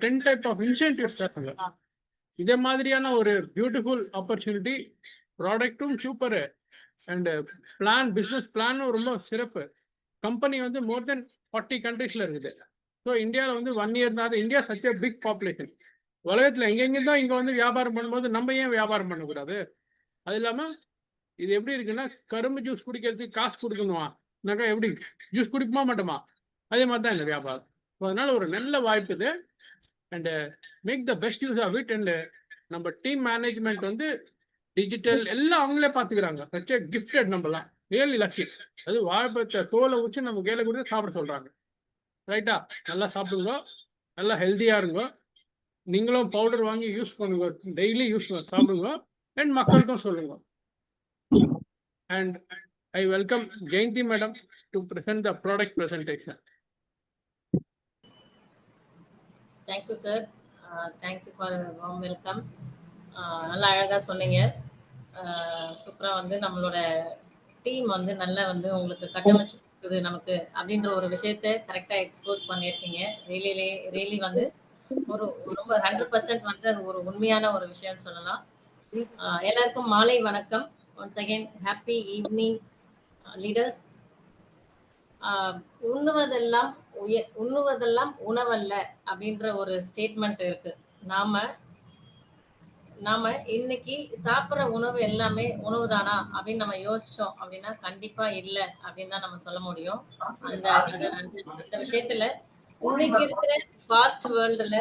10 type of incentives தராங்க. இதே மாதிரியான ஒரு பியூட்டிஃபுல் ஆப்பர்ச்சுனிட்டி, ப்ராடக்ட்டும் சூப்பரு அண்ட் பிஸ்னஸ் பிளானும் ரொம்ப சிறப்பு. கம்பெனி வந்து மோர் தென் 40 கண்ட்ரீஸில் இருக்குது. ஸோ இந்தியாவில் வந்து 1 இயர் தான். India such a big population. உலகத்தில் எங்கெங்கே தான் இங்கே வந்து வியாபாரம் பண்ணும்போது நம்ம ஏன் வியாபாரம் பண்ணக்கூடாது? அது இல்லாமல் இது எப்படி இருக்குன்னா, கரும்பு ஜூஸ் குடிக்கிறதுக்கு காசு கொடுக்கணுமா? எப்படி ஜூஸ் குடிக்குமா மாட்டோமா? அதே மாதிரி தான் இந்த வியாபாரம். அதனால ஒரு நல்ல வாய்ப்பு இது. And make the best use of it. And நம்ம டீம் மேனேஜ்மெண்ட் வந்து டிஜிட்டல் எல்லாம் அவங்களே பார்த்துக்கிறாங்க. Such a gifted. நம்மலாம் ரியலி லக்கி. அது வாழைப்பழத்தை தோலை ஊற்றி நம்ம கையில் கொடுத்து சாப்பிட சொல்கிறாங்க. ரைட்டா? நல்லா சாப்பிடுங்க, நல்லா ஹெல்த்தியாக இருங்க. நீங்களும் பவுடர் வாங்கி யூஸ் பண்ணுங்க, டெய்லி யூஸ் சாப்பிடுங்க அண்ட் மக்களுக்கும் சொல்லுங்க. And I welcome Jayanti madam to present the product presentation. Thank you sir. Thank you for a warm welcome. நல்லா அழகாக சொன்னீங்க. சூப்பராக வந்து நம்மளோட டீம் வந்து நல்லா வந்து உங்களுக்கு கட்டமைச்சு கொடுக்குது நமக்கு அப்படின்ற ஒரு விஷயத்த கரெக்டாக எக்ஸ்போஸ் பண்ணியிருக்கீங்க. ரியலி வந்து ஒரு ரொம்ப 100% வந்து அது ஒரு உண்மையான ஒரு விஷயம்னு சொல்லலாம். எல்லாருக்கும் மாலை வணக்கம். Once again happy evening leaders. உண்ணுவதெல்லாம் உணவல்ல அப்படின்ற ஒரு ஸ்டேட்மெண்ட் இருக்கு. நாம இன்னைக்கு சாப்பிட்ற உணவு எல்லாமே உணவு தானா அப்படின்னு நம்ம யோசிச்சோம் அப்படின்னா கண்டிப்பா இல்லை அப்படின்னு தான் நம்ம சொல்ல முடியும். அந்த விஷயத்துல இன்னைக்கு இருக்கிற ஃபாஸ்ட் வேர்ல்டுல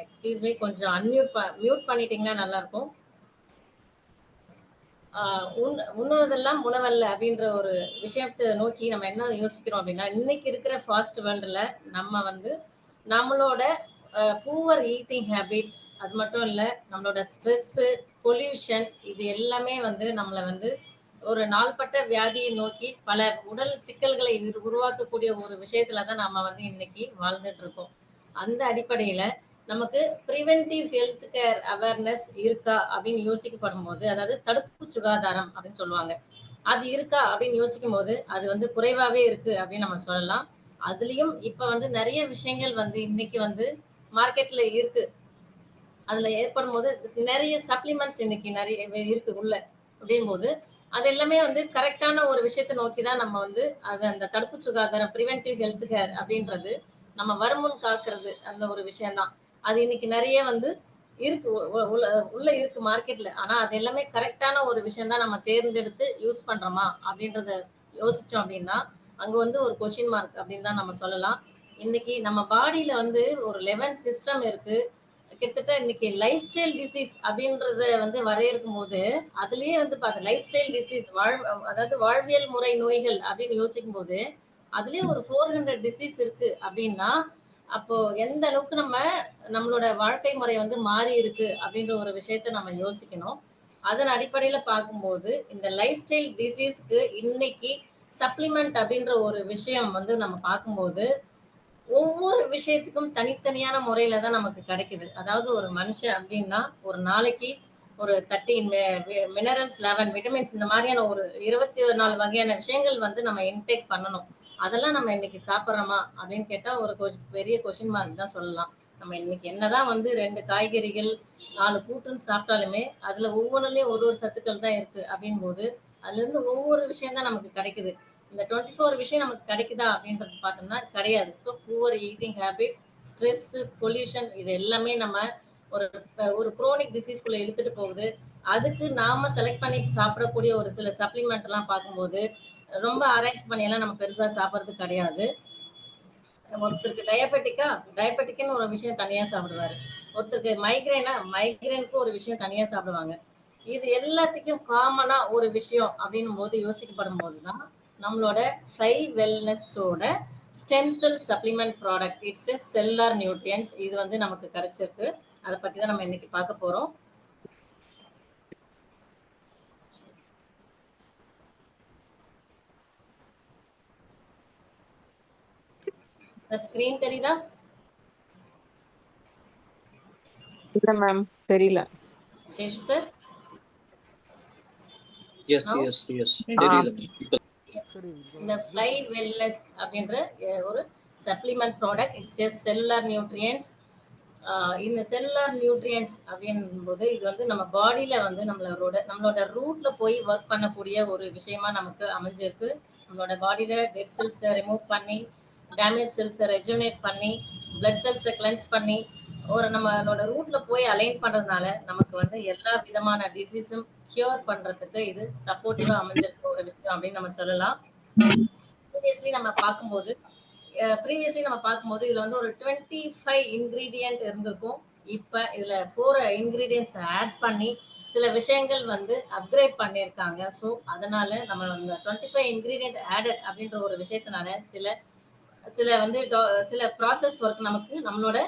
எக்ஸ்கியூஸ் மீ, கொஞ்சம் மியூட் பண்ணிட்டீங்கன்னா நல்லா இருக்கும். உண்ணுவதெல்லாம் உணவல்ல அப்படின்ற ஒரு விஷயத்தை நோக்கி நம்ம என்ன யோசிக்கிறோம் அப்படின்னா, இன்னைக்கு இருக்கிற ஃபாஸ்ட் வேர்ல்டுல நம்ம வந்து நம்மளோட பூவர் ஈட்டிங் ஹேபிட், அது மட்டும் இல்லை நம்மளோட ஸ்ட்ரெஸ்ஸு, பொல்யூஷன், இது எல்லாமே வந்து நம்மளை வந்து ஒரு நாள்பட்ட வியாதியை நோக்கி பல உடல் சிக்கல்களை உருவாக்கக்கூடிய ஒரு விஷயத்துல தான் நம்ம வந்து இன்னைக்கு வாழ்ந்துட்டு இருக்கோம். அந்த அடிப்படையில நமக்கு ப்ரிவென்டிவ் ஹெல்த் கேர் அவேர்னஸ் இருக்கா அப்படின்னு யோசிக்கப்படும் போது, அதாவது தடுப்பு சுகாதாரம் அப்படின்னு சொல்லுவாங்க, அது இருக்கா அப்படின்னு யோசிக்கும் போது அது வந்து குறைவாகவே இருக்கு அப்படின்னு நம்ம சொல்லலாம். அதுலயும் இப்ப வந்து நிறைய விஷயங்கள் வந்து இன்னைக்கு வந்து மார்க்கெட்ல இருக்கு. அதுல ஏற்படும் போது நிறைய சப்ளிமெண்ட்ஸ் இன்னைக்கு நிறைய இருக்கு உள்ள. அப்படின் போது அது எல்லாமே வந்து கரெக்டான ஒரு விஷயத்தை நோக்கி தான் நம்ம வந்து அந்த தடுப்பு சுகாதாரம், ப்ரிவென்டிவ் ஹெல்த் கேர் அப்படின்றது நம்ம வருமுன் காக்கிறது அந்த ஒரு விஷயம்தான். அது இன்னைக்கு நிறைய வந்து இருக்கு, உள்ள இருக்கு மார்க்கெட்ல. ஆனா அது எல்லாமே கரெக்டான ஒரு விஷயம் தான் நம்ம தேர்ந்தெடுத்து யூஸ் பண்றோமா அப்படின்றத யோசிச்சோம் அப்படின்னா அங்க வந்து ஒரு கொஸ்டின் மார்க் அப்படின்னு தான் நம்ம சொல்லலாம். இன்னைக்கு நம்ம பாடியில வந்து ஒரு 11 சிஸ்டம் இருக்கு. கிட்டத்தட்ட இன்னைக்கு லைஃப் ஸ்டைல் டிசீஸ் அப்படின்றத வந்து வரையறுக்கும் போது அதுலயே வந்து லைஃப் ஸ்டைல் டிசீஸ், அதாவது வாழ்வியல் முறை நோய்கள் அப்படின்னு யோசிக்கும் போது அதுலயே ஒரு 400 டிசீஸ் இருக்கு அப்படின்னா, அப்போ எந்த அளவுக்கு நம்மளோட வாழ்க்கை முறை வந்து மாறி இருக்கு அப்படின்ற ஒரு விஷயத்த நம்ம யோசிக்கணும். அதன் அடிப்படையில பார்க்கும்போது இந்த லைஃப் ஸ்டைல் டிசீஸ்க்கு இன்னைக்கு சப்ளிமெண்ட் அப்படின்ற ஒரு விஷயம் வந்து நம்ம பார்க்கும்போது ஒவ்வொரு விஷயத்துக்கும் தனித்தனியான முறையில தான் நமக்கு கிடைக்குது. அதாவது ஒரு மனுஷன் அப்படின்னா ஒரு நாளைக்கு ஒரு 13 மினரல்ஸ், 11 விட்டமின்ஸ், இந்த மாதிரியான ஒரு 24 வகையான விஷயங்கள் வந்து நம்ம இன்டேக் பண்ணணும். அதெல்லாம் நம்ம இன்னைக்கு சாப்பிட்றோமா அப்படின்னு கேட்டா ஒரு பெரிய கொஸ்டின் மார்க் தான் சொல்லலாம். நம்ம இன்னைக்கு என்னதான் வந்து 2 காய்கறிகள் 4 கூட்டுன்னு சாப்பிட்டாலுமே அதுல ஒவ்வொன்றுலயும் ஒரு சத்துக்கள் தான் இருக்கு. அப்படின் போது அதுல இருந்து ஒவ்வொரு விஷயம் தான் நமக்கு கிடைக்குது. இந்த 24 விஷயம் நமக்கு கிடைக்குதா அப்படின்றது பார்த்தோம்னா கிடையாது. So poor eating habit, stress, pollution, இது எல்லாமே நம்ம ஒரு குரோனிக் டிசீஸ்குள்ள இழுத்துட்டு போகுது. அதுக்கு நாம செலக்ட் பண்ணி சாப்பிடக்கூடிய ஒரு சில சப்ளிமெண்ட் எல்லாம் பார்க்கும்போது ரொம்ப அரேஞ்ச் பண்ணியெல்லாம் நம்ம பெருசா சாப்பிட்றது கிடையாது. ஒருத்தருக்கு டயபெட்டிக்னு ஒரு விஷயம் தனியா சாப்பிடுவாரு. ஒருத்தருக்கு மைக்ரேனுக்கு ஒரு விஷயம் தனியா சாப்பிடுவாங்க. இது எல்லாத்துக்கும் காமனா ஒரு விஷயம் அப்படின்னும் போது யோசிக்கப்படும் போதுதான் நம்மளோட ஃபை வெல்னஸோட stem cell supplement product, it's a cellular nutrients, இது வந்து நமக்கு கிடைச்சிருக்கு. அதை பத்தி தான் நம்ம இன்னைக்கு பார்க்க போறோம். சார் ஸ்கிரீன் தெரியுதா? இல்ல மேம், தெரியல. சேஷு சார்? எஸ் தெரியல. இந்த ஃப்ளை வெல்னஸ் அப்படின்ற ஒரு supplement product. It's a cellular nutrients. இந்த செல்லுலர் நியூட்ரியன்ஸ் அப்படின்போது இது வந்து நம்ம பாடியில வந்து நம்மளோட ரூட்ல போய் ஒர்க் பண்ணக்கூடிய ஒரு விஷயமா நமக்கு அமைஞ்சிருக்கு. நம்மளோட பாடியில டெட் செல்ஸை ரிமூவ் பண்ணி, டேமேஜ் செல்ஸை ரெஜுனேட் பண்ணி, பிளட் செல்ஸை கிளென்ஸ் பண்ணி, நம்மளோட ரூட்ல போய் அலைன் பண்றதுனால நமக்கு வந்து எல்லா விதமான டிசீஸும் கியூர் பண்றதுக்கு இது சப்போர்ட்டிவா அமைஞ்சிருக்க ஒரு விஷயம் அப்படின்னு நம்ம சொல்லலாம். ப்ரீவியஸ்லி நம்ம பார்க்கும்போது இதுல வந்து ஒரு 25 இன்கிரீடியன்ட் இருந்திருக்கும். இப்ப இதுல 4 இன்கிரீடியன்ட்ஸ் ஆட் பண்ணி சில விஷயங்கள் வந்து அப்கிரேட் பண்ணியிருக்காங்க. ஸோ அதனால நம்ம அந்த 25 இன்கிரீடியன்ட் ஆடட் அப்படின்ற ஒரு விஷயத்தினால சில வந்து சில ப்ராசஸ் ஒர்க் நமக்கு நம்மளோட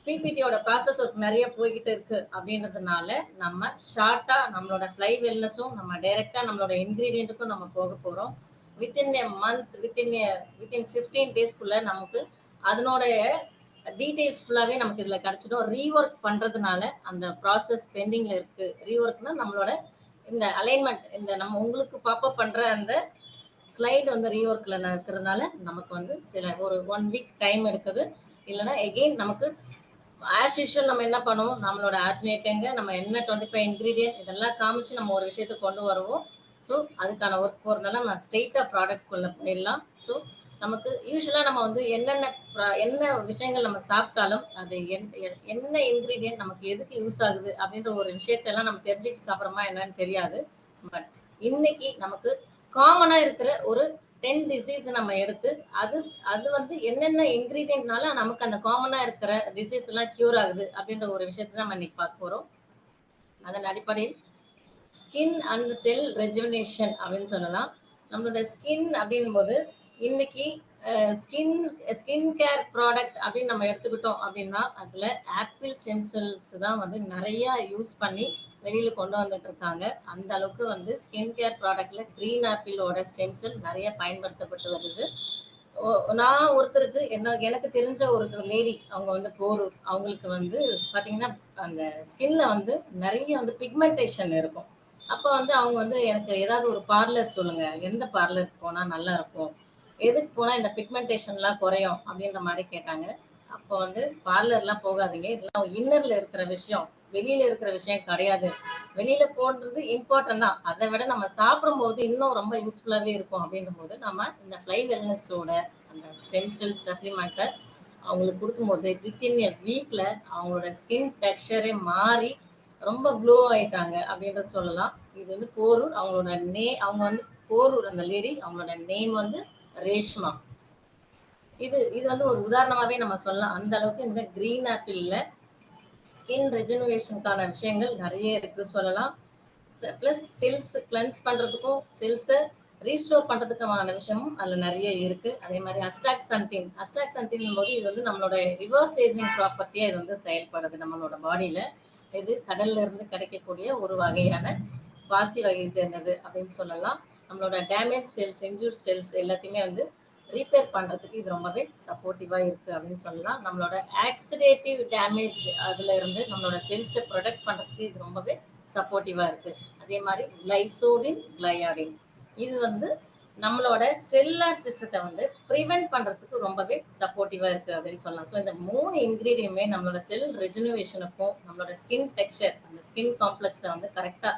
பிபிடியோட ப்ராசஸ் ஒர்க் நிறைய போய்கிட்டு இருக்கு அப்படின்றதுனால நம்ம ஷார்ட்டா நம்மளோட ஃப்ளை வெல்னஸும் நம்ம டைரக்டா நம்மளோட இன்கிரீடியன்ட்டுக்கும் நம்ம போக போறோம். வித்தின் எ மந்த் வித்தின் 15 டேஸ்க்குள்ள நமக்கு அதனுடைய டீடைல்ஸ் ஃபுல்லாவே நமக்கு இதுல கிடைச்சிடும். ரீஒர்க் பண்றதுனால அந்த ப்ராசஸ் பெண்டிங்ல இருக்கு. ரீஒர்க்னா நம்மளோட இந்த அலைன்மெண்ட், இந்த நம்ம உங்களுக்கு பாப்பப் பண்ற அந்த ஸ்லைடு வந்து ரீஒர்க்ல இருக்கிறதுனால நமக்கு வந்து ஒரு 1 வீக் டைம் எடுக்குது. இல்லைன்னா எகெயின் நமக்கு ஆஸ் யூஷுவல் நம்ம என்ன பண்ணுவோம், நம்மளோட ஆர்ஜினேட்டுங்க நம்ம என்ன 25 இன்கிரீடியன்ட் இதெல்லாம் காமிச்சு நம்ம ஒரு விஷயத்தை கொண்டு வருவோம். ஸோ அதுக்கான ஒர்க் போகிறதுனால நம்ம ஸ்ட்ரெயிட்டாக ப்ராடக்ட்குள்ளே போயிடலாம். ஸோ நமக்கு யூஸ்வலாக நம்ம வந்து என்ன விஷயங்கள் நம்ம சாப்பிட்டாலும் அது என்ன இன்கிரீடியன்ட் நமக்கு எதுக்கு யூஸ் ஆகுது அப்படின்ற ஒரு விஷயத்தெல்லாம் நம்ம தெரிஞ்சுட்டு சாப்பிட்றோமா என்னன்னு தெரியாது. பட் இன்னைக்கு நமக்கு காமனாக இருக்கிற ஒரு 10 டிசீஸ் நம்ம எடுத்து அது வந்து என்னென்ன இன்கிரீடியன்ட்னால நமக்கு அந்த காமனா இருக்கிற டிசீஸ் எல்லாம் கியூர் ஆகுது அப்படின்ற ஒரு விஷயத்தை நம்ம இன்னைக்கு பார்க்க போறோம். அதன் அடிப்படையில் ஸ்கின் அண்ட் செல் ரெஜுவனேஷன் அப்படின்னு சொல்லலாம். நம்மளோட ஸ்கின் அப்படின் போது இன்னைக்கு ஸ்கின் கேர் ப்ராடக்ட் அப்படின்னு நம்ம எடுத்துக்கிட்டோம் அப்படின்னா அதுல ஆப்பிள் ஸ்டெம் செல்ஸ் தான் வந்து நிறைய யூஸ் பண்ணி வெளியில கொண்டு வந்துட்டு இருக்காங்க. அந்த அளவுக்கு வந்து ஸ்கின் கேர் ப்ராடக்ட்ல கிரீன் ஆப்பிளோட ஸ்டெம் செல் நிறைய பயன்படுத்தப்பட்டு வருது. நான் ஒருத்தருக்கு எனக்கு தெரிஞ்ச ஒருத்தர் லேடி, அவங்க வந்து போரூர், அவங்களுக்கு வந்து பாத்தீங்கன்னா அந்த ஸ்கின்ல வந்து நிறைய வந்து பிக்மெண்டேஷன் இருக்கும். அப்ப வந்து அவங்க வந்து எனக்கு ஏதாவது ஒரு பார்லர் சொல்லுங்க, எந்த பார்லருக்கு போனா நல்லா இருக்கும், எதுக்கு போனா இந்த பிக்மெண்டேஷன்லாம் குறையும் அப்படின்ற மாதிரி கேட்டாங்க. அப்போ வந்து பார்லர்லாம் போகாதீங்க, இதெல்லாம் இன்னர்ல இருக்கிற விஷயம், வெளியில இருக்கிற விஷயம் கிடையாது. வெளியில போடுறது இம்பார்ட்டன்ட் தான், அதை விட நம்ம சாப்பிடும்போது இன்னும் ரொம்ப யூஸ்ஃபுல்லாவே இருக்கும். அப்படின்ற போது நம்ம இந்த ஃப்ளை வெல்னஸோட அந்த ஸ்டெம் செல் சப்ளிமெண்ட்டை அவங்களுக்கு கொடுக்கும்போது வித்தின் எ வீக்ல அவங்களோட ஸ்கின் டெக்ஸ்சரே மாறி ரொம்ப க்ளோ ஆயிட்டாங்க அப்படின்றத சொல்லலாம். இது வந்து போரூர், அவங்க வந்து போரூர் அந்த லேடி, அவங்களோட நேம் வந்து ரேஷ்மா. இது வந்து ஒரு உதாரணமாவே நம்ம சொல்லலாம். அந்த அளவுக்கு இந்த கிரீன் ஆப்பிள்ல ஸ்கின் ரெஜுனேஷனுக்கான விஷயங்கள் நிறைய இருக்கு சொல்லலாம். பிளஸ் செல்ஸ் கிளென்ஸ் பண்றதுக்கும் செல்ஸை ரீஸ்டோர் பண்றதுக்குமான விஷயமும் அதுல நிறைய இருக்கு. அதே மாதிரி அஸ்டாக்சன்டின் போது இது வந்து நம்மளோட ரிவர்ஸ் ஏஜிங் ப்ராப்பர்ட்டியா இது வந்து செயல்படுது நம்மளோட பாடியில. இது கடல்ல இருந்து கிடைக்கக்கூடிய ஒரு வகையான பாசி வகையை சேர்ந்தது அப்படின்னு சொல்லலாம். நம்மளோட டேமேஜ் செல்ஸ், இன்ஜூர் செல்ஸ் எல்லாத்தையுமே வந்து ரீப்பேர் பண்றதுக்கு இது ரொம்பவே சப்போர்ட்டிவா இருக்கு அப்படின்னு சொல்லலாம். நம்மளோட ஆக்சிடேட்டிவ் டேமேஜ் அதுல இருந்து நம்மளோட செல்ஸை ப்ரொடெக்ட் பண்றதுக்கு இது ரொம்பவே சப்போர்ட்டிவா இருக்கு. அதே மாதிரி கிளையாடின் இது வந்து நம்மளோட செல்லுலர் சிஸ்டத்தை வந்து ப்ரிவென்ட் பண்றதுக்கு ரொம்பவே சப்போர்ட்டிவா இருக்கு அப்படின்னு சொல்லலாம். ஸோ இந்த 3 இன்கிரீடியமே நம்மளோட செல் ரெஜுனேஷனுக்கும் நம்மளோட ஸ்கின் டெக்ஸ்சர், அந்த ஸ்கின் காம்ப்ளெக்ஸை வந்து கரெக்டா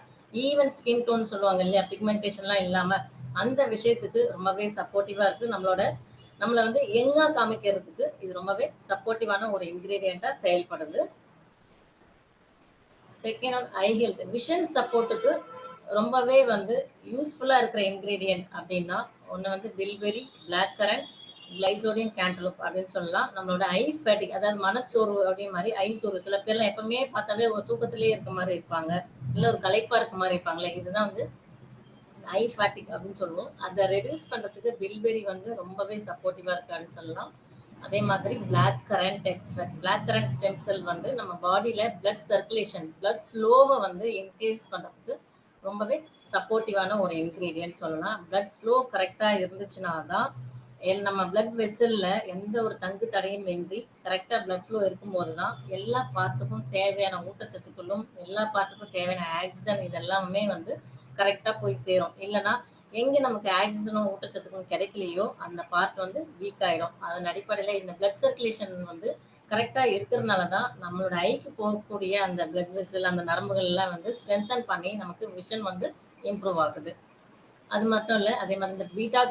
ஈவன் ஸ்கின் டோன் சொல்லுவாங்க இல்லையா, பிக்மெண்டேஷன்லாம் இல்லாம அந்த விஷயத்துக்கு ரொம்பவே சப்போர்ட்டிவா இருக்கு. நம்மளை வந்து எங்கா காமிக்கிறதுக்கு இது ரொம்பவே சப்போர்ட்டிவான ஒரு இன்கிரீடியண்டா செயல்படுது. செகண்ட் ஒன் ஐ ஹெல்த், விஷன் சப்போர்ட்டுக்கு ரொம்பவே வந்து யூஸ்ஃபுல்லா இருக்கிற இன்கிரீடியன்ட் அப்படின்னா ஒன்று வந்து பில்பெரி, பிளாக் கரண்ட், கிளைசோடியம் கேண்டலூப் அப்படின்னு சொல்லலாம். நம்மளோட ஐ ஃபேட்டிக், அதாவது மனசோர்வு அப்படின்னு மாதிரி ஐ சோர்வு, சில பேர்லாம் எப்பவுமே பார்த்தாவே ஒரு தூக்கத்திலேயே இருக்க மாதிரி இருப்பாங்க, இல்லை ஒரு களைப்பா இருக்க மாதிரி இருப்பாங்களே, இதுதான் வந்து ஐ ஃபேட்டிக் அப்படின்னு சொல்லுவோம். அதை ரெடியூஸ் பண்றதுக்கு பில்பெரி வந்து ரொம்பவே சப்போர்ட்டிவா இருக்கு அப்படின்னு சொல்லலாம். அதே மாதிரி பிளாக் கரண்ட் ஸ்டெம் செல் வந்து நம்ம பாடியில பிளட் சர்க்குலேஷன், பிளட் ஃப்ளோவை வந்து இன்க்ரீஸ் பண்றதுக்கு ரொம்பவே சப்போர்ட்டிவான ஒரு இன்கிரீடியன்ட் சொல்லலாம். பிளட் ஃப்ளோ கரெக்டா இருந்துச்சுன்னா தான் நம்ம பிளட் வெசல்ல எந்த ஒரு தங்கு தடையும் இன்றி கரெக்டா பிளட் ஃப்ளோ இருக்கும்போது தான் எல்லா பார்ட்டுக்கும் தேவையான ஊட்டச்சத்துக்களும், எல்லா பார்ட்டுக்கும் தேவையான ஆக்சிஜன் இதெல்லாமே வந்து கரெக்டா போய் சேரும். இல்லைன்னா எங்க நமக்கு ஆக்சிஜனும் ஊட்டச்சத்துக்கும் கிடைக்கலையோ அந்த பார்ட் வந்து வீக் ஆயிடும். அதன் அடிப்படையில இந்த பிளட் சர்க்குலேஷன் வந்து கரெக்டா இருக்கிறதுனால தான் நம்மளோட ஐக்கு போகக்கூடிய அந்த பிளட் வெசல் அந்த நரம்புகள் எல்லாம் வந்து ஸ்ட்ரென்தன் பண்ணி நமக்கு விஷன் வந்து இம்ப்ரூவ் ஆகுது. அது மட்டும் இல்ல, அதே மாதிரி இந்த பீட்டா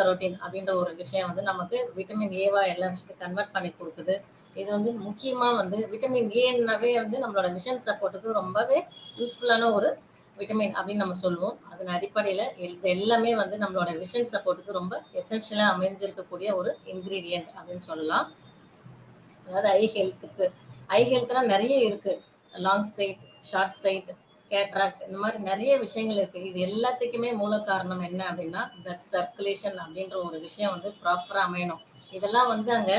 கரோட்டின் அப்படின்ற ஒரு விஷயம் வந்து நமக்கு விட்டமின் ஏவா எல்லா விஷயத்தையும் கன்வெர்ட் பண்ணி கொடுக்குது. இது வந்து முக்கியமா வந்து விட்டமின் ஏன்னாவே வந்து நம்மளோட விஷன் சப்போர்ட்டுக்கு ரொம்பவே யூஸ்ஃபுல்லான ஒரு விட்டமின் அப்படின்னு நம்ம சொல்லுவோம். அதன் அடிப்படையில இது எல்லாமே வந்து நம்மளோட விஷன் சப்போர்ட்டுக்கு ரொம்ப எசென்ஷியலா அமைஞ்சிருக்கக்கூடிய ஒரு இன்கிரீடியன்ட் அப்படின்னு சொல்லலாம். அதாவது ஐ ஹெல்த்னா நிறைய இருக்கு. Long sight, short sight, cataract இந்த மாதிரி நிறைய விஷயங்கள் இருக்கு. இது எல்லாத்துக்குமே மூல காரணம் என்ன அப்படின்னா பிளட் சர்க்குலேஷன் அப்படின்ற ஒரு விஷயம் வந்து ப்ராப்பரா அமையணும். இதெல்லாம் வந்து அங்க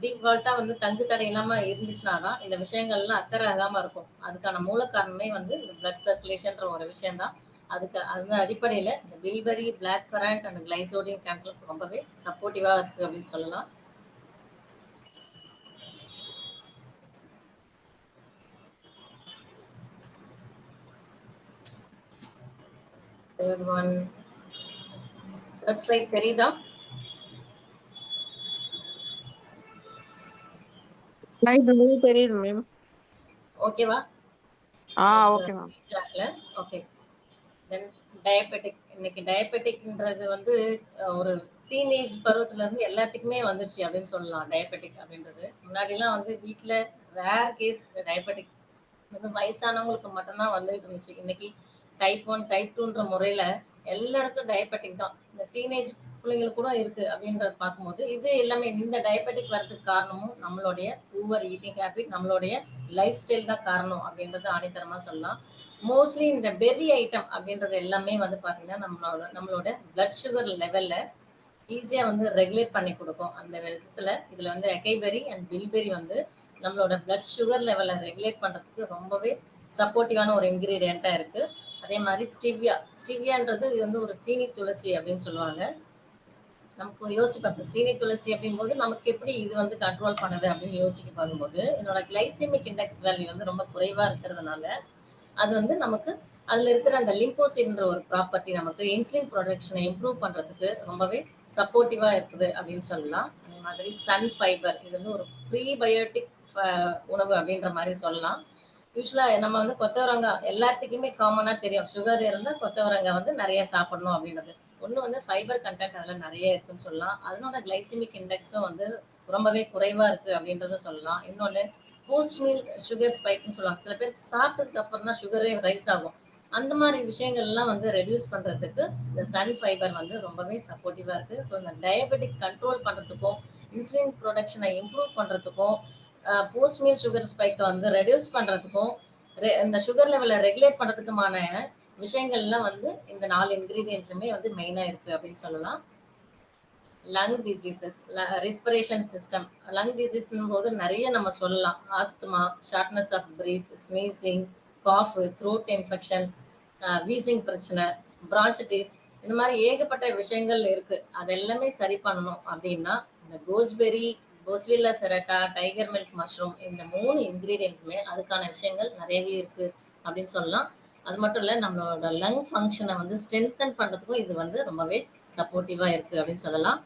டிஃபால்ட்டா வந்து தங்கு தடை இல்லாம இருந்துச்சுன்னா தான் இந்த விஷயங்கள்லாம் அக்கறை ஆகாம இருக்கும். அதுக்கான மூல காரணமே வந்து இந்த பிளட் சர்க்குலேஷன்ற ஒரு விஷயம் தான். அதுக்கு அந்த அடிப்படையில இந்த பில்பெரி, பிளாக் கரண்ட் அண்ட் கிளைசோடியம் கேண்டல் ரொம்பவே சப்போர்ட்டிவா இருக்கு அப்படின்னு சொல்லலாம். தேர்ட் ஒன், தேர்ட் ஸ்லைட் தெரியுதா? தெரியுது மேம். ஓகேவா? Okay ma'am. ஓகே. தென் டயபெட்டிக். இன்னைக்கு டயபெட்டிக்ன்றது வந்து ஒரு டீனேஜ் பருவத்துல இருந்து எல்லாத்துக்குமே வந்துருச்சு அப்படின்னு சொல்லலாம். டயபெட்டிக் அப்படின்றது முன்னாடிலாம் வந்து வீட்ல ரேர் கேஸ் டயபெட்டிக் வந்து வயசானவங்களுக்கு மட்டும்தான் வந்துட்டு இருந்துச்சு. இன்னைக்கு டைப் 1 டைப் 2ன்ற முறையில எல்லாருக்கும் டயபெட்டிக் தான். இந்த டீனேஜ் பிள்ளைங்களுக்கு கூட இருக்கு அப்படின்றத பார்க்கும்போது இது எல்லாமே இந்த டயபெட்டிக் வரதுக்கு காரணமும் நம்மளுடைய பூவர் ஈட்டிங் ஹேபிட், நம்மளுடைய லைஃப் ஸ்டைல் தான் காரணம் அப்படின்றத ஆணித்தரமா சொல்லலாம். மோஸ்ட்லி இந்த பெர்ரி ஐட்டம் அப்படின்றது எல்லாமே வந்து பாத்தீங்கன்னா நம்மளோட பிளட் சுகர் லெவல்ல ஈஸியா வந்து ரெகுலேட் பண்ணி கொடுக்கும். அந்த விதத்துல இதுல வந்து அகைபெரி அண்ட் பில்பெரி வந்து நம்மளோட பிளட் சுகர் லெவலை ரெகுலேட் பண்றதுக்கு ரொம்பவே சப்போர்ட்டிவான ஒரு இன்கிரீடியண்டா இருக்கு. அதே மாதிரி ஸ்டிவியான்றது இது வந்து ஒரு சீனி துளசி அப்படின்னு சொல்லுவாங்க. நமக்கு யோசிப்போம் சீனி துளசி அப்படிங்கும்போது நமக்கு எப்படி இது வந்து கண்ட்ரோல் பண்ணுது அப்படின்னு யோசிக்க பார்க்கும்போது என்னோட கிளைசிமிக் இண்டெக்ஸ் வேல்யூ வந்து ரொம்ப குறைவா இருக்கிறதுனால அது வந்து நமக்கு அதுல இருக்கிற அந்த லிம்போசிட்ன்ற ஒரு ப்ராப்பர்ட்டி நமக்கு இன்சுலின் ப்ரொடக்ஷனை இம்ப்ரூவ் பண்றதுக்கு ரொம்பவே சப்போர்ட்டிவா இருக்குது அப்படின்னு சொல்லலாம். அதே மாதிரி சன் ஃபைபர் இது வந்து ஒரு ப்ரீபயோட்டிக் உணவு அப்படின்ற மாதிரி சொல்லலாம். யூஸ்வலா நம்ம வந்து கொத்தவரங்காய் எல்லாத்துக்குமே காமனா தெரியும். சுகர் இருந்தா கொத்தவரங்காய் வந்து நிறைய சாப்பிடணும் அப்படின்றது. ஒண்ணு வந்து ஃபைபர் கண்டென்ட் அதுல நிறைய இருக்குன்னு சொல்லலாம். அதனோட கிளைசிமிக் இண்டெக்ஸும் வந்து ரொம்பவே குறைவா இருக்கு அப்படின்றத சொல்லலாம். இன்னொன்னு போஸ்ட் மீல் சுகர் ஸ்பைக்னு சொல்லுவாங்க. சில பேருக்கு சாப்பிட்டதுக்கு அப்புறம் தான் சுகரே ரைஸ் ஆகும். அந்த மாதிரி விஷயங்கள்லாம் வந்து ரெடியூஸ் பண்றதுக்கு இந்த சன் ஃபைபர் வந்து ரொம்பவே சப்போர்ட்டிவா இருக்கு. ஸோ இந்த டயபெட்டிக் கண்ட்ரோல் பண்றதுக்கும் இன்சுலின் ப்ரொடக்ஷனை இம்ப்ரூவ் பண்றதுக்கும் போஸ்ட் மீல் சுகர் ஸ்பைக்கை வந்து ரெடியூஸ் பண்றதுக்கும் இந்த சுகர் லெவலை ரெகுலேட் பண்றதுக்குமான விஷயங்கள்லாம் வந்து இந்த 4 இன்கிரீடியன்ட்ஸுமே வந்து மெயினா இருக்கு அப்படின்னு சொல்லலாம். Lung diseases, respiration system, lung டிசீஸ்னும் போது நிறைய நம்ம சொல்லலாம். Asthma, shortness of breath, sneezing, cough, throat infection, wheezing பிரச்சனை, பிரான்சிட்டிஸ் இந்த மாதிரி ஏகப்பட்ட விஷயங்கள் இருக்கு. அது எல்லாமே சரி பண்ணணும் அப்படின்னா இந்த கோஜ்பெரி, போஸ்வில்லா செரட்டா, டைகர் மில்க் மஷ்ரூம் இந்த 3 இன்கிரீடியன்ட்ஸுமே அதுக்கான விஷயங்கள் நிறையவே இருக்கு அப்படின்னு சொல்லலாம். அது மட்டும் இல்ல நம்மளோட லங் ஃபங்க்ஷனை வந்து ஸ்ட்ரென்தன் பண்றதுக்கும் இது வந்து ரொம்பவே சப்போர்ட்டிவா இருக்கு அப்படின்னு சொல்லலாம்.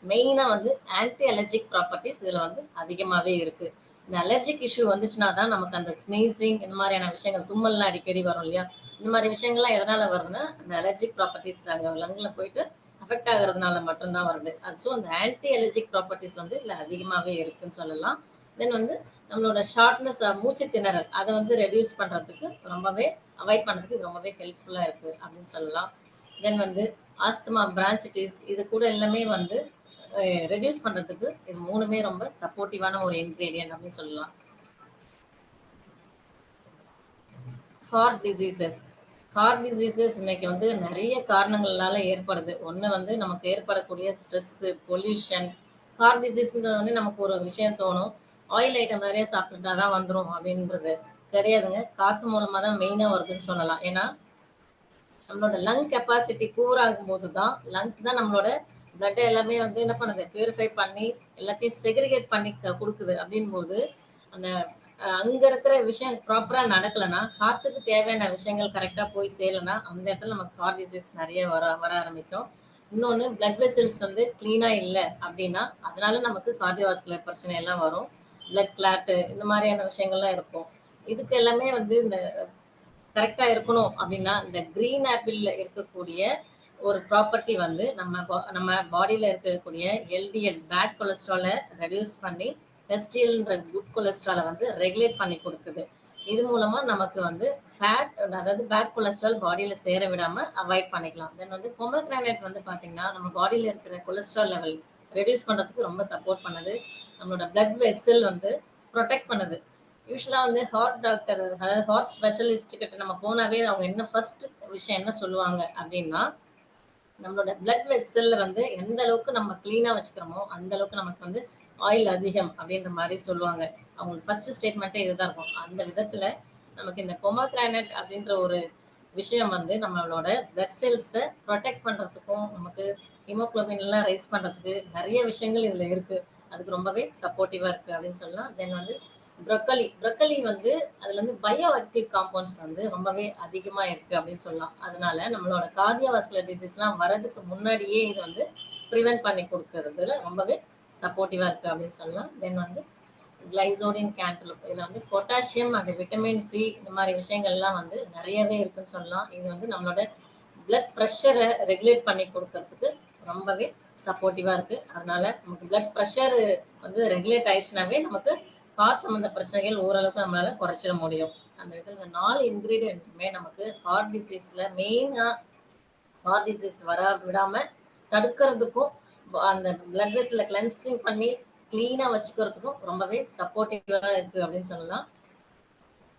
மெயினா வந்து ஆன்டி அலர்ஜிக் ப்ராப்பர்ட்டிஸ் இதுல வந்து அதிகமாவே இருக்கு. இந்த அலர்ஜிக் இஷ்யூ வந்துச்சுன்னா தான் நமக்கு அந்த ஸ்னீசிங் இந்த மாதிரியான விஷயங்கள், தும்மல்லாம் அடிக்கடி வரும் இல்லையா? இந்த மாதிரி விஷயங்கள்லாம் எதனால வருதுன்னா அந்த அலர்ஜிக் ப்ராப்பர்ட்டிஸ் அங்க லங்ல போயிட்டு அஃபெக்ட் ஆகுறதுனால மட்டும்தான் வருது. அது ஸோ அந்த ஆன்டி அலர்ஜிக் ப்ராப்பர்ட்டிஸ் வந்து இதுல அதிகமாவே இருக்குன்னு சொல்லலாம். தென் வந்து நம்மளோட ஷார்ட்னஸ் மூச்சு திணறல் அதை வந்து ரெடியூஸ் பண்றதுக்கு ரொம்பவே அவாய்ட் பண்றதுக்கு இது ரொம்பவே ஹெல்ப்ஃபுல்லா இருக்கு அப்படின்னு சொல்லலாம். தென் வந்து ஆஸ்துமா, பிரான்சிட்டிஸ் இது கூட எல்லாமே வந்து ரெடியூஸ் பண்றதுக்கு இது 3மே ரொம்ப சப்போர்ட்டிவான ஒரு இன்கிரீடியன்ட் அப்படின்னு சொல்லலாம். ஹார்ட் டிசீசஸ் இன்னைக்கு வந்து நிறைய காரணங்களால ஏற்படுது. ஒண்ணு வந்து நமக்கு ஏற்படக்கூடிய ஸ்ட்ரெஸ், பொல்யூஷன். ஹார்ட் டிசீஸ்ன்ற வந்து நமக்கு ஒரு விஷயம் தோணும். ஆயில் ஐட்டம் நிறைய சாப்பிட்டுட்டா தான் வந்துரும் அப்படின்றது கிடையாதுங்க. காத்து மூலமா தான் மெயினா வருதுன்னு சொல்லலாம். ஏன்னா நம்மளோட லங் கெப்பாசிட்டி பூர் ஆகும்போது தான் லங்ஸ் தான் நம்மளோட பிளட் எல்லாமே வந்து என்ன பண்ணுது பியூரிஃபை பண்ணி எல்லாத்தையும் செக்ரிகேட் பண்ணி கொடுக்குது அப்படின் போது அந்த அங்க இருக்கிற விஷயம் ப்ராப்பரா நடக்கலைன்னா, ஹார்ட்டுக்கு தேவையான விஷயங்கள் கரெக்டா போய் சேரலன்னா, அந்த இடத்துல நமக்கு ஹார்ட் டிசீஸ் நிறைய வர வர ஆரம்பிக்கும். இன்னொன்னு பிளட் வெசல்ஸ் வந்து கிளீனா இல்லை அப்படின்னா, அதனால நமக்கு கார்டியோவாஸ்குலர் பிரச்சனை எல்லாம் வரும். பிளட் கிளாட்டு இந்த மாதிரியான விஷயங்கள்லாம் இருக்கும். இதுக்கு எல்லாமே வந்து இந்த கரெக்டா இருக்கணும் அப்படின்னா, இந்த கிரீன் ஆப்பிள்ல இருக்கக்கூடிய ஒரு ப்ராப்பர்ட்டி வந்து நம்ம பாடியில இருக்கக்கூடிய எல்டிஎல் பேட் கொலஸ்ட்ராலை ரெடியூஸ் பண்ணி ஹெச்டிஎல்ன்ற குட் கொலஸ்ட்ராலை வந்து ரெகுலேட் பண்ணி கொடுக்குது. இது மூலமா நமக்கு வந்து ஃபேட், அதாவது பேட் கொலஸ்ட்ரால் பாடியில சேர விடாம அவாய்ட் பண்ணிக்கலாம். தென் வந்து பொமக்ரானேட் வந்து பாத்தீங்கன்னா நம்ம பாடியில இருக்கிற கொலஸ்ட்ரால் லெவல் ரெடியூஸ் பண்றதுக்கு ரொம்ப சப்போர்ட் பண்ணுது. நம்மளோட பிளட் வெசல் வந்து ப்ரொடெக்ட் பண்ணுது. யூஸ்வலா வந்து ஹார்ட் டாக்டர், அதாவது ஹார்ட் ஸ்பெஷலிஸ்ட் கிட்ட நம்ம போனாவே அவங்க என்ன ஃபர்ஸ்ட் விஷயம் என்ன சொல்லுவாங்க அப்படின்னா, நம்மளோட பிளட் வெசல்ல வந்து எந்த அளவுக்கு நம்ம கிளீனா வச்சுக்கிறோமோ அந்த அளவுக்கு நமக்கு வந்து ஆயில் அதிகம் அப்படின்ற மாதிரி சொல்லுவாங்க. அவங்களுக்கு ஃபர்ஸ்ட் ஸ்டேட்மெண்ட்டே இதுதான் இருக்கும். அந்த விதத்துல நமக்கு இந்த பொமக்ரானட் அப்படின்ற ஒரு விஷயம் வந்து நம்மளோட பிளட் செல்ஸை ப்ரொடெக்ட் பண்றதுக்கும், நமக்கு ஹீமோகுளோபின் எல்லாம் ரைஸ் பண்றதுக்கு நிறைய விஷயங்கள் இதுல இருக்கு. அதுக்கு ரொம்பவே சப்போர்ட்டிவா இருக்கு அப்படின்னு சொல்லலாம். தென் வந்து ப்ரொக்கலி வந்து அதுல வந்து பயோ ஆக்டிவ் காம்பவுண்ட்ஸ் வந்து ரொம்பவே அதிகமா இருக்கு அப்படின்னு சொல்லலாம். அதனால நம்மளோட கார்டியோவாஸ்குலர் டிசீஸ்லாம் வரதுக்கு முன்னாடியே இது வந்து ப்ரிவென்ட் பண்ணி கொடுக்கறதுல ரொம்பவே சப்போர்ட்டிவா இருக்கு அப்படின்னு சொல்லலாம். தென் வந்து கிளைசோடின் கேண்டலூப், இதுல வந்து பொட்டாசியம் அண்ட் விட்டமின் சி இந்த மாதிரி விஷயங்கள்லாம் வந்து நிறையவே இருக்குன்னு சொல்லலாம். இது வந்து நம்மளோட பிளட் ப்ரெஷரை ரெகுலேட் பண்ணி கொடுக்கறதுக்கு ரொம்பவே சப்போர்ட்டிவா இருக்கு. அதனால நமக்கு பிளட் ப்ரெஷர் வந்து ரெகுலேட் ஆயிடுச்சுனாவே நமக்கு ஹார்ட் சம்பந்த பிரச்சனைகள் ஓரளவுக்கு நம்மளால குறைச்சிட முடியும். அந்த இடத்துல 4 இன்கிரீடியன்ட்டுமே நமக்கு ஹார்ட் டிசீஸ்ல மெயினா ஹார்ட் டிசீஸ் வர விடாம தடுக்கிறதுக்கும், அந்த பிளட் வெசல்ல கிளென்சிங் பண்ணி கிளீனா வச்சுக்கிறதுக்கும் ரொம்பவே சப்போர்ட்டிவா இருக்கு அப்படின்னு சொல்லலாம்.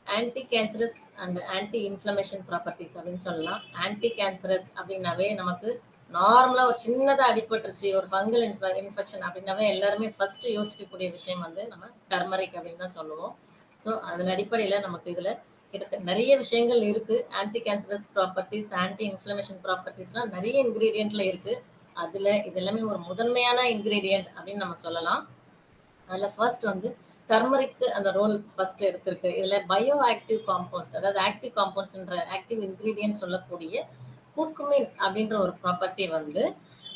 Anti cancerous and anti inflammation properties அப்படின்னு சொல்லலாம். ஆன்டி கேன்சரஸ் அப்படின்னாவே நமக்கு நார்மலா ஒரு சின்னதா அடிபட்டுருச்சு, ஒரு ஃபங்கல் இன்ஃபெக்ஷன் அப்படின்னாவே எல்லாருமே ஃபர்ஸ்ட் யோசிக்கக்கூடிய விஷயம் வந்து நம்ம டர்மரிக் அப்படின்னு தான் சொல்லுவோம். ஸோ அதன் அடிப்படையில நமக்கு இதுல கிட்டத்தட்ட நிறைய விஷயங்கள் இருக்கு. Anti cancerous properties, anti inflammation ப்ராப்பர்ட்டிஸ்லாம் நிறைய இன்கிரீடியன்ட்ல இருக்கு. அதுல இது எல்லாமே ஒரு முதன்மையான இன்கிரீடியன்ட் அப்படின்னு நம்ம சொல்லலாம். அதுல ஃபர்ஸ்ட் வந்து டர்மரிக் அந்த ரோல் ஃபர்ஸ்ட் எடுத்திருக்கு. இதுல பயோ ஆக்டிவ் காம்பவுண்ட்ஸ், அதாவது ஆக்டிவ் காம்பவுண்ட்ஸ்ன்ற ஆக்டிவ் இன்கிரீடியன்ட் சொல்லக்கூடிய குர்குமின் அப்படின்ற ஒரு ப்ராப்பர்ட்டி வந்து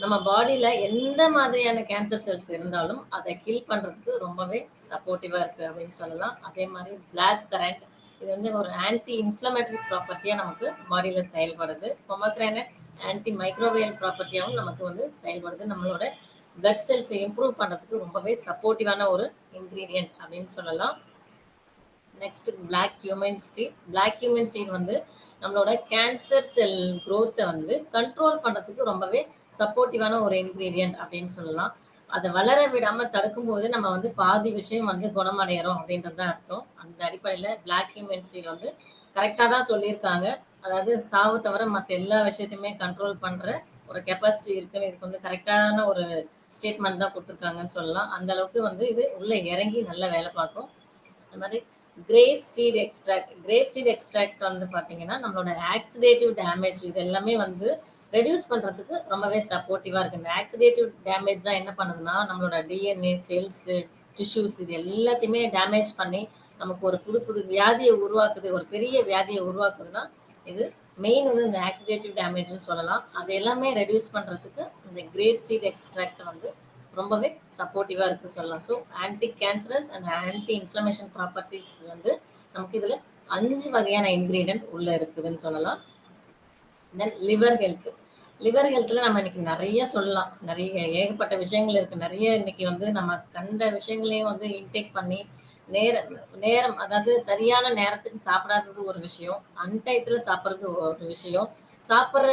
நம்ம பாடியில எந்த மாதிரியான கேன்சர் செல்ஸ் இருந்தாலும் அதை கில் பண்றதுக்கு ரொம்பவே சப்போர்ட்டிவா இருக்கு அப்படின்னு சொல்லலாம். அதே மாதிரி பிளாக் கரண்ட், இது வந்து ஒரு ஆன்டி இன்ஃப்ளமேட்டரி ப்ராப்பர்ட்டியா நமக்கு பாடியில செயல்படுது. பொமக்ரானட் ஆன்டி மைக்ரோவேல் ப்ராப்பர்ட்டியாவும் நமக்கு வந்து செயல்படுது. நம்மளோட பிளட் செல்ஸை இம்ப்ரூவ் பண்றதுக்கு ரொம்பவே சப்போர்ட்டிவான ஒரு இன்கிரீடியன்ட் அப்படின்னு சொல்லலாம். Next black cumin seed. Black cumin seed வந்து நம்மளோட கேன்சர் செல் க்ரோத்தை வந்து கண்ட்ரோல் பண்றதுக்கு ரொம்பவே சப்போர்ட்டிவான ஒரு இன்கிரீடியன்ட் அப்படின்னு சொல்லலாம். அதை வளர விடாம தடுக்கும் போது நம்ம வந்து பாதி விஷயம் வந்து குணமடைகிறோம் அப்படின்றது தான் அர்த்தம். அந்த அடிப்படையில பிளாக் ஹியூமன் சீட் வந்து கரெக்டா தான் சொல்லியிருக்காங்க. அதாவது சாவு தவிர மற்ற எல்லா விஷயத்தையுமே கண்ட்ரோல் பண்ற ஒரு கெப்பாசிட்டி இருக்குன்னு இதுக்கு வந்து கரெக்டான ஒரு ஸ்டேட்மெண்ட் தான் கொடுத்துருக்காங்கன்னு சொல்லலாம். அந்த அளவுக்கு வந்து இது உள்ள இறங்கி நல்லா வேலை பார்க்கும். அது மாதிரி கிரேப் சீட் எக்ஸ்ட்ராக்ட் வந்து பார்த்தீங்கன்னா நம்மளோட ஆக்சிடேட்டிவ் டேமேஜ் இது எல்லாமே வந்து ரெடியூஸ் பண்ணுறதுக்கு ரொம்பவே சப்போர்ட்டிவாக இருக்குது. இந்த ஆக்சிடேட்டிவ் டேமேஜ் தான் என்ன பண்ணுதுன்னா நம்மளோட டிஎன்ஏ செல்ஸ், டிஷ்யூஸ் இது எல்லாத்தையுமே டேமேஜ் பண்ணி நமக்கு ஒரு புது புது வியாதியை உருவாக்குது, ஒரு பெரிய வியாதியை உருவாக்குதுன்னா இது மெயின் வந்து இந்த ஆக்சிடேட்டிவ் டேமேஜ்னு சொல்லலாம். அது எல்லாமே ரெடியூஸ் பண்ணுறதுக்கு இந்த கிரேப் சீட் எக்ஸ்ட்ராக்ட் வந்து ரொம்பவே சப்போர்ட்டிவா இருக்கு சொல்லலாம். So anti cancerous and anti inflammation properties வந்து நமக்கு இதுல 5 வகையான இன்கிரீடியன்ட் உள்ள இருக்குதுன்னு சொல்லலாம். தென் லிவர் ஹெல்த். லிவர் ஹெல்த்ல நம்ம இன்னைக்கு நிறைய சொல்லலாம். நிறைய ஏகப்பட்ட விஷயங்கள் இருக்கு. நிறைய இன்னைக்கு வந்து நம்ம கண்ட விஷயங்களையும் வந்து இன்டேக் பண்ணி நேரம் நேரம் அதாவது சரியான நேரத்துக்கு சாப்பிடாதது ஒரு விஷயம், அன்டயத்துல சாப்பிட்றது ஒரு விஷயம், சாப்பிட்ற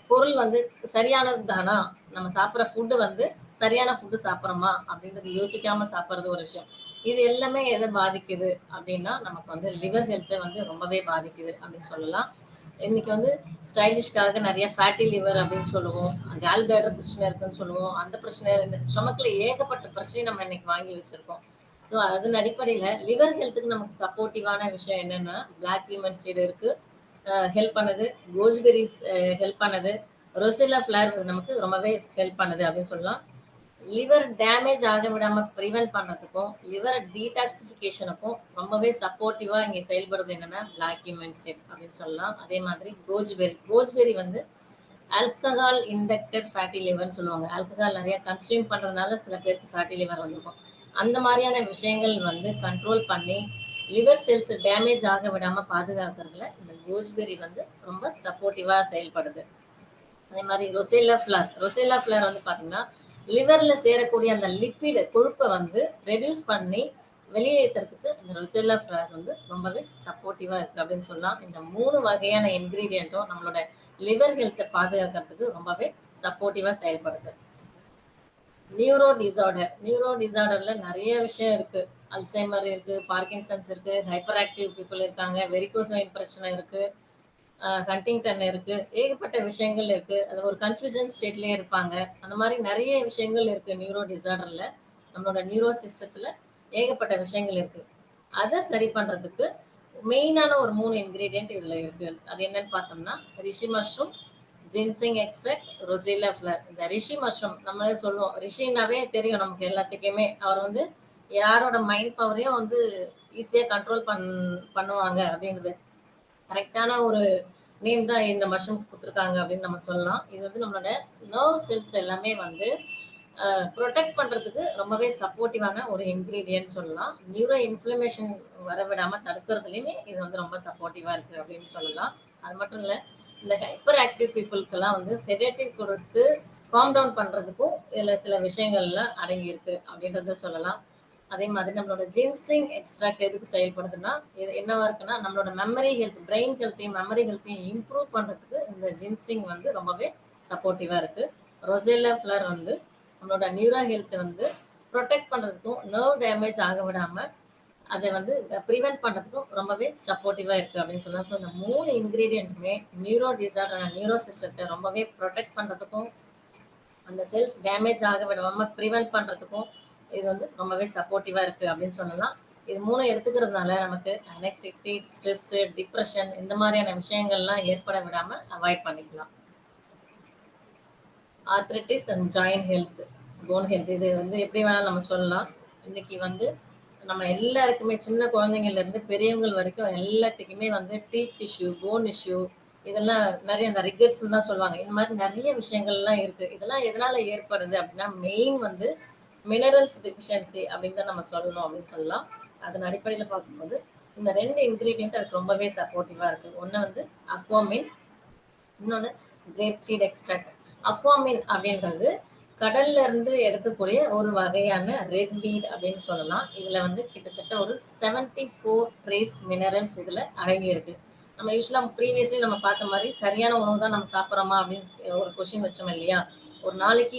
பொருள் வந்து சரியானது தானா, நம்ம சாப்பிட்ற ஃபுட்டு வந்து சரியான ஃபுட்டு சாப்பிட்றோமா அப்படின்றது யோசிக்காம சாப்பிட்றது ஒரு விஷயம். இது எல்லாமே எதை பாதிக்குது அப்படின்னா நமக்கு வந்து லிவர் ஹெல்த்தை வந்து ரொம்பவே பாதிக்குது அப்படின்னு சொல்லலாம். இன்னைக்கு வந்து ஸ்டைலிஷ்காக நிறைய ஃபேட்டி லிவர் அப்படின்னு சொல்லுவோம், கேல் பிளாடர் பிரச்சனை இருக்குன்னு சொல்லுவோம், அந்த பிரச்சனை ஸ்டொமக்ல ஏகப்பட்ட பிரச்சனை நம்ம இன்னைக்கு வாங்கி வச்சிருக்கோம். ஸோ அதன் அடிப்படையில லிவர் ஹெல்த்துக்கு நமக்கு சப்போர்ட்டிவான விஷயம் என்னன்னா பிளாக் ஹியூமன் சீடு இருக்கு, ஹெல்ப் பண்ணுது. கோஸ்பெரிஸ் ஹெல்ப் பண்ணுது. ரொசில்லா ஃபிளவர் நமக்கு ரொம்பவே ஹெல்ப் பண்ணுது அப்படின்னு சொல்லலாம். லிவர் டேமேஜ் ஆக விடாம ப்ரிவென்ட் பண்றதுக்கும் லிவர் டீடாக்சிஃபிகேஷனுக்கும் ரொம்பவே சப்போர்ட்டிவா இங்க செயல்படுறது என்னன்னா பிளாக் கியூமன் சீட் அப்படின்னு சொல்லலாம். அதே மாதிரி கோஜ்பெரி வந்து ஆல்கஹால் இண்டக்டட் ஃபேட்டி லிவர்னு சொல்லுவாங்க. ஆல்கஹால் நிறைய கன்சியூம் பண்றதுனால சில பேருக்கு ஃபேட்டி லிவர் வந்திருக்கும். அந்த மாதிரியான விஷயங்கள் வந்து கண்ட்ரோல் பண்ணி லிவர் செல்ஸ் டேமேஜ் ஆக விடாம பாதுகாக்கிறதுல இந்த கோஸ்பெரி வந்து ரொம்ப சப்போர்ட்டிவா செயல்படுது. அதே மாதிரி ரொசேல்லா ஃபிளார் வந்து பாத்தீங்கன்னா லிவர்ல சேரக்கூடிய அந்த லிப்பிட் கொழுப்பை வந்து ரெடியூஸ் பண்ணி வெளியேற்றுறதுக்கு இந்த ரொசெல்லா ஃபிளார்ஸ் வந்து ரொம்பவே சப்போர்ட்டிவா இருக்கு அப்படின்னு சொல்லலாம். இந்த 3 வகையான இன்கிரீடியண்ட்டும் நம்மளோட லிவர் ஹெல்த்தை பாதுகாக்கிறதுக்கு ரொம்பவே சப்போர்ட்டிவா செயல்படுது. நியூரோ டிசார்டர்ல நிறைய விஷயம் இருக்கு. அல்சைமர் இருக்கு, பார்க்கின்சன்ஸ் இருக்கு, ஹைப்பர் ஆக்டிவ் பீப்புள் இருக்காங்க, வெரிகோஸ் வெயின் பிரச்சனை இருக்கு, ஹண்டிங்டன் இருக்கு, ஏகப்பட்ட விஷயங்கள் இருக்கு. அது ஒரு கன்ஃபியூஷன் ஸ்டேட்லயே இருப்பாங்க. அந்த மாதிரி நிறைய விஷயங்கள் இருக்கு நியூரோ டிசார்டர்ல. நம்மளோட நியூரோ சிஸ்டத்துல ஏகப்பட்ட விஷயங்கள் இருக்கு. அதை சரி பண்றதுக்கு மெயினான ஒரு 3 இன்கிரீடியன்ட் இதுல இருக்கு. அது என்னன்னு பார்த்தோம்னா ரிஷி மஷ்ரூம், ஜின்சிங் எக்ஸ்ட்ராக்ட், ரொசேல்லா ஃபிளார். இந்த ரிஷி மஷ்ரூம் நம்ம சொல்லுவோம், ரிஷினாவே தெரியும் நமக்கு எல்லாத்துக்குமே. அவர் வந்து யாரோட மைண்ட் பவரையும் வந்து ஈஸியா கண்ட்ரோல் பண்ணுவாங்க அப்படின்றது கரெக்டான ஒரு நேம் தான் இந்த மஷ்ரூம் கொடுத்துருக்காங்க அப்படின்னு நம்ம சொல்லலாம். இது வந்து நம்மளோட நர்வ் செல்ஸ் எல்லாமே வந்து ப்ரொடெக்ட் பண்றதுக்கு ரொம்பவே சப்போர்ட்டிவான ஒரு இன்கிரீடியன்ட் சொல்லலாம். நியூரோ இன்ஃப்ளமேஷன் வரவிடாம தடுக்கிறதுலையுமே இது வந்து ரொம்ப சப்போர்ட்டிவா இருக்கு அப்படின்னு சொல்லலாம். அது மட்டும் இல்லை, இந்த ஹைப்பர் ஆக்டிவ் பீப்புளுக்கெல்லாம் வந்து செடேட்டிவ் கொடுத்து காம் டவுன் பண்றதுக்கும் இதில் சில விஷயங்கள்லாம் அடங்கி இருக்கு அப்படின்றத சொல்லலாம். அதே மாதிரி நம்மளோட ஜின்சிங் எக்ஸ்ட்ராக்ட் எதுக்கு செயல்படுதுன்னா இது என்னவா இருக்குன்னா நம்மளோட மெமரி ஹெல்த், பிரெயின் ஹெல்த்தையும் மெமரி ஹெல்த்தையும் இம்ப்ரூவ் பண்றதுக்கு இந்த ஜின்சிங் வந்து ரொம்பவே சப்போர்ட்டிவா இருக்கு. ரொசெல்லா ஃபிளார் வந்து நம்மளோட நியூரோ ஹெல்த்தை வந்து ப்ரொடெக்ட் பண்றதுக்கும் நர்வ் டேமேஜ் ஆக விடாம அதை வந்து ப்ரிவென்ட் பண்றதுக்கும் ரொம்பவே சப்போர்ட்டிவா இருக்கு அப்படின்னு சொல்லலாம். ஸோ இந்த 3 இன்கிரீடியன்ட்டுமே நியூரோ டிசார்டர் நியூரோ சிஸ்டத்தை ரொம்பவே ப்ரொடெக்ட் பண்றதுக்கும் அந்த செல்ஸ் டேமேஜ் ஆக விடாம ப்ரிவென்ட் பண்றதுக்கும் இது வந்து ரொம்பவே சப்போர்ட்டிவா இருக்கு அப்படின்னு சொல்லலாம். இது 3 எடுத்துக்கிறதுனால நமக்கு அனெக்சிட்டி, ஸ்ட்ரெஸ், டிப்ரெஷன் இந்த மாதிரியான விஷயங்கள்லாம் ஏற்பட விடாம அவாய்ட் பண்ணிக்கலாம். Arthritis and joint health, phone health, இது வந்து எப்படி வேணாலும் நம்ம சொல்லலாம். இன்னைக்கு வந்து நம்ம எல்லாருக்குமே சின்ன குழந்தைங்கள்ல இருந்து பெரியவங்க வரைக்கும் எல்லாத்துக்குமே வந்து டீத் இஷ்யூ, போன் இஷ்யூ, இதெல்லாம் நிறைய அந்த ரிகட்ஸ் தான் சொல்லுவாங்க. இந்த மாதிரி நிறைய விஷயங்கள்லாம் இருக்கு. இதெல்லாம் எதனால ஏற்படுது அப்படின்னா மெயின் வந்து மினரல்ஸ் டெஃபிஷியன்சி அப்படின்னு தான் நம்ம சொல்லணும் அப்படின்னு சொல்லலாம். அதன் அடிப்படையில் பார்க்கும்போது இந்த 2 இன்கிரீடியன்ட் அதுக்கு ரொம்பவே சப்போர்ட்டிவா இருக்கு. ஒன்று வந்து அக்வாமின், இன்னொன்று கிரேப் சீட் எக்ஸ்ட்ராக்ட். அக்வாமின் அப்படின்றது கடல்ல இருந்து எடுக்கக்கூடிய ஒரு வகையான ரெட் வீட் அப்படின்னு சொல்லலாம். இதுல வந்து கிட்டத்தட்ட ஒரு 74 ட்ரேஸ் மினரல்ஸ் இதுல அடங்கி இருக்கு. நம்ம யூஸ்வலா ப்ரீவியஸ்லி நம்ம பார்த்த மாதிரி சரியான உணவு தான் நம்ம சாப்பிட்றோமா அப்படின்னு ஒரு கொஸ்டின் வச்சோம் இல்லையா. ஒரு நாளைக்கு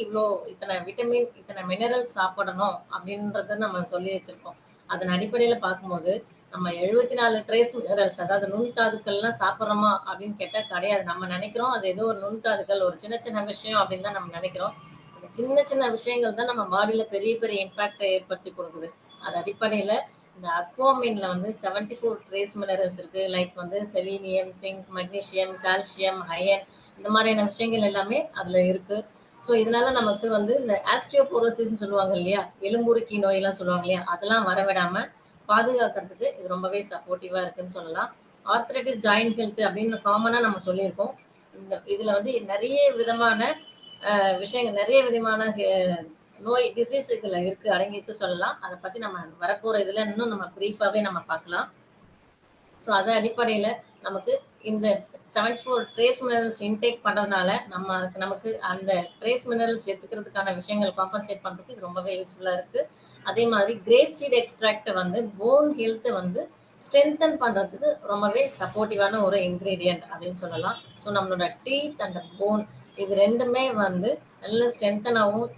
இத்தனை விட்டமின், இத்தனை மினரல்ஸ் சாப்பிடணும் அப்படின்றத நம்ம சொல்லி வச்சிருக்கோம். அதன் அடிப்படையில பார்க்கும்போது நம்ம 74 ட்ரேஸ் மினரல்ஸ், அதாவது நுண்தாதுக்கள்லாம் சாப்பிட்றோமா அப்படின்னு கேட்டா கிடையாது. நம்ம நினைக்கிறோம் அது ஏதோ ஒரு நுண்தாதுக்கள், ஒரு சின்ன சின்ன விஷயம் அப்படின்னு தான் நம்ம நினைக்கிறோம். அந்த சின்ன சின்ன விஷயங்கள் தான் நம்ம பாடியில பெரிய பெரிய இம்பாக்டை ஏற்படுத்தி கொடுக்குது. அது அடிப்படையில இந்த அக்வாமின்ல வந்து 74 ட்ரேஸ் மினரல்ஸ் இருக்கு. லைக் வந்து selenium, zinc, magnesium, calcium, iron, இந்த மாதிரியான விஷயங்கள் எல்லாமே அதுல இருக்கு. ஸோ இதனால நமக்கு வந்து இந்த ஆஸ்டியோபோரோசிஸ்ன்னு சொல்லுவாங்க இல்லையா, எலும்புருக்கி நோயெல்லாம் சொல்லுவாங்க இல்லையா, அதெல்லாம் வரவிடாம பாதுகாக்கிறதுக்கு இது ரொம்பவே சப்போர்ட்டிவா இருக்குன்னு சொல்லலாம். ஆர்த்ரைட்டிஸ், ஜாயிண்ட் ஹெல்த் அப்படின்னு காமனா நம்ம சொல்லியிருக்கோம். இதுல வந்து நிறைய விதமான விஷயங்கள், நிறைய விதமான நோய் டிசீஸ் இதுல இருக்கு, அடங்கிட்டு சொல்லலாம். அதை பத்தி நம்ம வரப்போற இதுல இன்னும் நம்ம பிரீஃபாவே நம்ம பார்க்கலாம். ஸோ அதன் அடிப்படையில நமக்கு இந்த 74 ட்ரேஸ் மினரல்ஸ் இன்டேக் பண்றதுனால நமக்கு அந்த ட்ரேஸ் மினரல்ஸ் எடுத்துக்கிறதுக்கான விஷயங்கள் காம்பன்சேட் பண்றதுக்கு இது ரொம்பவே யூஸ்ஃபுல்லா இருக்கு. அதே மாதிரி கிரேப் சீட் எக்ஸ்ட்ராக்ட் வந்து போன் ஹெல்த்தை வந்து ஸ்ட்ரென்தன் பண்றதுக்கு ரொம்பவே சப்போர்ட்டிவான ஒரு இன்கிரீடியன்ட் அப்படின்னு சொல்லலாம். ஸோ நம்மளோட டீத் அண்ட் போன் இது ரெண்டுமே வந்து நல்ல ஸ்ட்ரென்தனாகவும்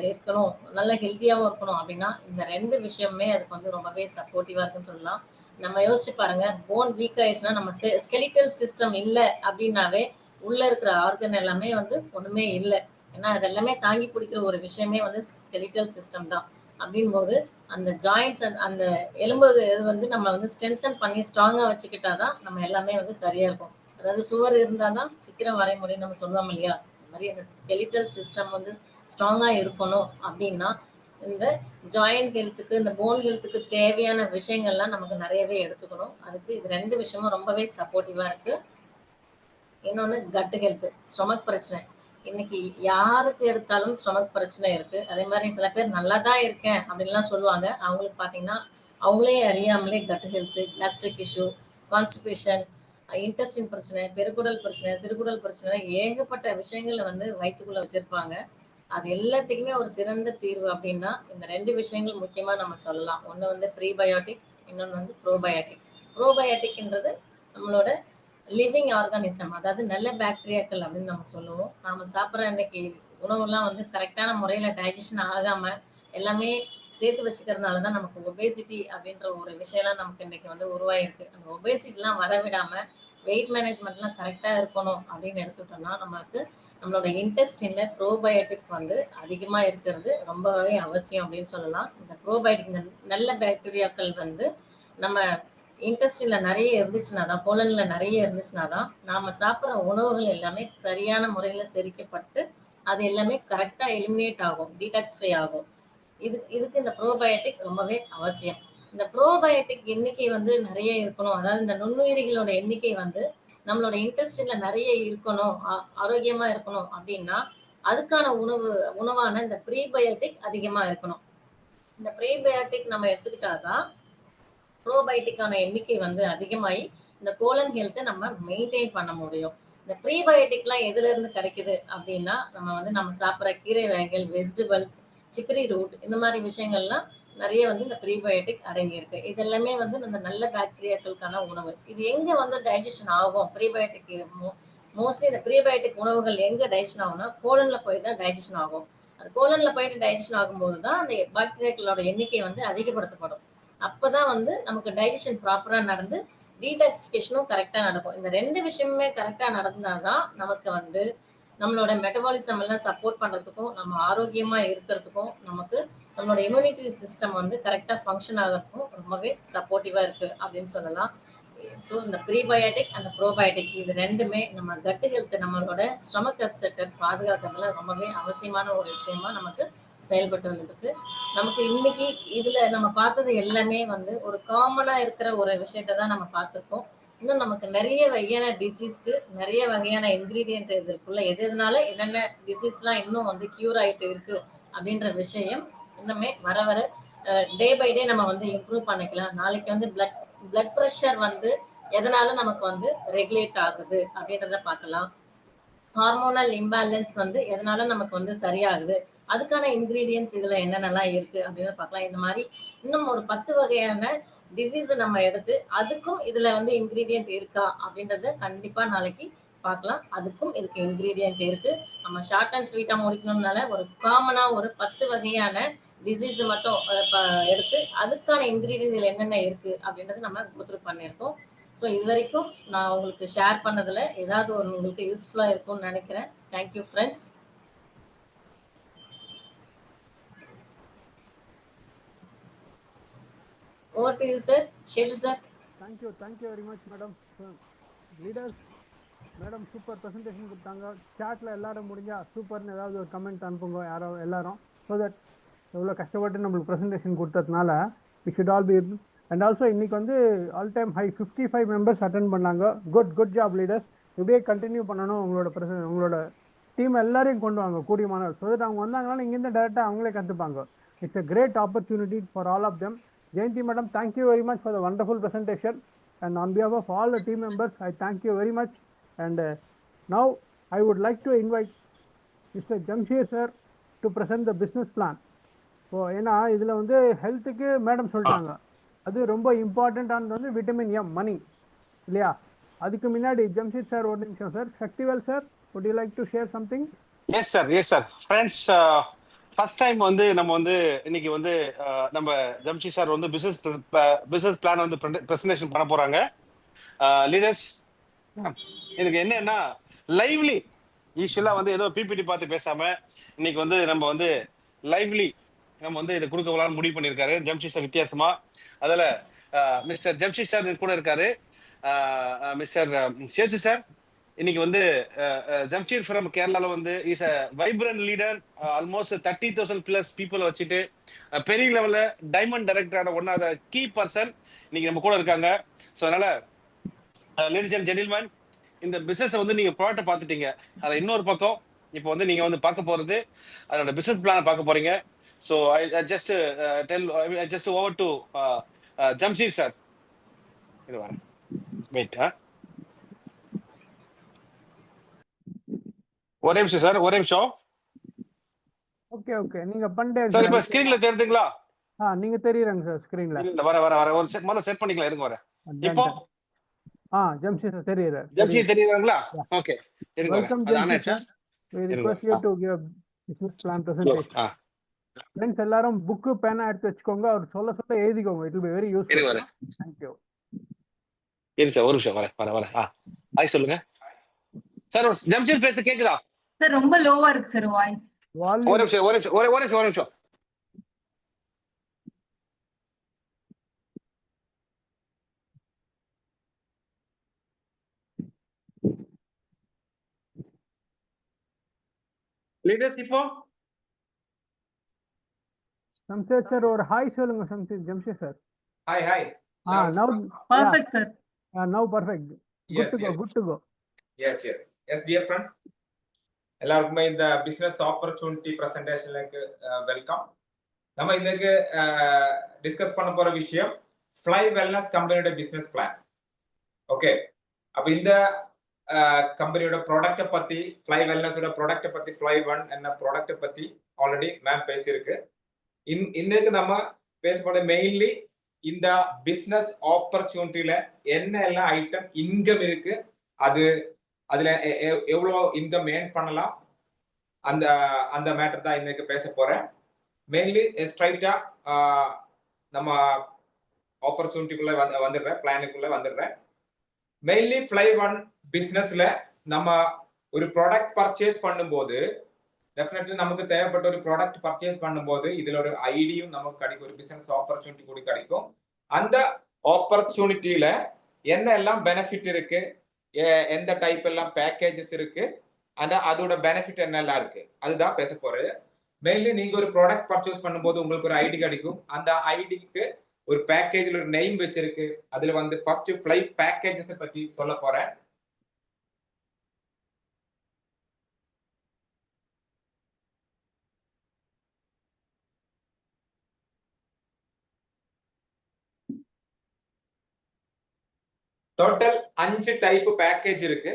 இருக்கணும், நல்ல ஹெல்த்தியாகவும் இருக்கணும் அப்படின்னா இந்த 2 விஷயமே அதுக்கு வந்து ரொம்பவே சப்போர்ட்டிவா இருக்குன்னு சொல்லலாம். நம்ம யோசிச்சு பாருங்க, போன் வீக் ஆயிடுச்சுன்னா நம்ம ஸ்கெலிட்டல் சிஸ்டம் இல்லை அப்படின்னாவே உள்ள இருக்கிற ஆர்கன் எல்லாமே வந்து ஒண்ணுமே இல்லை. ஏன்னா அது எல்லாமே தாங்கி பிடிக்கிற ஒரு விஷயமே வந்து ஸ்கெலிட்டல் சிஸ்டம் தான். அப்படின் போது அந்த ஜாயிண்ட்ஸ் அந்த எலும்பு இது வந்து நம்ம வந்து ஸ்ட்ரென்தன் பண்ணி ஸ்ட்ராங்கா வச்சுக்கிட்டாதான் நம்ம எல்லாமே வந்து சரியா இருக்கும். அதாவது சுவர் இருந்தாதான் சித்திரம் வரைய முடியும் நம்ம சொல்லுவோம் இல்லையா, இந்த மாதிரி அந்த ஸ்கெலிட்டல் சிஸ்டம் வந்து ஸ்ட்ராங்காக இருக்கணும் அப்படின்னா இந்த ஜாயிண்ட் ஹெல்த்துக்கு இந்த போன் ஹெல்த்துக்கு தேவையான விஷயங்கள்லாம் நமக்கு நிறையவே எடுத்துக்கணும். அதுக்கு இது 2 விஷயமும் ரொம்பவே சப்போர்ட்டிவாக இருக்குது. இன்னொன்று கட் ஹெல்த்து, ஸ்டொமக் பிரச்சனை. இன்னைக்கு யாருக்கு எடுத்தாலும் ஸ்டொமக் பிரச்சனை இருக்குது. அதே மாதிரி சில பேர் நல்லா தான் இருக்கேன் அப்படின்லாம் சொல்லுவாங்க. அவங்களுக்கு பார்த்தீங்கன்னா அவங்களே அறியாமலே cut health, gastric issue, constipation, intestine பிரச்சனை, பெருக்குடல் பிரச்சனை, சிறுகுடல் பிரச்சனை, ஏகப்பட்ட விஷயங்களை வந்து வயிற்றுக்குள்ளே வச்சுருப்பாங்க. அது எல்லாத்துக்குமே ஒரு சிறந்த தீர்வு அப்படின்னா இந்த 2 விஷயங்கள் முக்கியமாக நம்ம சொல்லலாம். ஒன்று வந்து ப்ரீபயோட்டிக், இன்னொன்று வந்து ப்ரோபயோட்டிக். ப்ரோபயோட்டிக்ன்றது நம்மளோட லிவிங் ஆர்கானிசம், அதாவது நல்ல பாக்டீரியாக்கள் அப்படின்னு நம்ம சொல்லுவோம். நாம சாப்பிட்ற இன்னைக்கு உணவுலாம் வந்து கரெக்டான முறையில் டைஜஷன் ஆகாமல் எல்லாமே சேர்த்து வச்சுக்கிறதுனால தான் நமக்கு ஒபேசிட்டி அப்படின்ற ஒரு விஷயம்லாம் நமக்கு இன்னைக்கு வந்து உருவாயிருக்கு. அந்த ஒபேசிட்டிலாம் வரவிடாமல் வெயிட் மேனேஜ்மெண்ட்லாம் கரெக்டாக இருக்கணும் அப்படின்னு எடுத்துட்டோம்னா நமக்கு நம்மளோட இன்டெஸ்டின்ல ப்ரோபயோட்டிக் வந்து அதிகமாக இருக்கிறது ரொம்பவே அவசியம் அப்படின்னு சொல்லலாம். இந்த ப்ரோபயோட்டிக், இந்த நல்ல பாக்டீரியாக்கள் வந்து நம்ம இன்டெஸ்டின்ல நிறைய இருந்துச்சுன்னா தான், கோலன்ல நிறைய இருந்துச்சுன்னா தான் நாம சாப்பிட்ற உணவுகள் எல்லாமே சரியான முறையில் செரிக்கப்பட்டு அது எல்லாமே கரெக்டாக எலிமினேட் ஆகும், டீடாக்ஸிஃபை ஆகும். இதுக்கு இந்த ப்ரோபயோட்டிக் ரொம்பவே அவசியம். இந்த ப்ரோபயோட்டிக் எண்ணிக்கை வந்து நிறைய இருக்கணும், அதாவது இந்த நுண்ணுயிரிகளோட எண்ணிக்கை வந்து நம்மளோட இன்டெஸ்டின்ல நிறைய இருக்கணும், ஆரோக்கியமா இருக்கணும் அப்படின்னா அதுக்கான உணவான இந்த ப்ரீபயோட்டிக் அதிகமா இருக்கணும். இந்த ப்ரீபயோட்டிக் நம்ம எடுத்துக்கிட்டாதான் ப்ரோபயோட்டிக்கான எண்ணிக்கை வந்து அதிகமாகி இந்த கோலன் ஹெல்த்தை நம்ம மெயின்டைன் பண்ண முடியும். இந்த ப்ரீபயோட்டிக்லாம் எதுல இருந்து கிடைக்குது அப்படின்னா நம்ம சாப்பிட்ற கீரை வகைகள், வெஜிடபிள்ஸ், சிக்கரி ரூட், இந்த மாதிரி விஷயங்கள்லாம் நிறைய வந்து இந்த ப்ரீபயோட்டிக் அடங்கியிருக்கு. இது எல்லாமே வந்து நம்ம நல்ல பாக்டீரியாக்களுக்கான உணவு. இது எங்க வந்து டைஜஷன் ஆகும்? ப்ரீபயோட்டிக் மோஸ்ட்லி இந்த ப்ரீபயோட்டிக் உணவுகள் எங்க டைஜஷன் ஆகும்னா கோலன்ல போய் தான் டைஜஷன் ஆகும். அந்த கோலன்ல போயிட்டு டைஜஷன் ஆகும்போது தான் அந்த பாக்டீரியாக்களோட எண்ணிக்கை வந்து அதிகப்படுத்தப்படும். அப்பதான் வந்து நமக்கு டைஜஷன் ப்ராப்பரா நடந்து டீடாக்சிஃபிகேஷனும் கரெக்டா நடக்கும். இந்த 2 விஷயமுமே கரெக்டா நடந்தாதான் நமக்கு வந்து நம்மளோட மெட்டபாலிசம் எல்லாம் சப்போர்ட் பண்றதுக்கும், நம்ம ஆரோக்கியமா இருக்கிறதுக்கும், நமக்கு நம்மளோட இம்யூனிட்டி சிஸ்டம் வந்து கரெக்டா ஃபங்க்ஷன் ஆகிறதுக்கும் ரொம்பவே சப்போர்ட்டிவா இருக்கு அப்படின்னு சொல்லலாம். ஸோ இந்த ப்ரீபயோட்டிக் அண்ட் ப்ரோபயோட்டிக் இது 2மே நம்ம கட் ஹெல்த், நம்மளோட ஸ்டொமக் அப்செட்டை பாதுகாக்கிறதுல ரொம்பவே அவசியமான ஒரு விஷயமா நமக்கு செயல்பட்டு வந்துருக்கு. நமக்கு இன்னைக்கு இதுல நம்ம பார்த்தது எல்லாமே வந்து ஒரு காமனா இருக்கிற ஒரு விஷயத்த தான் நம்ம பார்த்துருக்கோம். இன்னும் நமக்கு நிறைய வகையான டிசீஸ்க்கு நிறைய வகையான இன்கிரீடியன்ட் இதுக்குள்ள எதுனால என்னென்ன டிசீஸ்லாம் இன்னும் வந்து கியூர் ஆயிட்டு இருக்கு அப்படின்ற விஷயம் இன்னுமே வர வர டே பை டே நம்ம வந்து இம்ப்ரூவ் பண்ணிக்கலாம். நாளைக்கு வந்து பிளட் ப்ரெஷர் வந்து எதனால நமக்கு வந்து ரெகுலேட் ஆகுது அப்படின்றத பார்க்கலாம். ஹார்மோனல் இம்பேலன்ஸ் வந்து எதனால நமக்கு வந்து சரியாகுது, அதுக்கான இன்கிரீடியன்ஸ் இதுல என்னென்னலாம் இருக்கு அப்படின்னு பார்க்கலாம். இந்த மாதிரி இன்னும் ஒரு 10 வகையான டிசீஸ் நம்ம எடுத்து அதுக்கும் இதுல வந்து இன்கிரீடியன்ட் இருக்கா அப்படின்றத கண்டிப்பா நாளைக்கு பார்க்கலாம். அதுக்கும் இதுக்கு இன்கிரீடியன்ட் இருக்கு. நம்ம ஷார்ட் அண்ட் ஸ்வீட்டா முடிக்கணும்னால ஒரு காமனா ஒரு 10 வகையான டிசீஸ் மட்டும் எடுத்து அதுக்கான இன்கிரீடியன்ட் இதுல என்னென்ன இருக்கு அப்படின்றத நம்ம கோத்ரூ பண்ணியிருக்கோம். ஸோ இது வரைக்கும் நான் உங்களுக்கு ஷேர் பண்ணதில் ஏதாவது ஒரு உங்களுக்கு யூஸ்ஃபுல்லாக இருக்கும்னு நினைக்கிறேன். Thank you friends. Over to you sir. Seshu sir. Thank you very much madam. Leaders madam super presentation கொடுத்தாங்க. சாட்டில் எல்லாரும் முடிஞ்சா சூப்பர்னு ஏதாவது ஒரு கமெண்ட் அனுப்புங்க எல்லாரும். ஸோ தட் எவ்வளோ கஷ்டப்பட்டு நம்மளுக்கு ப்ரெசன்டேஷன் கொடுத்ததுனால we should all be. And also இன்னைக்கு வந்து all time high 55 members attend பண்ணாங்க. Good job leaders. இப்படியே கண்டினியூ பண்ணணும். உங்களோட டீம் எல்லாரையும் கொண்டு வாங்க கூடியமான. ஸோ தட் அவங்க வந்தாங்கன்னா இங்கேருந்து டேரெக்டாக அவங்களே கற்றுப்பாங்க. It's a great opportunity for all of them. Jayanti madam, thank you very much for the wonderful presentation. And on behalf of all the team members, I thank you very much. And now I would like to invite Mr. Jamshir sir to present the business plan. So ஏன்னா இதில் வந்து ஹெல்த்துக்கு madam சொல்லிட்டாங்க, அது ரொம்ப இம்பார்ட்டண்ட்டானது வந்து vitamin M, மணி இல்லையா? அதுக்கு முன்னாடி ஜம்ஷித் சார் ஒரு நிமிஷம் sir. Sakthivel sir, would you like to share something? Yes sir friends, first time வந்து நம்ம வந்து இன்னைக்கு வந்து நம்ம ஜம்ஷி சார் வந்து பிசினஸ் பிளான் வந்து பிரசன்டேஷன் பண்ண போறாங்க. லீடர்ஸ், இதுக்கு என்னன்னா லைவ்லி யூஸ்வலா வந்து ஏதோ பிபிடி பார்த்து பேசாம இன்னைக்கு வந்து நம்ம வந்து லைவ்லி நம்ம வந்து இதை கொடுக்க போலான்னு முடிவு பண்ணியிருக்காரு ஜம்ஷி சார். வித்தியாசமா அதில் மிஸ்டர் ஜம்ஷி சார் கூட இருக்காரு, மிஸ்டர் சேஷு சார், இன்னைக்கு வந்து ஜம்ஷீர் ஃப்ரம் கேரளால வந்து is a vibrant leader. Almost 30,000 plus people வச்சுட்டு பெரிய லெவல்ல டைமண்ட் டைரக்டரான one of the key person இன்னைக்கு நம்ம கூட இருக்காங்க. ஸோ அதனால லேடிஸ் அண்ட் ஜென்டில்மேன், இந்த பிசினஸ் வந்து நீங்க ப்ராடக்ட்டை பார்த்துட்டீங்க. அதில் இன்னொரு பக்கம் இப்போ வந்து நீங்க வந்து பார்க்க போறது அதோட பிசினஸ் பிளானை பார்க்க போறீங்க. So I just just over to Jamsheer sir. இது வரேன், வெயிட். ஒரே நிமிஷம் சார், ஒரே நிமிஷம் ஓகே ஓகே, நீங்க பண்ணிட்டே சார். இப்ப ஸ்கிரீன்ல தெரியுதுங்களா? நீங்க தெரியுறாங்க சார் ஸ்கிரீன்ல. இல்ல வர வர வர ஒரு செட் முதல்ல செட் பண்ணிக்கலாம், இருங்க வரேன். இப்போ ஜம்ஷீர் சார் தெரியுது. ஜம்ஷீர் தெரியுதுங்களா? ஓகே, இருங்க வரேன். வெல்கம் அது ஆன் ஜம்ஷீர் ஆயிடுச்சா? Sir. we request you to give business plan presentation. Friends எல்லாரும் புக்கு பேனா எடுத்து வச்சுக்கோங்க. அவர் சொல்ல சொல்ல எழுதிக்கோங்க. It will be very useful. இருங்க வரேன். Thank you. இரு சார், ஒரு நிமிஷம் வரேன் வரேன் வரேன். ஹாய் சொல்லுங்க சார். ஜம்ஷீர் பேச கேக்குதா சார்? ரொம்ப லோவா இருக்கு சார் வாய்ஸ். ஒரு நிமிஷம் ஒரு நிமிஷம் ஒரு நிமிஷம் ஒரு நிமிஷம். லீடர்ஸ் இப்போ ஜம்ஷீர் சார் ஒரு ஹாய் சொல்லுங்க. Jamsheer sir. Hi, hi. now perfect sir. now perfect. Yes, good to go, yes. good to go. Yes, yes. Yes, dear friends. எல்லாருக்குமே இந்த பிசினஸ் ஆப்பர்ச்சுனிட்டி பிரசன்டேஷனுக்கு வெல்கம். நம்ம இன்னைக்கு டிஸ்கஸ் பண்ண போற விஷயம் ஃப்ளை வெல்னஸ் கம்பெனியோட பிசினஸ் பிளான். ஓகே, அப்ப இந்த கம்பெனியோட ப்ராடக்ட்டை பத்தி, ஃப்ளை வெல்னஸோட ப்ராடக்ட்டை பத்தி, ஃப்ளை ஒன் என்ன ப்ராடக்ட்டை பத்தி ஆல்ரெடி மேம் பேசியிருக்கு. இன்னைக்கு நம்ம பேச போற மெயின்லி இந்த பிசினஸ் ஆப்பர்ச்சுனிட்டியில என்ன எல்லாம் ஐட்டம் இன்கம் இருக்கு, அதுல எவ்வளோ இன்கம் ஏர்ன் பண்ணலாம், அந்த அந்த மேட்டர் தான் இன்னைக்கு பேச போறேன். மெயின்லி ஸ்ட்ரைட்டா நம்ம ஆப்பர்ச்சுனிட்டிக்குள்ள வந்துடுறேன், பிளானுக்குள்ள வந்துடுறேன். மெயின்லி ஃப்ளை ஒன் பிசினஸ்ல நம்ம ஒரு ப்ராடக்ட் பர்ச்சேஸ் பண்ணும்போது டெஃபினெட்லி நமக்கு தேவைப்பட்ட ஒரு ப்ராடக்ட் பர்ச்சேஸ் பண்ணும்போது இதுல ஒரு ஐடியும் நமக்கு கிடைக்கும், ஒரு பிசினஸ் ஆப்பர்ச்சுனிட்டி கூட கிடைக்கும். அந்த ஆப்பர்ச்சுனிட்டியில என்ன எல்லாம் பெனிஃபிட் இருக்கு, எந்த டைப் எல்லாம் பேக்கேஜஸ் இருக்கு, அதோட பெனிஃபிட் என்னெல்லாம் இருக்கு, அதுதான் பேச போறது. மெயின்லி நீங்க ஒரு ப்ராடக்ட் பர்ச்சேஸ் பண்ணும்போது உங்களுக்கு ஒரு ஐடி கிடைக்கும். அந்த ஐடிக்கு ஒரு பேக்கேஜ்ல ஒரு நேம் வச்சிருக்கு. அதுல வந்து ஃபர்ஸ்ட் ஃப்ளை பேக்கேஜஸ் பத்தி சொல்ல போறேன். டோட்டல் 5 டைப் பேக்கேஜ் இருக்கு.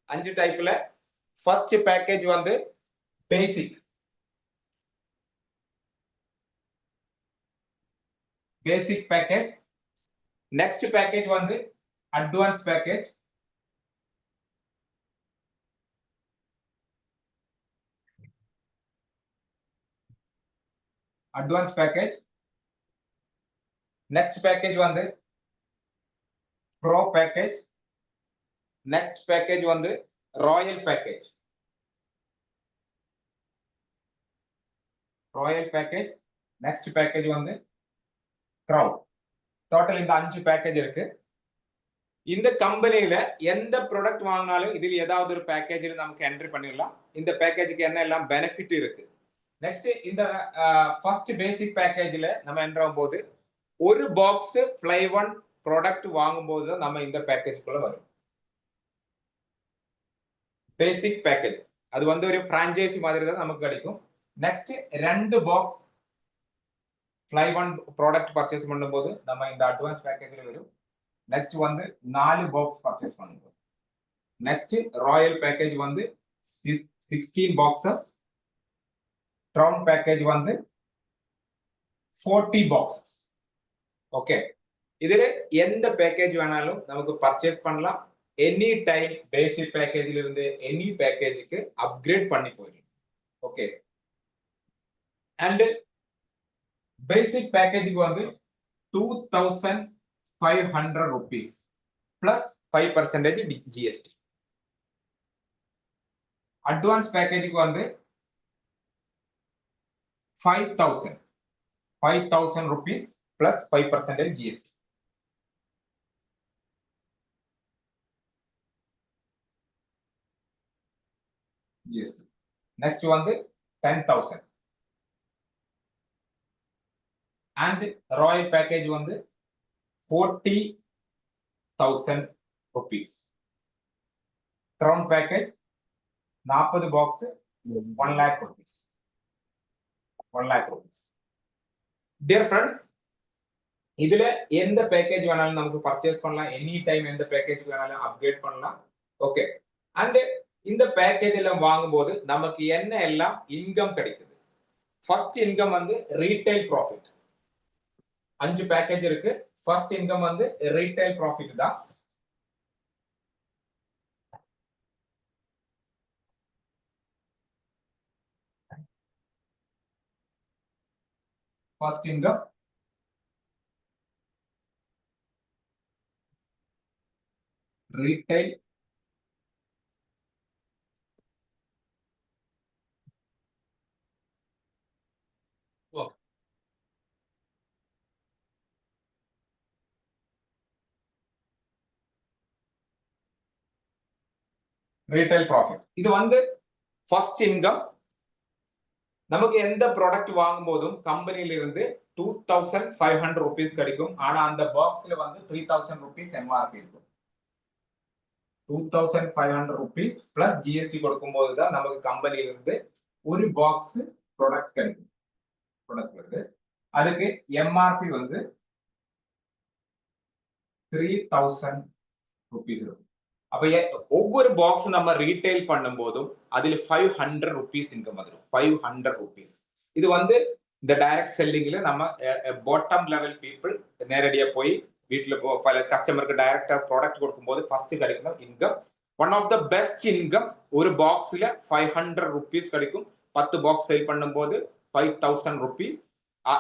5 டைப்ல ஃபர்ஸ்ட் பேக்கேஜ் வந்து பேசிக் பேக்கேஜ். நெக்ஸ்ட் பேக்கேஜ் வந்து அட்வான்ஸ் பேக்கேஜ். நெக்ஸ்ட் பேக்கேஜ் வந்து ப்ரோ பேக்கேஜ். நெக்ஸ்ட் பேக்கேஜ் வந்து ராயல் பேக்கேஜ். நெக்ஸ்ட் பேக்கேஜ் வந்து கிரவுன். டோட்டல் இந்த 5 பேக்கேஜ் இருக்கு. இந்த கம்பெனியில எந்த ப்ராடக்ட் வாங்கினாலும் இதில் ஏதாவது ஒரு பேக்கேஜில் நமக்கு என்ட்ரி பண்ணிடலாம். இந்த பேக்கேஜுக்கு என்ன எல்லாம் பெனிஃபிட் இருக்கு. நெக்ஸ்ட் இந்த ஃபர்ஸ்ட் பேசிக் பேக்கேஜ்ல நம்ம என்ட்ரு ஆகும்போது ஒரு பாக்ஸ் ஃப்ளை ஒன் ப்ராடக்ட் வாங்கும்போது தான் நம்ம இந்த பேக்கேஜ்க்குள்ள வரும். பேசிக் பேக்கேஜ் அது வந்து ஒரு பிரான்ச்சைசி மாதிரி தான் நமக்கு கிடைக்கும். Next 2 box fly one product purchase பண்ணும்போது நம்ம இந்த அட்வான்ஸ் பேக்கேஜ்ல வரும். நெக்ஸ்ட் வந்து 4 பாக்ஸ் பர்ச்சேஸ் பண்ணும்போது. நெக்ஸ்ட் ராயல் பேக்கேஜ் வந்து 16 பாக்ஸஸ். க்ரவுன் பேக்கேஜ் வந்து 40 பாக்ஸஸ். ஓகே, இதுல எந்த பேக்கேஜ் வேணாலும் நமக்கு பர்ச்சேஸ் பண்ணலாம். எனி டைம் பேசிக் பேக்கேஜ்ல இருந்து எனி பேக்கேஜுக்கு அப்கிரேட் பண்ணி போயிடும். ஓகே, அண்ட் பேசிக் பேக்கேஜுக்கு வந்து 2500 rupees பிளஸ் 5% ஜிஎஸ்டி. அட்வான்ஸ் பேக்கேஜுக்கு வந்து 5000 rupees plus 5% GST. GST. Next வந்து 10,000. And Royal package வந்து 40,000 rupees. Crown package 40 box 1 lakh rupees. 1 lakh rupees. Dear friends, இதுல எந்த பேக்கேஜ் வேணாலும் நமக்கு பர்ச்சேஸ் பண்ணலாம், எனி டைம் எந்த பேக்கேஜ் வேணாலும் அப்கிரேட் பண்ணலாம். ஓகே, அண்ட் இந்த பேக்கேஜ் எல்லாம் வாங்கும்போது நமக்கு என்ன எல்லாம் இன்கம் கிடைக்குது. ஃபர்ஸ்ட் இன்கம் வந்து ரீட்டைல் ப்ராஃபிட். 5 பேக்கேஜ் இருக்கு. ஃபர்ஸ்ட் இன்கம் வந்து ரீட்டைல் ப்ராஃபிட் தான். First income retail work. Retail profit. இது வந்து ஃபர்ஸ்ட் இன்கம். நமக்கு எந்த ப்ராடக்ட் வாங்கும் போதும் கம்பெனில இருந்து 2500 rupees கிடைக்கும். ஆனா அந்த பாக்ஸ்ல வந்து 3000 rupees MRP இருக்கும். 2500 rupees plus GST கொடுக்கும்போது தான் நமக்கு கம்பெனில இருந்து ஒரு பாக்ஸ் ப்ராடக்ட் கிடைக்கும். ப்ராடக்ட் வருது. அதுக்கு MRP வந்து 3000 rupees இருக்கும். அப்ப ஒவ்வொரு பாக்ஸ் நம்ம ரீட்டைல் பண்ணும் போதும் அதுல 500 rupees இன்கம் வந்துடும். 500 rupees. இது வந்து இந்த டைரக்ட் செல்லிங்ல நம்ம பாட்டம் லெவல் பீப்புள் நேரடியா போய் வீட்டுல பல கஸ்டமருக்கு டைரக்டா ப்ராடக்ட் கொடுக்கும்போது ஃபர்ஸ்ட் கிடைக்கும் income. One of the best income. ஒரு பாக்ஸ்ல 500 rupees கிடைக்கும். 10 பாக்ஸ் சேல் பண்ணும்போது 5000 rupees.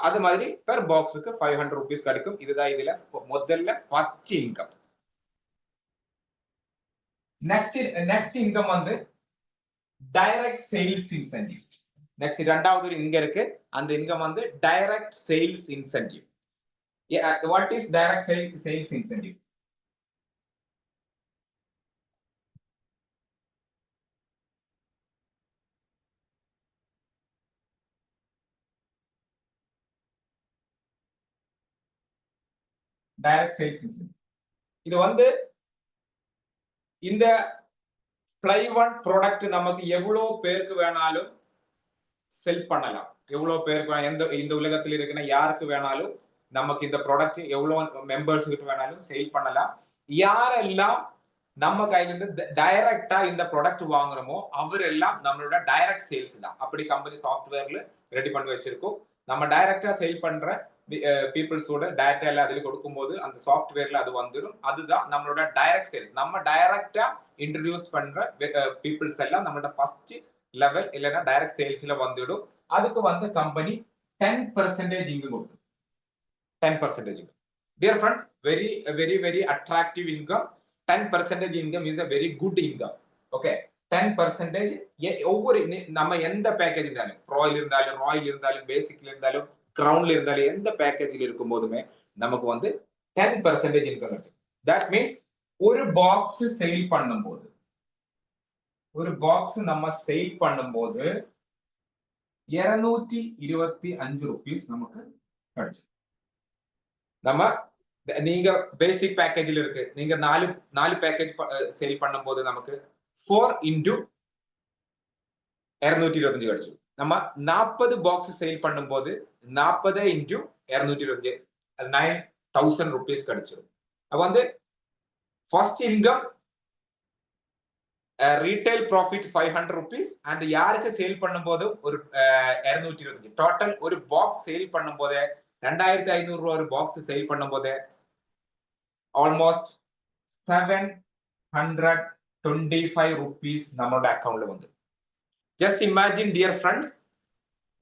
அது மாதிரி பெர் பாக்ஸுக்கு 500 rupees கிடைக்கும். இதுதான் இதுல முதல்ல ஃபர்ஸ்ட் இன்கம். நெக்ஸ்ட் இன்கம் வந்து டைரக்ட் சேல்ஸ் இன்சென்டிவ். நெக்ஸ்ட் இரண்டாவது இங்க இருக்கு. அந்த இன்கம் வந்து direct sales incentive. What is direct sales incentive? Direct sales incentive. இது வந்து இந்த Fly One ப்ராடக்ட் நமக்கு எவ்வளவு பேருக்கு வேணாலும் செல் பண்ணலாம். எவ்வளவு பேருக்கு இந்த உலகத்தில் இருக்கிற யாருக்கு வேணாலும் நமக்கு இந்த ப்ராடக்ட் எவ்வளவு மெம்பர்ஸ் கிட்ட வேணாலும் சேல் பண்ணலாம். யாரெல்லாம் நம்ம கையில இருந்து டைரக்டா இந்த ப்ராடக்ட் வாங்குறோமோ அவரெல்லாம் நம்மளோட டைரக்ட் சேல்ஸ் தான். அப்படி கம்பெனி சாஃப்ட்வேர்ல ரெடி பண்ணி வச்சிருக்கோம். நம்ம டைரக்டா சேல் பண்ற பீப்புள்ஸோட டேட்டா எல்லாம் அதுல கொடுக்கும்போது அந்த சாஃப்ட்வேர்ல அது வந்துடும். அதுதான் நம்மளோட டைரக்ட் சேல்ஸ். நம்ம டைரக்டா இன்ட்ரடியூஸ் பண்ற பீப்புள்ஸ் எல்லாம் நம்மளோட ஃபர்ஸ்ட் லெவல் இல்லைன்னா டைரக்ட் சேல்ஸ்ல வந்துடும். அதுக்கு வந்து கம்பெனி 10% இன்கம் கொடுக்கும். 10% income. Dear friends, very attractive income. 10% income is a very good income. Okay, 10% ஒவ்வொரு நம்ம எந்த பேக்கேஜ் இருந்தாலும் ராயல் இருந்தாலும் பேசிக்ல இருந்தாலும் கிரவுன்ல இருந்தாலும் எந்த பேக்கேஜ்ல இருக்கும் போதுமே நமக்கு வந்து 10% இன்கம் இருக்கு. That means ஒரு பாக்ஸ் சேல் பண்ணும்போது நம்ம சேல் பண்ணும்போது 225 rupees நமக்கு கிடைச்சு. நம்ம நீங்க பேசிக் பேக்கேஜ்ல இருக்கு. நீங்க 4 பேக்கேஜ் சேல் பண்ணும்போது நமக்கு 4 into 225 கிடைச்சு. நம்ம 40 பாக்ஸ் சேல் பண்ணும்போது 40 into 225 9000 rupees கிடைச்சிடும். அப்ப வந்து first income retail profit 500 rupees and யாருக்கு சேல் பண்ணும்போது ஒரு 225 டோட்டல். ஒரு பாக்ஸ் சேல் பண்ணும்போது 2500 ரூபாய் ஒரு பாக்ஸ் சேல் பண்ணும்போது ஆல்மோஸ்ட் 725 rupees நம்மளோட அக்கவுண்ட்ல வந்து. ஜஸ்ட் இமேஜின் டியர் ஃப்ரெண்ட்ஸ்,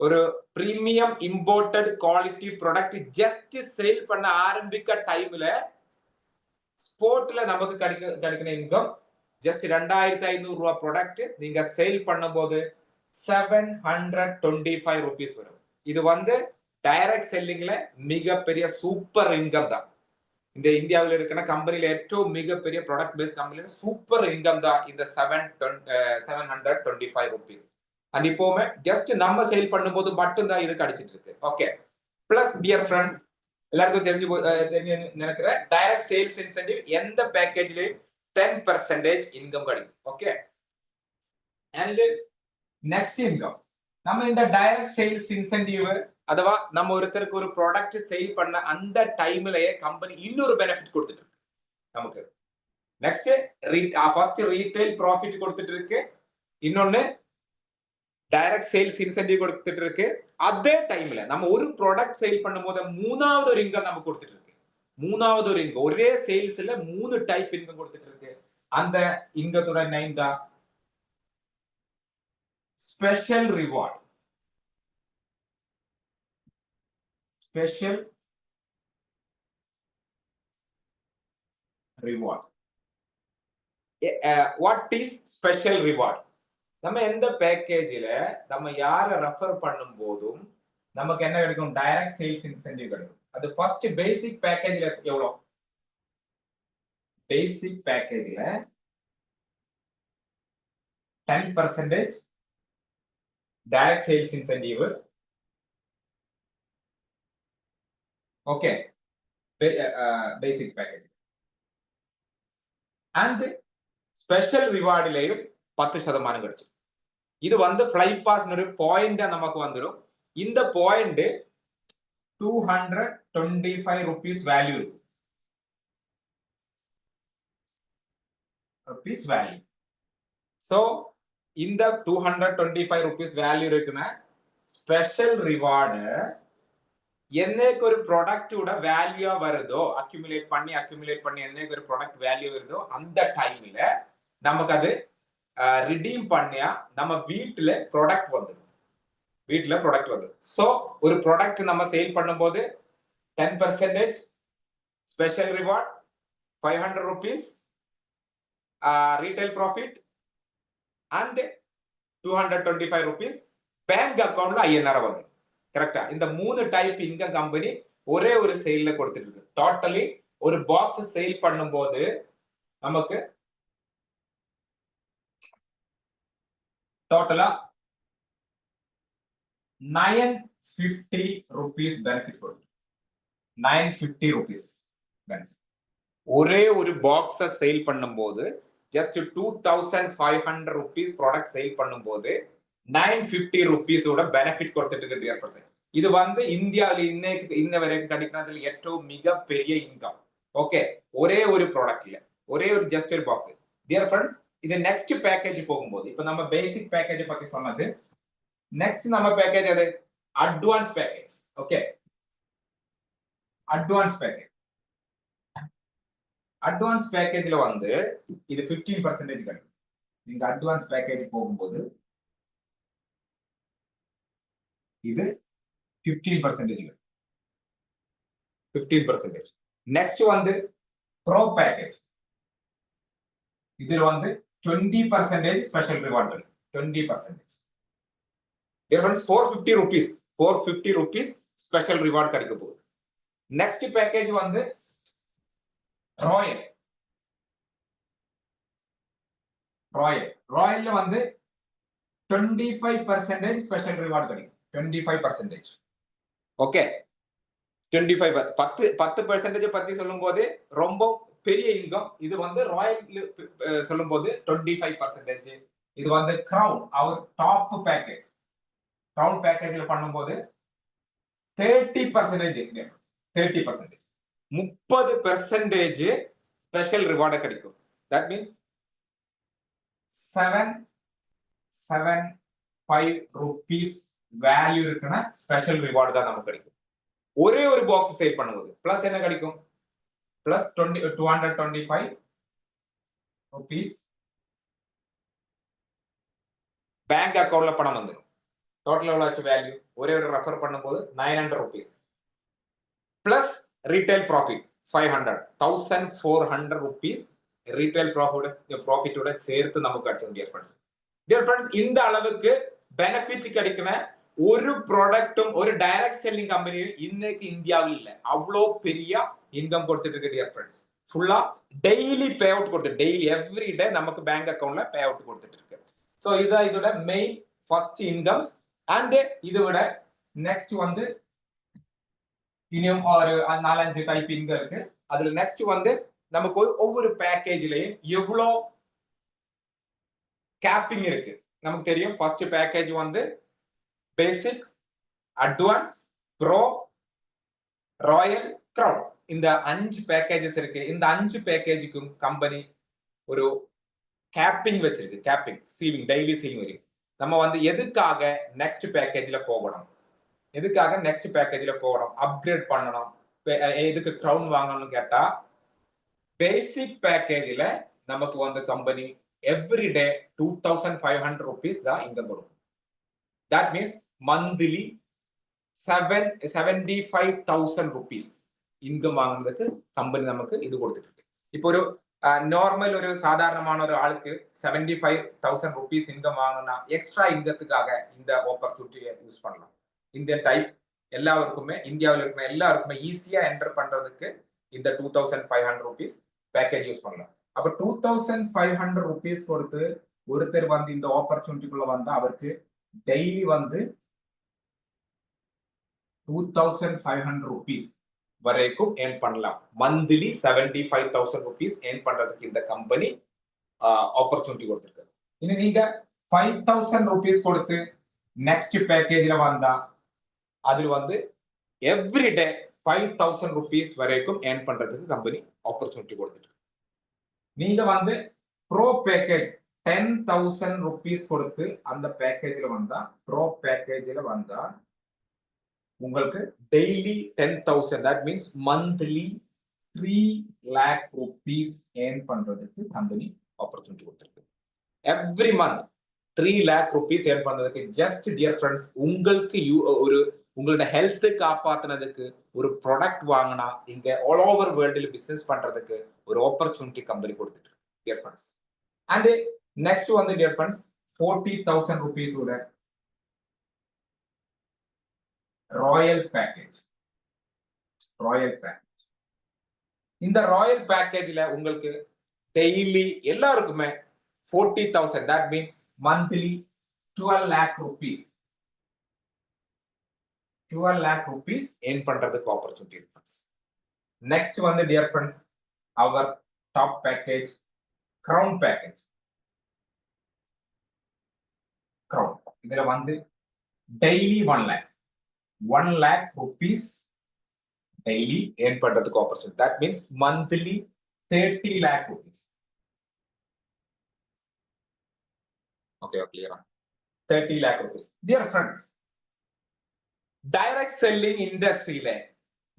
ஒரு premium imported quality product just sale பண்ண ஆரம்பிக்க டைம்ல ஸ்போர்ட்ல நமக்கு கிடைக்கிற இன்கம் ஜஸ்ட் 2500 ரூபாய் ப்ராடக்ட் நீங்க சேல் பண்ணும்போது 725 rupees வரும். இது வந்து டைரக்ட் செல்லிங்ல மிகப்பெரிய சூப்பர் இன்கம் தான். இந்த இந்தியாவில் இருக்கிற கம்பெனில ഏറ്റവും மிகப்பெரிய ப்ராடக்ட் பேஸ்ட் கம்பெனில சூப்பர் இன்கம் தான் இந்த 725 rupees. அண்ட் இப்போவுமே ஜஸ்ட் நம்ம சேல் பண்ணும்போது மட்டும்தான் இது கிடைச்சிட்டு இருக்கு. ஓகே, பிளஸ் டியர் ஃப்ரெண்ட்ஸ், எல்லாருக்கும் தெரிஞ்சு நினைக்கிற டைரக்ட் சேல்ஸ் இன்சென்டிவ் எந்த பேக்கேஜ்லயும் 10% இன்கம் கிடைக்கும். ஓகே, அண்ட் நெக்ஸ்ட் இன்கம் நம்ம இந்த டைரக்ட் சேல்ஸ் இன்சென்டிவ் அதுவா நம்ம ஒருத்தருக்கு ஒரு ப்ராடக்ட் சேல் பண்ண அந்த டைம்லயே கம்பெனி இன்னொரு பெனிஃபிட் கொடுத்துட்டு இருக்கு நமக்கு. நெக்ஸ்ட் ஃபர்ஸ்ட் ரீட்டைல் ப்ராஃபிட் கொடுத்துட்டு இருக்கு, இன்னொன்னு டைரக்ட் சேல்ஸ் இன்சென்டிவ் கொடுத்துட்டு இருக்கு. அதே டைம்ல நம்ம ஒரு ப்ராடக்ட் சேல் பண்ணும்போது மூணாவது ஒரு இன்கம் நம்ம கொடுத்துட்டு இருக்கு. மூணாவது ஒரு இன்கம், ஒரே சேல்ஸ்ல 3 டைப் இன்கம் கொடுத்துட்டு இருக்கு. அந்த இன்கத்தோட நேம் தான் special reward. Special reward. What is special reward? நம்ம எந்த பேக்கேஜில நம்ம யாரை ரெஃபர் பண்ணும் போதும் நமக்கு என்ன கிடைக்கும்? டைரக்ட் சேல்ஸ் இன்சென்டிவ் கிடைக்கும். அது ஃபர்ஸ்ட் பேசிக் பேக்கேஜ்ல எவ்வளவு? பேசிக் பேக்கேஜ்ல 10% direct sales incentive. Okay, basic package. And special ரிவார்டிலையும் 10% கிடைச்சு. இது வந்து ஃப்ளை பாஸ் ஒரு பாயிண்ட் நமக்கு வந்துடும். இந்த பாயிண்ட் 225 rupees வேல்யூ இருக்கு. சோ இந்த 225 rupees வேல்யூ இருக்குன்னா ஸ்பெஷல் ரிவார்டு என்னைக்கு ஒரு ப்ராடக்டோட வேல்யூ வருதோ, அக்யூமுலேட் பண்ணி என்னைக்கு ஒரு ப்ராடக்ட் வேல்யூ வருதோ அந்த டைம்ல நமக்கு அது ரிடீம் பண்ணியா நம்ம வீட்டுல ப்ராடக்ட் வந்துடும். சோ ஒரு ப்ராடக்ட் நம்ம சேல் பண்ணும்போது 10% special reward, 500 rupees retail profit and 225 rupees bank அக்கவுண்ட்ல 5000 வந்துடும். கரெக்டா? இந்த 3 டைப் இன்கம் கம்பெனி ஒரே ஒரு சேல்ல கொடுத்துட்டு இருக்கு. டோட்டலி ஒரு பாக்ஸ் சேல் பண்ணும்போது நமக்கு டோட்டலா 950 rupees பெனிஃபிட் கொடுக்கும். 950 rupees பெனிஃபிட். ஒரே ஒரு பாக்ஸ சேல் பண்ணும்போது ஜஸ்ட் 2500 rupees ப்ராடக்ட் சேல் பண்ணும்போது 950 rupees ஓட பெனிஃபிட் கொடுத்துட்டு இருக்கு டியர் பர்சன். இது வந்து இந்தியாவில் இன்ன வரைக்கும் கிடைக்கிறதுல ഏറ്റവും மிகப்பெரிய இன்கம். ஓகே, ஒரே ஒரு ப்ராடக்ட்ல ஒரே ஒரு ஜஸ்ட் ஒரு பாக்ஸ். டியர் ஃப்ரெண்ட்ஸ், இது நெக்ஸ்ட் பேக்கேஜ் போகும்போது இப்ப நம்ம பேசிக் பேக்கேஜ் பத்தி சொன்னது. நெக்ஸ்ட் நம்ம பேக்கேஜ் அது அட்வான்ஸ் பேக்கேஜ். ஓகே, அட்வான்ஸ் பேக்கேஜ்ல வந்து இது 15% கிடைக்கும். நீங்க அட்வான்ஸ் பேக்கேஜ் போகும்போது இது 15%. நெக்ஸ்ட் வந்து ப்ரோ பேக்கேஜ். இதுல வந்து 20% ஸ்பெஷல் ரிவார்ட் இருக்கு. 20%. டிஃபரன்ஸ் 450 rupees ஸ்பெஷல் ரிவார்ட் கிடைக்க போகுது. நெக்ஸ்ட் பேக்கேஜ் வந்து ராயல்ல வந்து 25% ஸ்பெஷல் ரிவார்ட் கிடைக்கும். 25%. ஓகே, 10% பத்தி சொல்லும் போது ரொம்ப பெரிய இன்கம். இது வந்து ராயல் சொல்லும் போது 25%. இது வந்து கிரவுன் அவர் டாப் பேக்கேஜ். கிரவுன் பேக்கேஜ்ல பண்ணும்போது 30%. 30% ஸ்பெஷல் ரிவார்டு கிடைக்கும். தட் மீன்ஸ் 775 rupees வேல்யூ இருக்குன்னா ஸ்பெஷல் ரிவார்டு தான் நமக்கு கிடைக்கும். ஒரே ஒரு பாக்ஸ் சேல் பண்ணும்போது பிளஸ் என்ன கிடைக்கும்? பிளஸ் 225 rupees பேங்க் அக்கவுண்ட்ல பணம் வந்துடும். டோட்டல் எவ்வளவு ஆச்சு வேல்யூ? ஒரே ஒரு ரெஃபர் பண்ணும்போது 900 rupees plus retail profit 500, 1400 rupees retail ப்ராஃபிட்டோட சேர்த்து நமக்கு கிடைச்சோம். டியர் ஃப்ரெண்ட்ஸ், இந்த அளவுக்கு பெனிஃபிட் கிடைக்கிற ஒரு ப்ராடக்ட்டும் ஒரு டைரக்ட் செல்லிங் கம்பெனியில் இன்னைக்கு இந்தியாவில் இல்லை. அவ்வளோ பெரிய இன்கம் கொடுத்துட்டு இருக்கு டியர் ஃப்ரெண்ட்ஸ். ஃபுல்லா டெய்லி பே அவுட் கொடுத்து டெய்லி எவ்ரி டே நமக்கு பேங்க் அக்கௌண்ட்ல பே அவுட் கொடுத்துட்டு இருக்கு. ஸோ இதான் இதோட மெயின் ஃபர்ஸ்ட் இன்கம்ஸ். அண்ட் இதை விட நெக்ஸ்ட் வந்து இன்னும் ஒரு 4-5 டைப் இன்கம் இருக்கு. அதுல நெக்ஸ்ட் வந்து நமக்கு ஒவ்வொரு பேக்கேஜ்லயும் எவ்வளோ கேப்பிங் இருக்கு நமக்கு தெரியும். ஃபர்ஸ்ட் பேக்கேஜ் வந்து பேசிக், அட்வான்ஸ், ப்ரோ, ராயல், கிரவுன். இந்த 5 பேக்கேஜஸ் இருக்கு. இந்த 5 பேக்கேஜுக்கும் கம்பெனி ஒரு கேப்பிங் வச்சிருக்கு. கேப்பிங் சீலிங், டெய்லி சீலிங் வச்சிருக்கு. நம்ம வந்து எதுக்காக நெக்ஸ்ட் பேக்கேஜ்ல போகணும், எதுக்காக நெக்ஸ்ட் பேக்கேஜ்ல போகணும், அப்கிரேட் பண்ணணும், எதுக்கு கிரவுன் வாங்கணும்னு கேட்டா, பேசிக் பேக்கேஜ்ல நமக்கு வந்து கம்பெனி எவ்ரி டே 2500 rupees தான் இன்கம் கொடுக்கும். That means monthly 75,000 rupees income வாங்குறதுக்கு கம்பெனி நமக்கு இது கொடுத்துட்டு இருக்கு. இப்போ ஒரு நார்மல் ஒரு சாதாரணமான ஒரு ஆளுக்கு 75,000 rupees இன்கம் வாங்கணும்னா எக்ஸ்ட்ரா இன்கத்துக்காக இந்த ஆப்பர்ச்சுனிட்டியை யூஸ் பண்ணலாம். இந்தியன் டைப் எல்லாருக்குமே, இந்தியாவில் இருக்கிற எல்லாருக்குமே ஈஸியா என்டர் பண்றதுக்கு இந்த 2500 rupees பேக்கேஜ் யூஸ் பண்ணலாம். அப்ப 2500 rupees கொடுத்து ஒருத்தர் வந்து இந்த ஆப்பர்ச்சுனிட்டிக்குள்ள வந்தா அவருக்கு டெய்லி வந்து 2500 rupees வரைக்கும் ஏர்ன் பண்ணலாம். மந்த்லி 75,000 rupees ஏர்ன் பண்றதுக்கு இந்த கம்பெனி ஆப்பர்ச்சுனிட்டி கொடுத்திருக்கு. இனி நீங்க 5,000 rupees கொடுத்து நெக்ஸ்ட் பேக்கேஜ்ல வந்தா அதுல வந்து எவ்ரி டே 5,000 rupees வரைக்கும் ஏர்ன் பண்றதுக்கு கம்பெனி ஆப்பர்ச்சுனிட்டி கொடுத்துருக்கு. நீங்க வந்து ப்ரோ பேக்கேஜ் 10,000 rupees கொடுத்து அந்த பேக்கேஜ்ல வந்தா, ப்ரோ பேக்கேஜ்ல வந்தா உங்களுக்கு daily 10,000, that means monthly 3 lakh rupees earn பண்றதுக்கு கம்பெனி ஆப்பர்ச்சுனிட்டி கொடுத்திருக்கு. Every month 3 lakh rupees earn பண்றதுக்கு ஜஸ்ட் டியர் ஃப்ரெண்ட்ஸ் உங்களுக்கு ஒரு உங்களோட ஹெல்த் காப்பாத்துனதுக்கு ஒரு ப்ராடக்ட் வாங்கினா இங்க ஆல் ஓவர் வேர்ல்டில் பிசினஸ் பண்றதுக்கு ஒரு ஆப்பர்ச்சுனிட்டி கம்பெனி கொடுத்துட்டு டியர் ஃப்ரெண்ட்ஸ். அண்ட் நெக்ஸ்ட் வந்து டியர் ஃப்ரெண்ட்ஸ் 40,000 rupees உட ராயல் பேக்கேஜ். ராயல் பேக்கேஜ், இந்த ராயல் பேக்கேஜ்ல உங்களுக்கு டெய்லி எல்லாருக்குமே 40,000, that means monthly 12 lakh rupees 12 lakh rupees earn பண்றதுக்கு ஆப்பர்ச்சுனிட்டி இருக்கு. நெக்ஸ்ட் வந்து dear friends our top package crown package. Crown இதுல வந்து daily 1 lakh rupees daily earn பண்றதுக்கு opportunity. That means monthly 30 lakh rupees. Okay, கிளியரா? 30 lakh rupees. Dear friends, direct selling இண்டஸ்ட்ரியில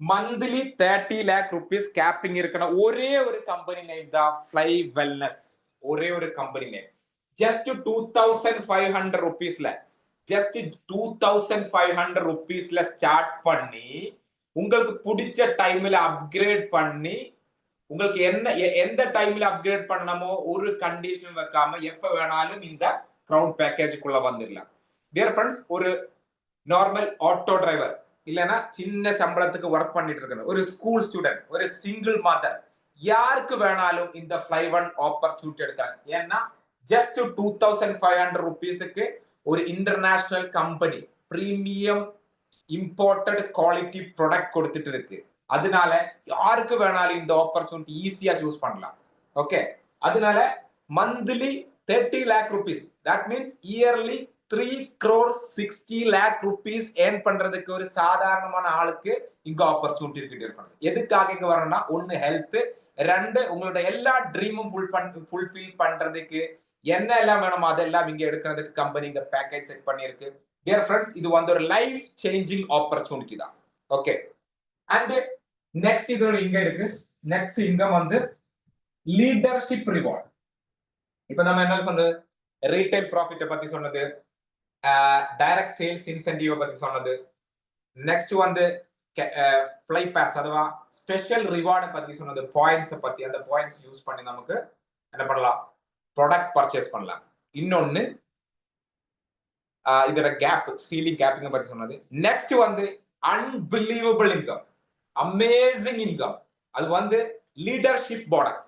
monthly 30 lakh rupees capping இருக்கணும். ஒரே ஒரு company name தான் Fly Wellness. ஒரே ஒரு கம்பெனி நேம். ஜஸ்ட் 2500 rupeesல, ஜஸ்ட் 2500 rupeesல ஸ்டார்ட் பண்ணி உங்களுக்கு பிடிச்ச டைம்ல அப்கிரேட் பண்ணி, உங்களுக்கு எந்த டைம்ல அப்கிரேட் பண்ணணுமோ ஒரு கண்டிஷனும் வைக்காம எப்ப வேணாலும் இந்த கிரவுன் பேக்கேஜுக்குள்ள வந்துடலாம். டியர் ஃப்ரெண்ட்ஸ், ஒரு நார்மல் ஆட்டோ டிரைவர் இல்லைன்னா சின்ன சம்பளத்துக்கு ஒர்க் பண்ணிட்டு இருக்கணும், ஒரு ஸ்கூல் ஸ்டூடெண்ட், ஒரு சிங்கிள் மதர், யாருக்கு வேணாலும் இந்த ஃப்ளை ஒன் ஆப்பர்ச்சுனிட்டி எடுத்தாங்க. ஏன்னா ஜஸ்ட் 2500 rupeesக்கு ஒரு international company premium imported quality product கொடுத்துட்டு இருக்கு. அதனால யாருக்கு வேணாலும் இந்த ஆப்பர்ச்சுனிட்டி ஈஸியா சூஸ் பண்ணலாம். ஓகே, அதனால monthly 30 lakh rupees, that means yearly 3,60 lakh rupees earn பண்றதுக்கு ஒரு சாதாரணமான ஆளுக்கு இங்க ஆப்பர்ச்சுனிட்டி இருக்கு. எதுக்காக இங்க வரணும்னா, ஒன்னு ஹெல்த், 2 உங்களோட எல்லா ட்ரீமும் ஃபுல்ஃபில் பண்றதுக்கு என்ன எல்லாம் வேணுமோ அதெல்லாம் இங்க எடுக்கிறதுக்கு கம்பெனி இங்க பேக்கேஜ் செட் பண்ணிருக்கு. டியர் ஃப்ரெண்ட்ஸ், இது வந்து ஒரு லைஃப் சேஞ்சிங் ஆப்பர்ச்சுனிட்டி தான். ஓகே, அண்ட் நெக்ஸ்ட் இது இங்க இருக்கு. நெக்ஸ்ட் இன்கம் வந்து லீடர்ஷிப் ரிவார்ட். இப்ப நம்ம என்ன சொன்னது, ரீட்டைல் ப்ராஃபிட் பத்தி சொன்னது, டைரக்ட் சேல்ஸ் இன்சென்டிவ் பத்தி சொன்னது, நெக்ஸ்ட் வந்து ஃப்ளை பாஸ் அதுவா ஸ்பெஷல் ரிவார்டை பத்தி சொன்னது, பாயிண்ட்ஸ் பத்தி. அந்த பாயிண்ட்ஸ் யூஸ் பண்ணி நமக்கு என்ன பண்ணலாம், ப்ராடக்ட் பர்ச்சேஸ் பண்ணலாம். இன்னொன்னு இதோட கேப் சீலிங் கேப்பிங்க பத்தி சொன்னது. நெக்ஸ்ட் வந்து அன்பிலீவபிள் இன்கம், அமேசிங் இன்கம். அது வந்து leadership bonus.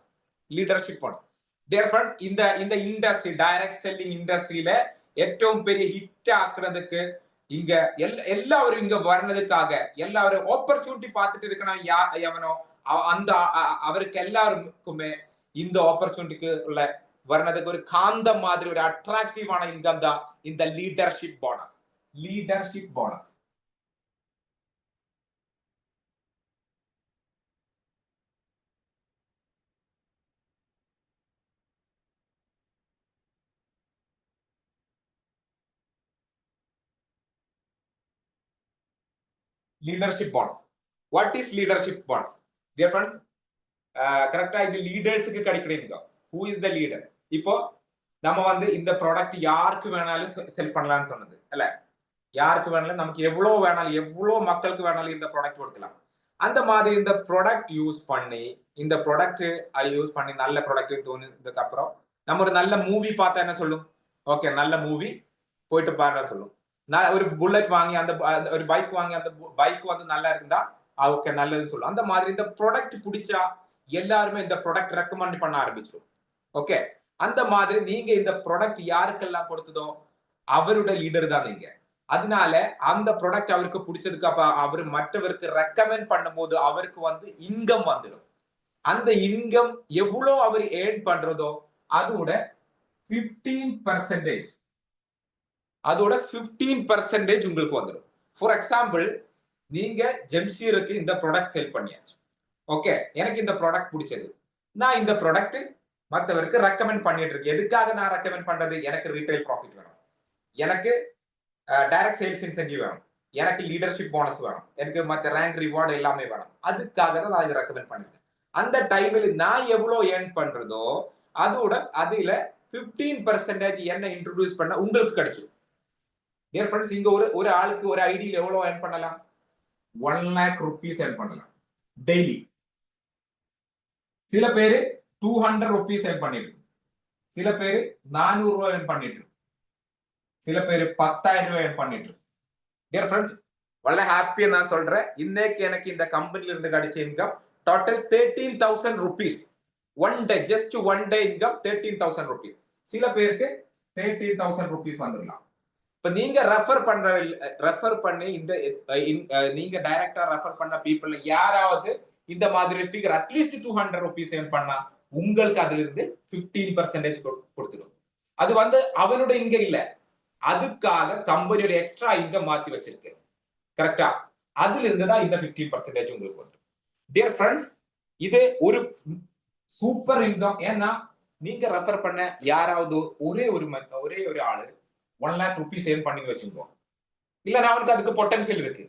Leadership bonus dear friends, இந்த இண்டஸ்ட்ரி டைரக்ட் செல்லிங் இண்டஸ்ட்ரியில ഏറ്റവും பெரிய ஹிட் ஆக்குறதுக்கு இங்க எல்லாரும் இங்க வர்றதுக்காக எல்லாரும் ஆப்பர்ச்சுனிட்டி பார்த்துட்டு இருக்கணும். எவனோ அந்த அவருக்கு எல்லாருக்குமே இந்த ஆப்பர்ச்சுனிட்டிக்கு உள்ள வர்றதுக்கு ஒரு காந்தம் மாதிரி ஒரு அட்ராக்டிவான இன்கம் தான் இந்த leadership bonus. Leadership bonus leadership bonds. What is leadership bonds? Dear friends, கரெக்டா இது லீடர்ஸுக்கு கிடைக்கிற income. Who is the leader? இப்போ நம்ம வந்து இந்த ப்ராடக்ட் யாருக்கு வேணாலும் செல் பண்ணலாம்னு சொன்னது இல்ல, யாருக்கு வேணாலும் நமக்கு எவ்வளவு வேணாலும் எவ்வளவு மக்களுக்கு வேணாலும் இந்த ப்ராடக்ட் கொடுக்கலாம். அந்த மாதிரி இந்த ப்ராடக்ட் யூஸ் பண்ணி இந்த ப்ராடக்ட் யூஸ் பண்ணி நல்ல ப்ராடக்ட் தோணுனதுக்கு அப்புறம் நம்ம ஒரு நல்ல மூவி பார்த்தா என்ன சொல்லும்? ஓகே, நல்ல மூவி போயிட்டு பாருங்க சொல்லும். நான் ஒரு புல்லட் வாங்கி அந்த ஒரு பைக் வாங்கி அந்த பைக் வந்து நல்லா இருந்தா ஓகே நல்லது சொல்லும். அந்த மாதிரி இந்த ப்ராடக்ட் பிடிச்சா எல்லாருமே இந்த ப்ராடக்ட் ரெக்கமெண்ட் பண்ண ஆரம்பிச்சிடும். ஓகே, அந்த மாதிரி நீங்க இந்த ப்ராடக்ட் யாருக்கெல்லாம் கொடுத்ததோ அவரோட லீடர் தான் நீங்க. அதனால அந்த ப்ராடக்ட் அவருக்கு பிடிச்சதுக்கு அப்ப அவர் மற்றவருக்கு ரெக்கமெண்ட் பண்ணும்போது அவருக்கு வந்து இன்கம் வந்துடும். அந்த இன்கம் எவ்வளோ அவர் ஏர்ன் பண்றதோ அதோட 15% அதோட 15% உங்களுக்கு வந்துடும். ஃபார் எக்ஸாம்பிள், நீங்க ஜெம்ஷீருக்கு இந்த ப்ராடக்ட் சேல் பண்ணியாச்சு. ஓகே, எனக்கு இந்த ப்ராடக்ட் பிடிச்சது, நான் இந்த ப்ராடக்ட் மற்றவருக்கு ரெக்கமெண்ட் பண்ணிட்டு இருக்கேன். எதுக்காக நான் ரெக்கமெண்ட் பண்றது? எனக்கு ரீட்டைல் ப்ராஃபிட் வேணும், எனக்கு டைரக்ட் சேல்ஸ் இன்சென்டிவ் வேணும், எனக்கு லீடர்ஷிப் போனஸ் வேணும், எனக்கு மற்ற ரேங்க் ரிவார்டு எல்லாமே வேணும். அதுக்காக தான் நான் இதை ரெக்கமெண்ட் பண்ணிருக்கேன். அந்த டைமில் நான் எவ்வளவு ஏர்ன் பண்றதோ அதோட அதுல 15% என்ன இன்ட்ரோடியூஸ் பண்ண உங்களுக்கு கிடைச்சிடும். டியர் ஃப்ரெண்ட்ஸ், இங்க ஒரு ஆளுக்கு ஒரு ஐடியில் எவ்வளவு ஏர்ன் பண்ணலாம்? 1 lakh rupees ஏர்ன் பண்ணலாம் டெய்லி. சில பேரு 200 rupees ஏர்ன் பண்ணிட்டு, சில பேரு 400 ரூபாய் ஏர்ன் பண்ணிட்டு, சில பேரு 10,000 ரூபாய் ஏர்ன் பண்ணிட்டு. டியர் ஃப்ரெண்ட்ஸ், വളരെ ஹாப்பியா நான் சொல்றேன், இன்னைக்கு எனக்கு இந்த கம்பெனில இருந்து கிடைச்ச income total 13,000 rupees. One day, just one day income 13,000 rupees. சில பேருக்கு 13,000 rupees வந்துடலாம். இப்ப நீங்க ரெஃபர் பண்ணி இந்த நீங்க டைரக்டா ரெஃபர் பண்ண பீப்புள் யாராவது இந்த மாதிரி ஃபிகர் அட்லீஸ்ட் 200 rupees ஏர்ன் பண்ணா உங்களுக்கு அதுல இருந்து 15% கொடுத்துடும். அது வந்து அவனோட இங்க இல்ல, அதுக்காக கம்பெனியோட எக்ஸ்ட்ரா இன்கம் மாத்தி வச்சிருக்கு. கரெக்டா? அதுல இருந்துதான் இந்த 15% உங்களுக்கு வந்துடும். டியர் ஃப்ரெண்ட்ஸ், இது ஒரு சூப்பர் இன்கம். ஏன்னா நீங்க ரெஃபர் பண்ண யாராவது ஒரே ஒரு ஆளு 1 lakh rupees ஏர்ன் பண்ணி வச்சுக்கோ, இல்ல அவனுக்கு அதுக்கு பொட்டன்ஷியல் இருக்கு.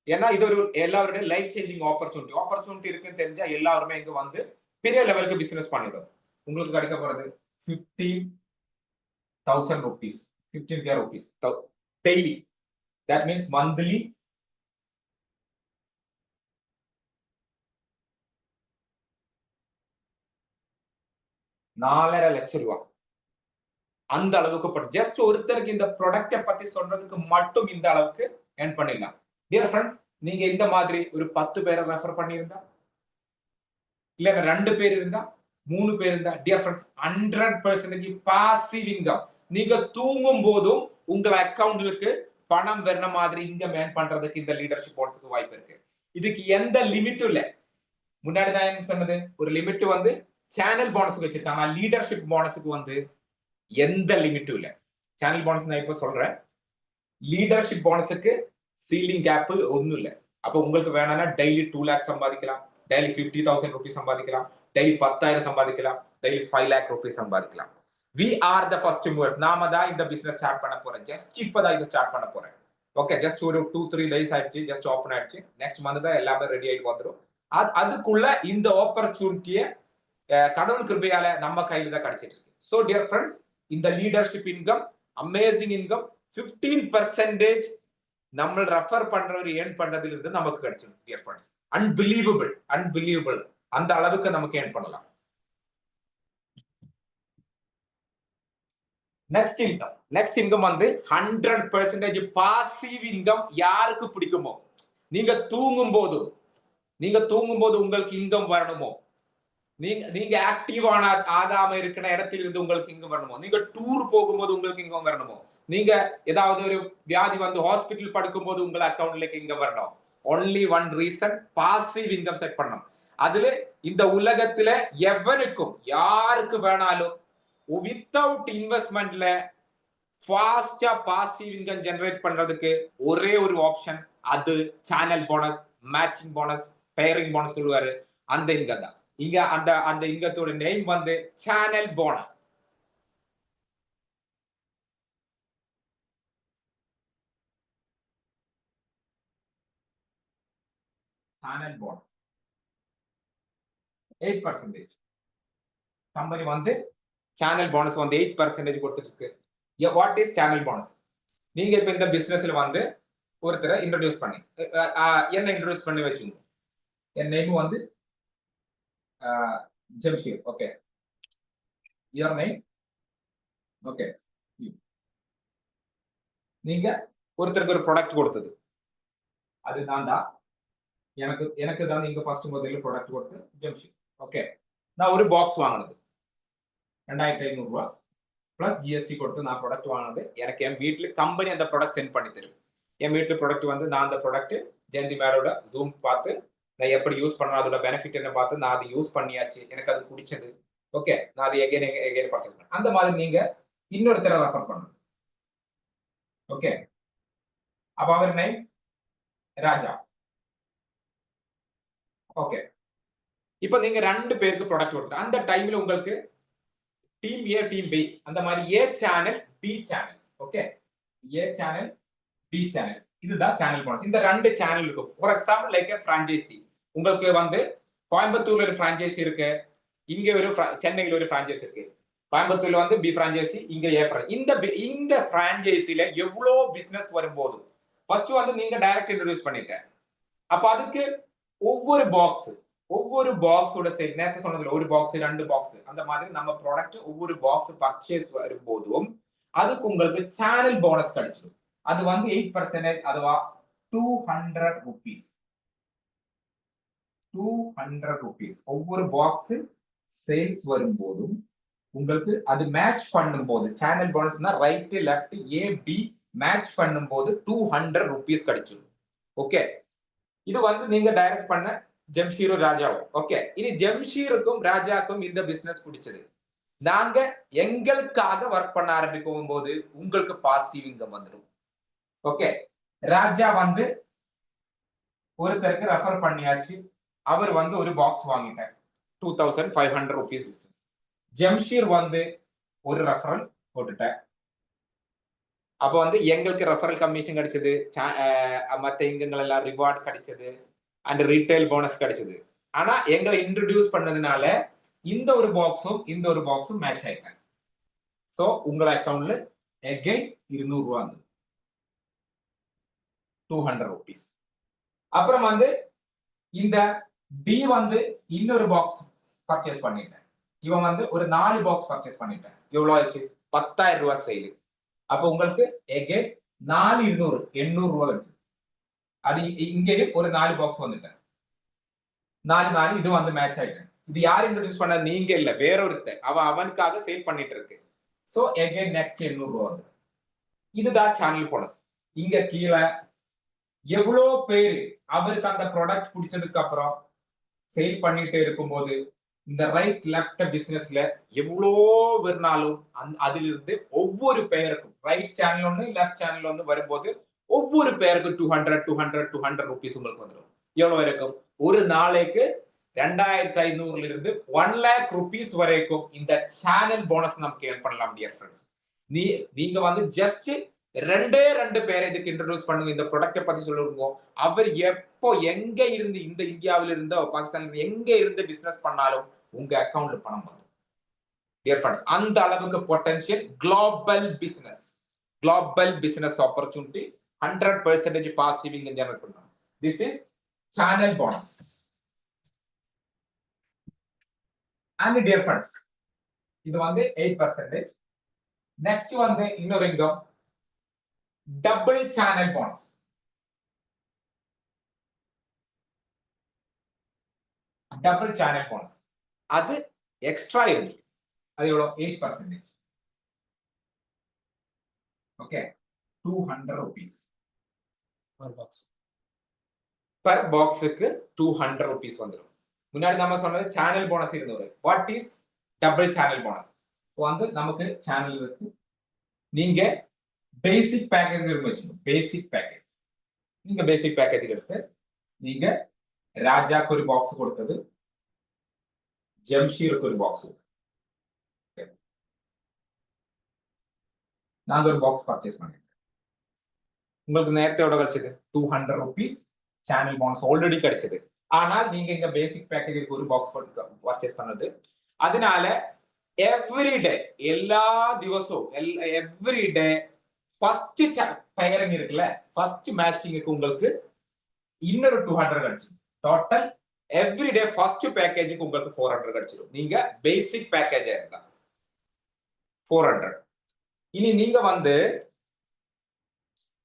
ஏன்னா இது ஒரு எல்லாருடைய லைஃப் சேஞ்சிங் ஆப்பர்ச்சுனிட்டி இருக்குன்னு தெரிஞ்சா எல்லாருமே இங்க வந்து பெரிய லெவலுக்கு பிசினஸ் பண்ணிடும். உங்களுக்கு கிடைக்க போறது 15,000 rupees, 15,000 rupees daily. That means monthly 4.5 லட்சம் ரூபாய். அந்த அளவுக்கு ஜஸ்ட் ஒருத்தருக்கு இந்த ப்ராடக்ட பத்தி சொல்றதுக்கு மட்டும் இந்த அளவுக்கு ஏர்ன் பண்ணிடலாம். டியர் ஃப்ரெண்ட்ஸ், நீங்க இந்த மாதிரி ஒரு 10 பேரை ரெஃபர் பண்ணியிருந்தா, இல்ல 2 பேர் இருந்தா, 3 பேர் இருந்தா, டியர் ஃப்ரெண்ட்ஸ் 100% பாசிவ் இன்கம். நீங்க தூங்கும் போதும் உங்க அக்கவுண்ட்லுக்கு பணம் வர்ற மாதிரி இன்கம் ஏர்ன் பண்றதுக்கு இந்த லீடர்ஷிப் போனஸ்க்கு வாய்ப்பு இருக்கு. இதுக்கு எந்த லிமிட்டும் இல்ல. முன்னாடி நான் என்ன சொன்னது, ஒரு லிமிட் வந்து சேனல் போனஸ்க்கு வச்சிருக்காங்க. லீடர்ஷிப் போனஸ்க்கு வந்து எந்த லிமிட்டும் இல்ல. சேனல் போனஸ் நான் இப்ப சொல்றேன், லீடர்ஷிப் போனஸுக்கு சீலிங் கேப் ஒன்னும் இல்ல. அப்ப உங்களுக்கு வேணாம்னா டெய்லி 2 lakh சம்பாதிக்கலாம், டெய்லி 50,000 rupees சம்பாதிக்கலாம், டெய்லி 10,000 சம்பாதிக்கலாம், டெய்லி 5 lakh rupees சம்பாதிக்கலாம். We are the first movers. நாம தான் இந்த பிசினஸ் ஸ்டார்ட் பண்ண போறேன். ஜஸ்ட் இப்பதான் இதை ஸ்டார்ட் பண்ண போறேன். ஓகே, ஜஸ்ட் ஒரு 2-3 days ஆயிடுச்சு, ஜஸ்ட் ஓபன் ஆயிடுச்சு. நெக்ஸ்ட் மந்த் தான் எல்லாமே ரெடி ஆயிட்டு வந்துடும். அதுக்குள்ள இந்த ஆப்பர்ச்சுனிட்டியை கடவுள் கிருபையால நம்ம கையில தான் கிடைச்சிட்டு இருக்கு. சோ டியர் ஃப்ரெண்ட்ஸ், இந்த லீடர்ஷிப் இன்கம், அமேசிங் இன்கம் 15% நம்ம ரெஃபர் பண்றவர் ஏர்ன் பண்றதுல இருந்து நமக்கு கிடைச்சிடும். டியர் ஃப்ரெண்ட்ஸ், அன்பிலீவபிள் அந்த அளவுக்கு நமக்கு ஏர்ன் பண்ணலாம். நெக்ஸ்ட் இன்கம் வந்து 100% பாசிவ் இன்கம். யாருக்கு பிடிக்குமோ, நீங்க தூங்கும் போது உங்களுக்கு இன்கம் வரணுமோ, நீங்க ஆக்டிவான ஆகாம இருக்கிற இடத்துல இருந்து உங்களுக்கு இன்கம் வரணுமோ, நீங்க டூர் போகும்போது உங்களுக்கு இன்கம் வரணுமோ, நீங்க ஏதாவது ஒரு வியாதி வந்து ஹாஸ்பிட்டல் படுக்கும் போது உங்க அக்கௌண்ட்ல இன்கம் வரணும். Only one reason, passive income set பண்ணணும். அதுல இந்த உலகத்துல எவனுக்கும் யாருக்கு வேணாலும் வித்தவுட் இன்வெஸ்ட்மெண்ட்ல ஃபாஸ்டா பாசிவ் இன்கம் ஜெனரேட் பண்றதுக்கு ஒரே ஒரு ஆப்ஷன், அது channel bonus, matching bonus, pairing bonus சொல்லுவாரு. அந்த இன்கம் தான் இங்க. அந்த இன்கத்தோட நேம் வந்து channel bonus. Channel bonus 8%. Company வந்து சேனல் போனஸ் வந்து 8% கொடுத்துட்டு இருக்கு. What is channel bonus? நீங்க இப்ப இந்த பிசினஸ்ல வந்து ஒருத்தரை இன்ட்ரோடியூஸ் பண்ணி என்ன இன்ட்ரோடியூஸ் பண்ணி வச்சுங்க. என் நேம் வந்து Jamsheer. Okay, your name? Okay, நீங்க ஒருத்தருக்கு ஒரு ப்ராடக்ட் கொடுத்தது, அது நான் தான். எனக்கு தான் நீங்க ஃபர்ஸ்ட் முதல்ல ப்ராடக்ட் கொடுத்து ஜம்ஷீர். ஓகே, நான் ஒரு பாக்ஸ் வாங்கினது 2500 ரூபாய் பிளஸ் ஜிஎஸ்டி கொடுத்து நான் ப்ராடக்ட் வாங்கினது. எனக்கு என் வீட்டுல கம்பெனி அந்த ப்ராடக்ட் சென்ட் பண்ணி தரும். என் வீட்டுல ப்ராடக்ட் வந்து நான் அந்த ப்ராடக்ட் ஜெயந்தி மேடோட ஜூம் பார்த்து நான் எப்படி யூஸ் பண்றேன், அதோட பெனிஃபிட் என்ன பார்த்து நான் அதை யூஸ் பண்ணியாச்சு, எனக்கு அது பிடிச்சது. ஓகே, நான் அதை எகைன் பர்ச்சேஸ் பண்ணேன். அந்த மாதிரி நீங்க இன்னொருத்தரை ரெஃபர் பண்ணணும். ஓகே, அப்ப அவர் நேம் ராஜா. ஓகே, இப்போ நீங்க 2 பேருக்கு ப்ராடக்ட் கொடுக்குறீங்க. அந்த டைம்ல உங்களுக்கு டீம் ஏ, டீம் பி, அந்த மாதிரி ஏ சேனல், பி சேனல். ஓகே, ஏ சேனல், பி சேனல், இதுதான் சேனல் போனஸ். இந்த 2 சேனல் இருக்கும். ஃபார் எக்ஸாம்பிள் லைக் பிரான்ச்சைசி, உங்களுக்கு வந்து கோயம்புத்தூர்ல ஒரு பிரான்ச்சைசி இருக்கு, இங்க ஒரு சென்னையில ஒரு பிரான்ச்சைசி இருக்கு. கோயம்புத்தூர்ல வந்து பி பிரான்ச்சைசி, இங்க ஏ பிரான்ச்சைசி. இந்த பிரான்ச்சைசில எவ்வளவு பிசினஸ் வரும்போது ஃபர்ஸ்ட் வந்து நீங்க டைரக்ட் இன்ட்ரோடியூஸ் பண்ணிட்டேன். அப்ப அதுக்கு ஒவ்வொரு பாக்ஸோட சேல், நேரத்தை சொன்னதுல ஒரு பாக்ஸ், 2 பாக்ஸ், அந்த மாதிரி நம்ம ப்ராடக்ட் ஒவ்வொரு பாக்ஸ் பர்ச்சேஸ் வரும்போதும் அதுக்கு உங்களுக்கு சேனல் போனஸ் கிடைச்சிடும். அது வந்து 8%, அதுவா 200 rupees. 200 rupees ஒவ்வொரு பாக்ஸ் சேல்ஸ் வரும்போதும் உங்களுக்கு அது மேட்ச் பண்ணும்போது, சேனல் போனஸ்னா ரைட் லெஃப்ட் ஏ பி மேட்ச் பண்ணும்போது 200 rupees கிடைச்சிடும். ஓகே, இது வந்து நீங்க டைரக்ட் பண்ண ஜம்ஷீரும் ராஜாவும். ஓகே, இனி ஜம்ஷீருக்கும் ராஜாக்கும் இந்த பிசினஸ் பிடிச்சது. நாங்க எங்களுக்காக ஒர்க் பண்ண ஆரம்பிக்கும் போது உங்களுக்கு பாசிட்டிவ் இன்கம் வந்துடும். ஓகே, ராஜா வந்து ஒருத்தருக்கு ரெஃபர் பண்ணியாச்சு, அவர் வந்து ஒரு பாக்ஸ் வாங்கிட்டார், 2500 rupees பிசினஸ். ஜம்ஷீர் வந்து ஒரு ரெஃபரல் போட்டுட்டார். அப்ப வந்து எங்களுக்கு ரெஃபரல் கமிஷன் கிடைச்சது, மற்ற இங்கங்கள் எல்லாம் ரிவார்ட் கிடைச்சது, அண்ட் ரீட்டைல் போனஸ் கிடைச்சது. ஆனா எங்களை இன்ட்ரோடியூஸ் பண்ணதுனால இந்த ஒரு பாக்ஸும் மேட்ச் ஆயிட்டாங்க. சோ உங்களோட அக்கௌண்ட்ல எகைன் 200 ரூபாய் வந்து 200 rupees. அப்புறம் வந்து இந்த டி வந்து இன்னொரு பாக்ஸ் பர்ச்சேஸ் பண்ணிட்டேன். இவன் வந்து ஒரு 4 பாக்ஸ் பர்ச்சேஸ் பண்ணிட்டேன். எவ்வளவு ஆச்சு? 10,000 ரூபாய் சேல். அப்ப உங்களுக்கு எகைன் 4 200 800 ரூபாய் கிடைச்சது. அது இங்கேயும் ஒரு 4 பாக்ஸ் வந்துட்டேன். 4 இது வந்து மேட்ச் ஆயிட்டேன். இது யார் இன்ட்ரோடியூஸ் பண்ண? நீங்க இல்ல, வேற ஒருத்தர். அவனுக்காக சேல் பண்ணிட்டு இருக்கு. சோ எகைன் நெக்ஸ்ட் 800 ரூபாய் வந்து. இதுதான் சேனல் போனஸ். இங்க கீழே எவ்வளவு பேரு அவருக்கு அந்த ப்ராடக்ட் பிடிச்சதுக்கு அப்புறம் சேல் பண்ணிட்டு இருக்கும்போது இந்த ரைட் லெஃப்ட் பிசினஸ்ல எவ்வளோ வேணாலும் அதுல இருந்து ஒவ்வொரு பேருக்கும் ரைட் சேனல் ஒன்று லெஃப்ட் சேனல் வந்து வரும்போது ஒவ்வொரு பேருக்கும் 200 rupees உங்களுக்கு வந்துடும். எவ்வளவு இருக்கும்? ஒரு நாளைக்கு 2500 இருந்து 1 lakh rupees வரைக்கும் இந்த சேனல் போனஸ் நமக்கு ஏர்ன் பண்ணலாம். டியர் ஃப்ரெண்ட்ஸ், நீங்க வந்து ஜஸ்ட் 2 பேரை இதுக்கு இன்ட்ரோடியூஸ் பண்ணுங்க, இந்த ப்ராடக்ட்டை பத்தி சொல்லுங்க. அவர் எப்போ எங்க இருந்து, இந்த இந்தியாவில இருந்து பாகிஸ்தான்ல எங்க இருந்து பிசினஸ் பண்ணாலும் உங்க அக்கவுண்ட்ல பணம் வரும். டியர் ஃப்ரெண்ட்ஸ், அந்த அளவுக்கு potential global business opportunity 100% positive income generate பண்றாங்க. This is channel bonus. And dear friends, இது வந்து 8%. நெக்ஸ்ட் வந்து இன்னொரு income double channel bonus. Double channel bonus அது எக்ஸ்ட்ரா இருக்கு. அது எவ்வளவு? 8%. ஓகே, 200 rupees per பாக்ஸுக்கு 200 rupees வந்துடும். முன்னாடி நம்ம சொன்னது சேனல் போனஸ் இருந்தது. What is double channel bonus? வந்து நமக்கு சேனல் இருக்கு. நீங்க பேசிக் பேக்கேஜ் வச்சுக்கணும். பேசிக் பேக்கேஜ் நீங்க பேசிக் பேக்கேஜ் எடுத்து நீங்க ராஜாக்கு ஒரு பாக்ஸ் கொடுத்தது, ஜம்ஷீருக்கு ஒரு பாக்ஸ், நாங்க ஒரு பாக்ஸ் பர்ச்சேஸ் பண்ணிருக்கோம். உங்களுக்கு நேரத்தை எவ்வளவு கிடைச்சது? 200 rupees சேனல் போனஸ் ஆல்ரெடி கிடைச்சது. ஆனால் நீங்க இங்க பேசிக் பேக்கேஜுக்கு ஒரு பாக்ஸ் பர்ச்சேஸ் பண்ணது. அதனால எவ்ரிடே, எல்லா திவசവും எவ்ரிடே ஃபர்ஸ்ட் பெயரிங் இருக்குல்ல, ஃபர்ஸ்ட் மேட்சிங்க்கு உங்களுக்கு இன்னொரு 200 கிடைச்சிடும். டோட்டல் எவ்ரிடே ஃபர்ஸ்ட் பேக்கேஜுக்கு உங்களுக்கு 400 கிடைச்சிடும். நீங்க பேசிக் பேக்கேஜா இருந்தா 400. இனி நீங்க வந்து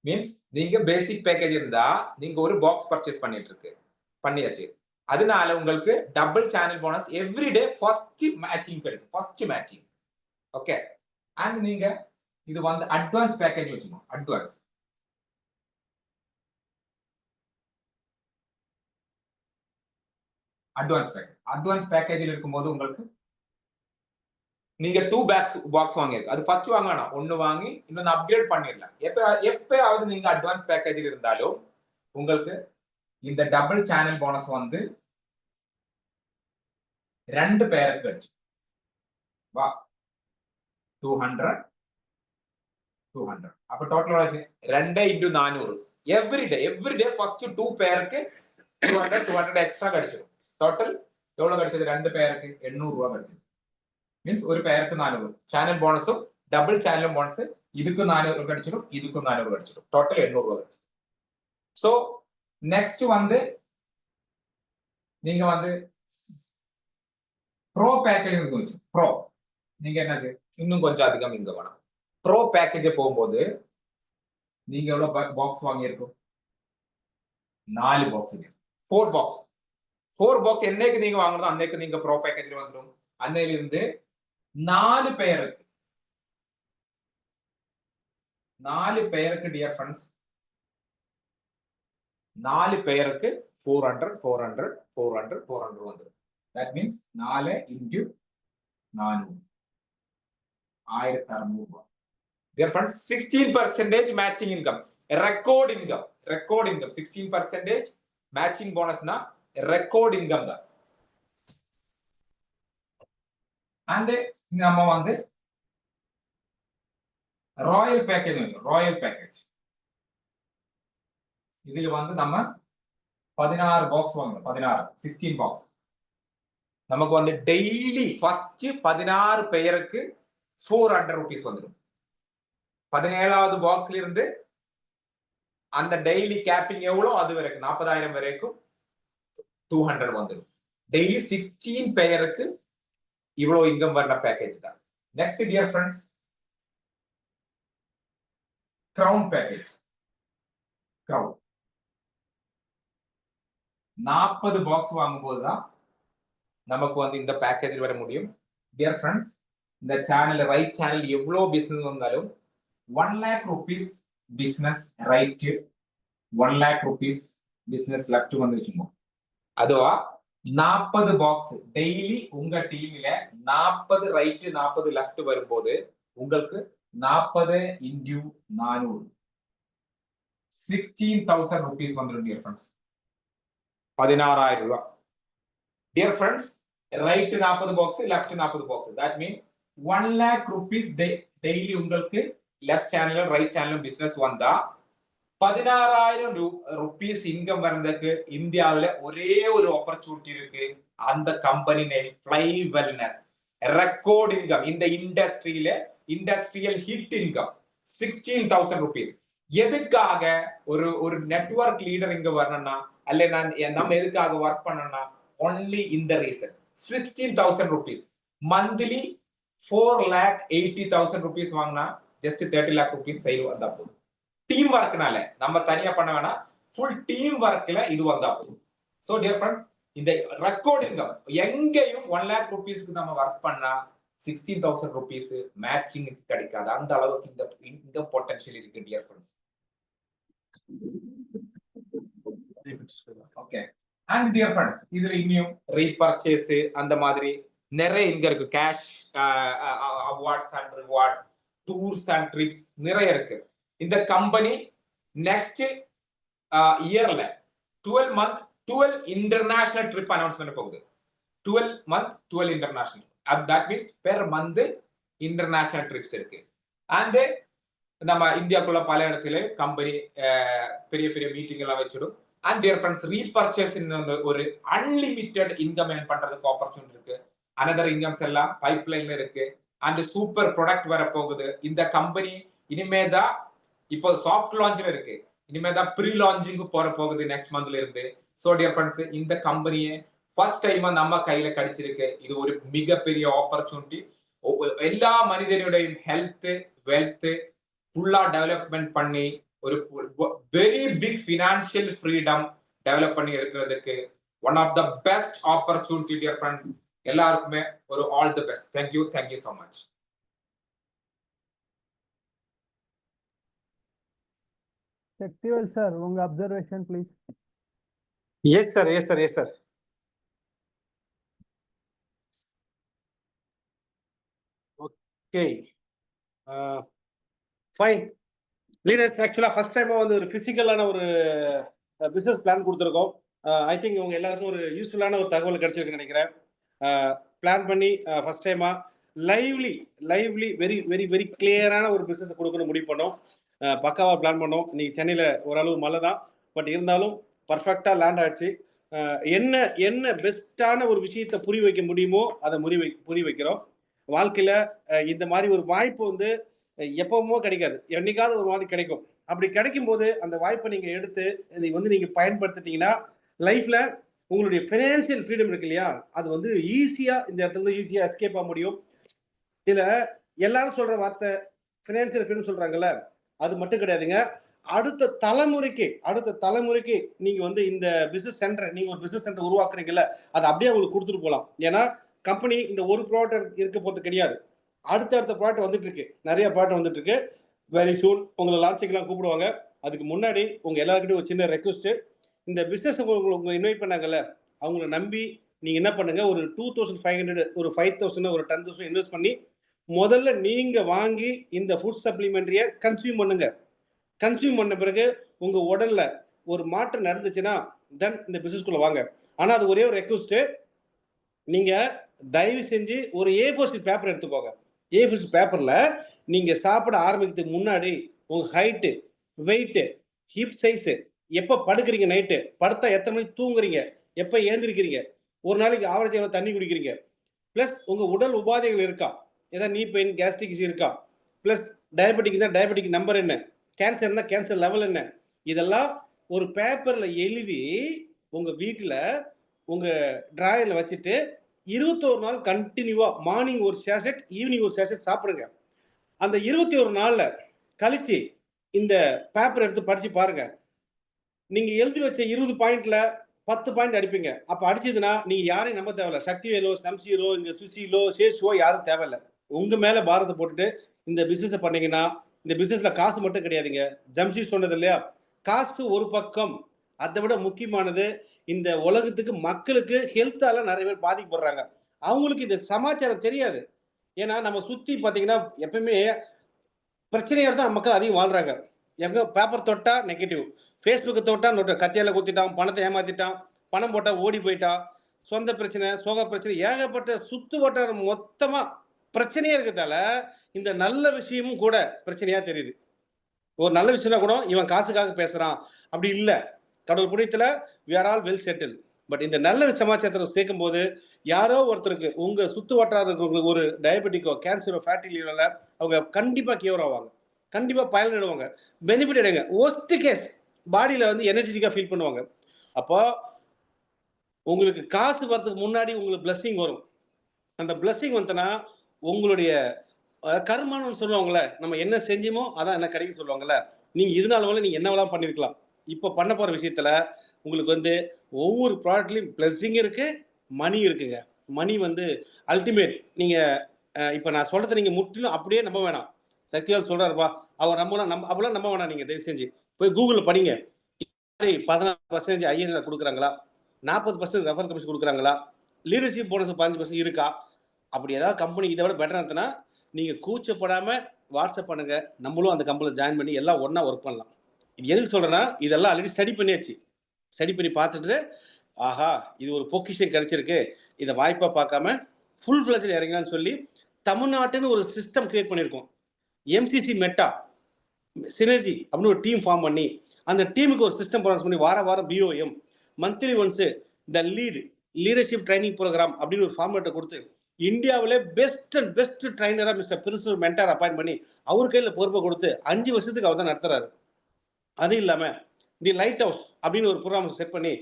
மீன்ஸ் நீங்க பேசிக் பேக்கேஜ் இருந்தா நீங்க ஒரு பாக்ஸ் பர்ச்சேஸ் பண்ணியாச்சு. அதனால உங்களுக்கு double channel bonus everyday first matching கிடைக்கும். First matching. ஓகே, அண்ட் நீங்க இது வந்து அட்வான்ஸ் பேக்கேஜ் வச்சுக்கணும். அட்வான்ஸ் பேக்கேஜில் இருக்கும்போது உங்களுக்கு நீங்க 2 பாக்ஸ் வாங்கிருக்கு. அது ஃபர்ஸ்ட் வாங்க வேணாம், ஒன்னு வாங்கி இன்னொன்னு அப்கிரேட் பண்ணிடலாம். எப்பயாவது நீங்க அட்வான்ஸ் பேக்கேஜில் இருந்தாலும் உங்களுக்கு இந்த டபுள் சேனல் போனஸ் வந்து 2 பேருக்கு கிடைச்சு. வா 200 அப்ப டோட்டல் 2 into 400. எவ்ரிடே ஃபர்ஸ்ட் 2 பேருக்கு 200 எக்ஸ்ட்ரா கிடைச்சிடும். டோட்டல் எவ்வளவு கிடைச்சது? 2 பேருக்கு 800 ரூபாய் கிடைச்சது. மீன்ஸ் ஒரு பேருக்கு 400. சேனல் போனஸும் டபுள் சேனல் போனஸ் இதுக்கு 400 கிடைச்சிடும், இதுக்கும் 400 கிடைச்சிடும். டோட்டல் 800 ரூபாய் கிடைச்சிடும். சோ நெக்ஸ்ட் வந்து நீங்க வந்து ப்ரோ பேக்கேஜ் இருக்கு. ப்ரோ நீங்க என்னாச்சு இன்னும் கொஞ்சம் அதிகம் இங்க வேணும். ப்ரோ பேக்கேஜ் போகும்போது நீங்க எவ்வளவு பாக்ஸ் வாங்கியிருக்கும்? 4 பாக்ஸ். 4 பாக்ஸ் என்னைக்கு நீங்க வாங்குறதோ அன்னைக்கு நீங்க ப்ரோ பேக்கேஜ் வந்துடும். அன்னையில இருந்து 4 பேருக்கு டியர் ஃப்ரெண்ட்ஸ், 4 பேருக்கு 400 வந்துடும். That means 4 into 400 1600 ரூபாய். Dear friends, 16% matching income, record income. 16% matching bonus na record income da. And நம்ம வந்து ராயல் பேக்கேஜ் இதுல வந்து நம்ம 16 பாக்ஸ் வாங்கணும். 16 பாக்ஸ். நமக்கு வந்து டெய்லி ஃபர்ஸ்ட் 16 பேருக்கு 400 rupees வந்துடும். 17வது பாக்ஸ்ல இருந்து அந்த டெய்லி கேப்பிங் எவ்வளவு அது வரைக்கும் 40,000 வரைக்கும் 200 வந்துடும். டெய்லி 16 பேருக்கு இவ்வளவு இன்கம் வர்ற பேக்கேஜ் தான். Next dear friends, crown package. 40 box வாங்கும்போது தான் நமக்கு வந்து இந்த பேக்கேஜ் வர முடியும். டியர் ஃப்ரெண்ட்ஸ், இந்த சேனல் ரைட் சேனல் எவ்வளவு பிசினஸ் வந்தாலும் 1 lakh rupees business right, 1 lakh rupees business left வந்து வச்சுக்கோங்க. அதுவா 40 பாக்ஸ் டெய்லி உங்க டீம்ல 40 ரைட் 40 லெஃப்ட் வரும்போது உங்களுக்கு 40 into 400 16,000 rupees வந்துடும். டியர் ஃப்ரெண்ட்ஸ், 16,000 ரூபாய். Dear friends, right 40 box left 40 box, that mean 1 lakh rupees daily உங்களுக்கு லெஃப்ட் சேனலும் ரைட் சேனலும் பிசினஸ் வந்தா 16,000 rupees இன்கம் வர்றதுக்கு இந்தியாவில் ஒரே ஒரு ஆப்பர்ச்சுனிட்டி இருக்கு. அந்த company name fly wellness. Record income இந்த இண்டஸ்ட்ரியில இண்டஸ்ட்ரியல் ஹிட் இன்கம் 16,000 rupees. எதுக்காக ஒரு நெட்வொர்க் லீடர் இங்க வரணும்னா அல்ல நம்ம எதுக்காக ஒர்க் பண்ணணும்னா ஒன்லி இந்த ரீசன் 16,000 rupees மந்த்லி 4,80,000 rupees வாங்கினா just 30 lakh rupees சைடு வந்தா போதும். டீம் ஒர்க்னால நம்ம தனியா பண்ண வேணாம், ஃபுல் டீம் ஒர்க்ல இது வந்தா போதும். ஸோ டியர் ஃப்ரெண்ட்ஸ், இந்த ரெக்கார்ட் இன்கம் எங்கேயும் 1 lakh rupeesக்கு நம்ம ஒர்க் பண்ணா 16,000 rupees மேட்சிங் கிடைக்காது. அந்த அளவுக்கு இந்த பொட்டன்ஷியல் இருக்கு dear friends. Okay, and dear friends, இதுல இன்னும் ரீபர்ச்சேஸ் அந்த மாதிரி நிறைய இங்க இருக்கு. Cash awards and rewards, tours and trips நிறைய இருக்கு. இந்த கம்பெனி நெக்ஸ்ட் இயர்ல 12 month 12 இன்டர்நேஷனல் ட்ரிப் அனௌன்ஸ் பண்ண போகுது. 12 month 12 international, that means per month international trips இருக்கு. அண்ட் நம்ம இந்தியாக்குள்ள பல இடத்துல கம்பெனி பெரிய பெரிய மீட்டிங் எல்லாம் வச்சிடும். அண்ட் டியர் ஃப்ரெண்ட்ஸ், ரீபர்ச்சேஸ் ஒரு அன்லிமிட்டெட் இன்கம் ஏர்ன் பண்றதுக்கு ஆப்பர்ச்சுனிட்டி இருக்கு. அனதர் இன்கம்ஸ் எல்லாம் பைப்லைன்ல இருக்கு. அண்ட் சூப்பர் ப்ராடக்ட் வர போகுது. இந்த கம்பெனி இனிமேதான் இப்போ சாஃப்ட் லான்ச்ல இருக்கு, இனிமேதான் ப்ரீ லான்ச்சிங் போற போகுது நெக்ஸ்ட் மந்த்ல இருந்து. சோ டியர் ஃப்ரெண்ட்ஸ், இந்த கம்பெனியை ஃபர்ஸ்ட் டைமா நம்ம கையில கிடைச்சிருக்கு. இது ஒரு மிகப்பெரிய ஆப்பர்ச்சுனிட்டி. எல்லா மனிதனுடைய ஹெல்த் வெல்த் ஃபுல்லா டெவலப்மெண்ட் பண்ணி ஒரு very big financial freedom develop பண்ணி எடுக்கிறதுக்கு one of the best opportunity dear friends. எல்லாருக்குமே ஒரு all the best. Thank you so much. Shaktivel sir, உங்க observation please. Yes sir. Okay, fine. Leaders, ஆக்சுவலா ஃபர்ஸ்ட் டைமா வந்து ஒரு பிசிக்கலான ஒரு பிசினஸ் பிளான் கொடுத்துருக்கோம். ஐ திங்க் உங்க எல்லாருக்கும் ஒரு யூஸ்ஃபுல்லான ஒரு தகவல் கிடைச்சிருக்குன்னு நினைக்கிறேன். பிளான் பண்ணி ஃபர்ஸ்ட் டைமா லைவ்லி வெரி வெரி வெரி கிளியரான ஒரு பிசினஸ் கொடுக்கணும் முடிவு பண்ணோம். பக்காவா பிளான் பண்ணோம். இன்னைக்கு சென்னையில ஓரளவு மழை தான், பட் இருந்தாலும் பர்ஃபெக்டா லேண்ட் ஆயிடுச்சு. என்ன பெஸ்டான ஒரு விஷயத்தை புரிய வைக்க முடியுமோ அதை புரிய வைக்கிறோம். வாழ்க்கையில இந்த மாதிரி ஒரு வாய்ப்பு வந்து எப்பவுமோ கிடைக்காது, என்னைக்காவது ஒரு வாட்டி கிடைக்கும். அப்படி கிடைக்கும் போது அந்த வாய்ப்பை நீங்க எடுத்து இதை வந்து நீங்க பயன்படுத்திட்டீங்கன்னா லைஃப்ல உங்களுடைய ஃபினான்சியல் ஃப்ரீடம் இருக்கு இல்லையா, அது வந்து ஈஸியா இந்த இடத்துல இருந்து ஈஸியா எஸ்கேப் ஆக முடியும். இதுல எல்லாரும் சொல்ற வார்த்தை ஃபினான்சியல் ஃப்ரீடம் சொல்றாங்கல்ல, அது மட்டும் கிடையாதுங்க. அடுத்த தலைமுறைக்கு நீங்க வந்து இந்த பிசினஸ் சென்டர், நீங்க ஒரு பிசினஸ் சென்டர் உருவாக்குறீங்கல்ல, அதை அப்படியே உங்களுக்கு கொடுத்துட்டு போகலாம். ஏன்னா கம்பெனி இந்த ஒரு ப்ராடக்ட் இருக்க போறது கிடையாது, அடுத்தடுத்த ப்ராடக்ட் வந்துட்டு இருக்கு, நிறைய ப்ராடக்ட் வந்துட்டு இருக்கு. வெரி சூன் உங்களை லான்ச்சிங்லாம் கூப்பிடுவாங்க. அதுக்கு முன்னாடி உங்க எல்லாருக்கிட்டையும் ஒரு சின்ன ரெக்வஸ்ட், இந்த பிசினஸ் உங்க இன்வைட் பண்ணாங்கல்ல, அவங்கள நம்பி நீங்க என்ன பண்ணுங்க, ஒரு 2,500 ஒரு 5,000 ஒரு 10,000 இன்வெஸ்ட் பண்ணி முதல்ல நீங்க வாங்கி இந்த ஃபுட் சப்ளிமெண்டரியை கன்சியூம் பண்ணுங்க. கன்சியூம் பண்ண பிறகு உங்க உடல்ல ஒரு மாற்றம் நடந்துச்சுன்னா தென் இந்த பிசினஸ்குள்ள வாங்க. ஆனா அது ஒரே ஒரு ரெக்வஸ்ட், நீங்க தயவு செஞ்சு ஒரு A4 ஷீட் பேப்பர் எடுத்துக்கோங்க. A4 ஷீட் பேப்பர்ல நீங்க சாப்பிட ஆரம்பிக்கிறதுக்கு முன்னாடி உங்க ஹைட்டு, வெயிட், ஹிப் சைஸ், எப்ப படுக்கிறீங்க, நைட்டு படுத்தா எத்தனை மணிக்கு தூங்குறீங்க, எப்ப ஏந்திருக்கிறீங்க, ஒரு நாளைக்கு ஆவரேஜ் எவ்வளவு தண்ணி குடிக்கிறீங்க, பிளஸ் உங்க உடல் உபாதைகள் இருக்கா, ஏதாவது நீ பெயின், கேஸ்ட்ரிக் இருக்கா, பிளஸ் டயபெட்டிக் தான் டயபெட்டிக் நம்பர் என்ன, கேன்சர்னா கேன்சர் லெவல் என்ன, இதெல்லாம் ஒரு பேப்பர்ல எழுதி உங்க வீட்டுல உங்க டிராயர்ல வச்சுட்டு 21 நாள் கண்டினியூவா மார்னிங் ஒரு சேஷட், ஈவினிங் ஒரு சேஷட் சாப்பிடுங்க. அந்த 21 நாள்ல கழிச்சு இந்த பேப்பர் எடுத்து படிச்சு பாருங்க. நீங்க எழுதி வச்ச 20 பாயிண்ட்ல 10 பாயிண்ட் அடிப்பீங்க. அப்ப அடிச்சதுன்னா நீங்க யாரையும் நம்ப தேவையில்ல. சக்திவேலோ, சம்சீரோ, இங்க சுசீலோ, சேஷுவோ யாரும் தேவையில்ல. உங்க மேல பாரத்தை போட்டுட்டு இந்த பிசினஸ் பண்ணீங்கன்னா, இந்த பிசினஸ்ல காசு மட்டும் கிடையாதுங்க. ஜம்ஷி சொன்னது இல்லையா, காசு ஒரு பக்கம், அதை விட முக்கியமானது இந்த உலகத்துக்கு மக்களுக்கு ஹெல்த்தால நிறைய பேர் பாதிக்கப்படுறாங்க. அவங்களுக்கு இந்த சமாச்சாரம் தெரியாது. ஏன்னா நம்ம சுத்தி பாத்தீங்கன்னா எப்பவுமே பிரச்சனையோட தான் மக்கள் அதிகம் வாழ்றாங்க. எங்க பேப்பர் தொட்டா நெகட்டிவ், ஃபேஸ்புக்கை தொட்டா கத்தியால குத்திட்டான், பணத்தை ஏமாத்திட்டான், பணம் போட்டா ஓடி போயிட்டான், சொந்த பிரச்சனை, சோக பிரச்சனை, ஏகப்பட்ட சுத்து வட்டாரம் மொத்தமா பிரச்சனையா இருக்கிறதால இந்த நல்ல விஷயமும் கூட பிரச்சனையா தெரியுது. ஒரு நல்ல விஷயம் கூட இவன் காசுக்காக பேசுறான் அப்படி இல்ல. கடவுள் புண்ணியத்துல we are all well settled. But இந்த நல்ல சமாச்சாரத்தை சேர்க்கும் போது யாரோ ஒருத்தருக்கு உங்க சுத்து வட்டாரம் இருக்கிறவங்களுக்கு ஒரு டயபெட்டிக்கோ, கேன்சரோ, ஃபேட்டி லிவர்ல அவங்க கண்டிப்பா கியூர் ஆவாங்க, கண்டிப்பா பயனடைவாங்க, பெனிஃபிட் அடைங்க. ஒஸ்ட் கேஸ் பாடியில வந்து எனர்ஜெட்டிக்கா ஃபீல் பண்ணுவாங்க. அப்போ உங்களுக்கு காசு வரதுக்கு முன்னாடி உங்களுக்கு பிளஸ்ஸிங் வரும். அந்த பிளஸ்ஸிங் வந்துன்னா உங்களுடைய கர்மான்னு சொல்லுவாங்கல்ல, நம்ம என்ன செஞ்சோமோ அதான் என்ன கிடைக்கும் சொல்லுவாங்கல்ல, நீங்க இதனால வந்து நீங்க என்ன வேணாலும் பண்ணிருக்கலாம். இப்போ பண்ண போற விஷயத்துல உங்களுக்கு வந்து ஒவ்வொரு ப்ராடக்ட்லயும் பிளஸிங் இருக்கு, மணி இருக்குங்க. மணி வந்து அல்டிமேட். நீங்க இப்ப நான் சொல்றத நீங்க முற்றிலும் அப்படியே நம்ப வேணாம். சக்திவேல் சொல்றாருப்பா, அவர் அப்படிலாம் நம்ப வேணாம் நீங்க தயவு செஞ்சு. போய் கூகுள்ல படிங்க. 16% ஐஎன்எல்ல குடுக்குறாங்களா? 40% ரெஃபரல் கமிஷன் குடுக்குறாங்களா? லீடர்ஷிப் போனஸ் 15% இருக்கா? அப்படி ஏதாவது கம்பெனி இதை விட பெட்டரா இருந்ததுன்னா நீங்க கூச்சப்படாம வாட்ஸ்அப் பண்ணுங்க. நம்மளும் அந்த கம்பெனில ஜாயின் பண்ணி எல்லாம் ஒண்ணா ஒர்க் பண்ணலாம். இது எதுக்கு சொல்றேன்னா, இதெல்லாம் ஆல்ரெடி ஸ்டடி பண்ணியாச்சு. ஸ்டடி பண்ணி பார்த்துட்டு, ஆஹா இது ஒரு பொக்கிஷம் கிடைச்சிருக்கு. இதை வாய்ப்பா பார்க்காம ஃபுல் ஃபிளட்ஜ்ல இறங்கலாம்னு சொல்லி தமிழ்நாட்டுன்னு ஒரு சிஸ்டம் கிரியேட் பண்ணியிருக்கோம். எம்சிசி மெட்டா சினர்ஜி அப்படின்னு ஒரு டீம் ஃபார்ம் பண்ணி அந்த டீமுக்கு ஒரு சிஸ்டம் ப்ராசஸ் பண்ணி வாரம் POM monthly once the leadership training program அப்படின்னு ஒரு ஃபார்மேட்டை கொடுத்து இந்தியாவிலே பெஸ்ட் ட்ரைனரா மிஸ்டர் பிரின்சிபல் மென்டார் அப்பாயிண்ட் பண்ணி அவர் கையில பொறுப்பை கொடுத்து 5 வருஷத்துக்கு அவர் தான் நடத்துறாரு. அது இல்லாம தி லைட் ஹவுஸ் அப்படின்னு ஒரு ப்ரோக்ராம் செட் பண்ணி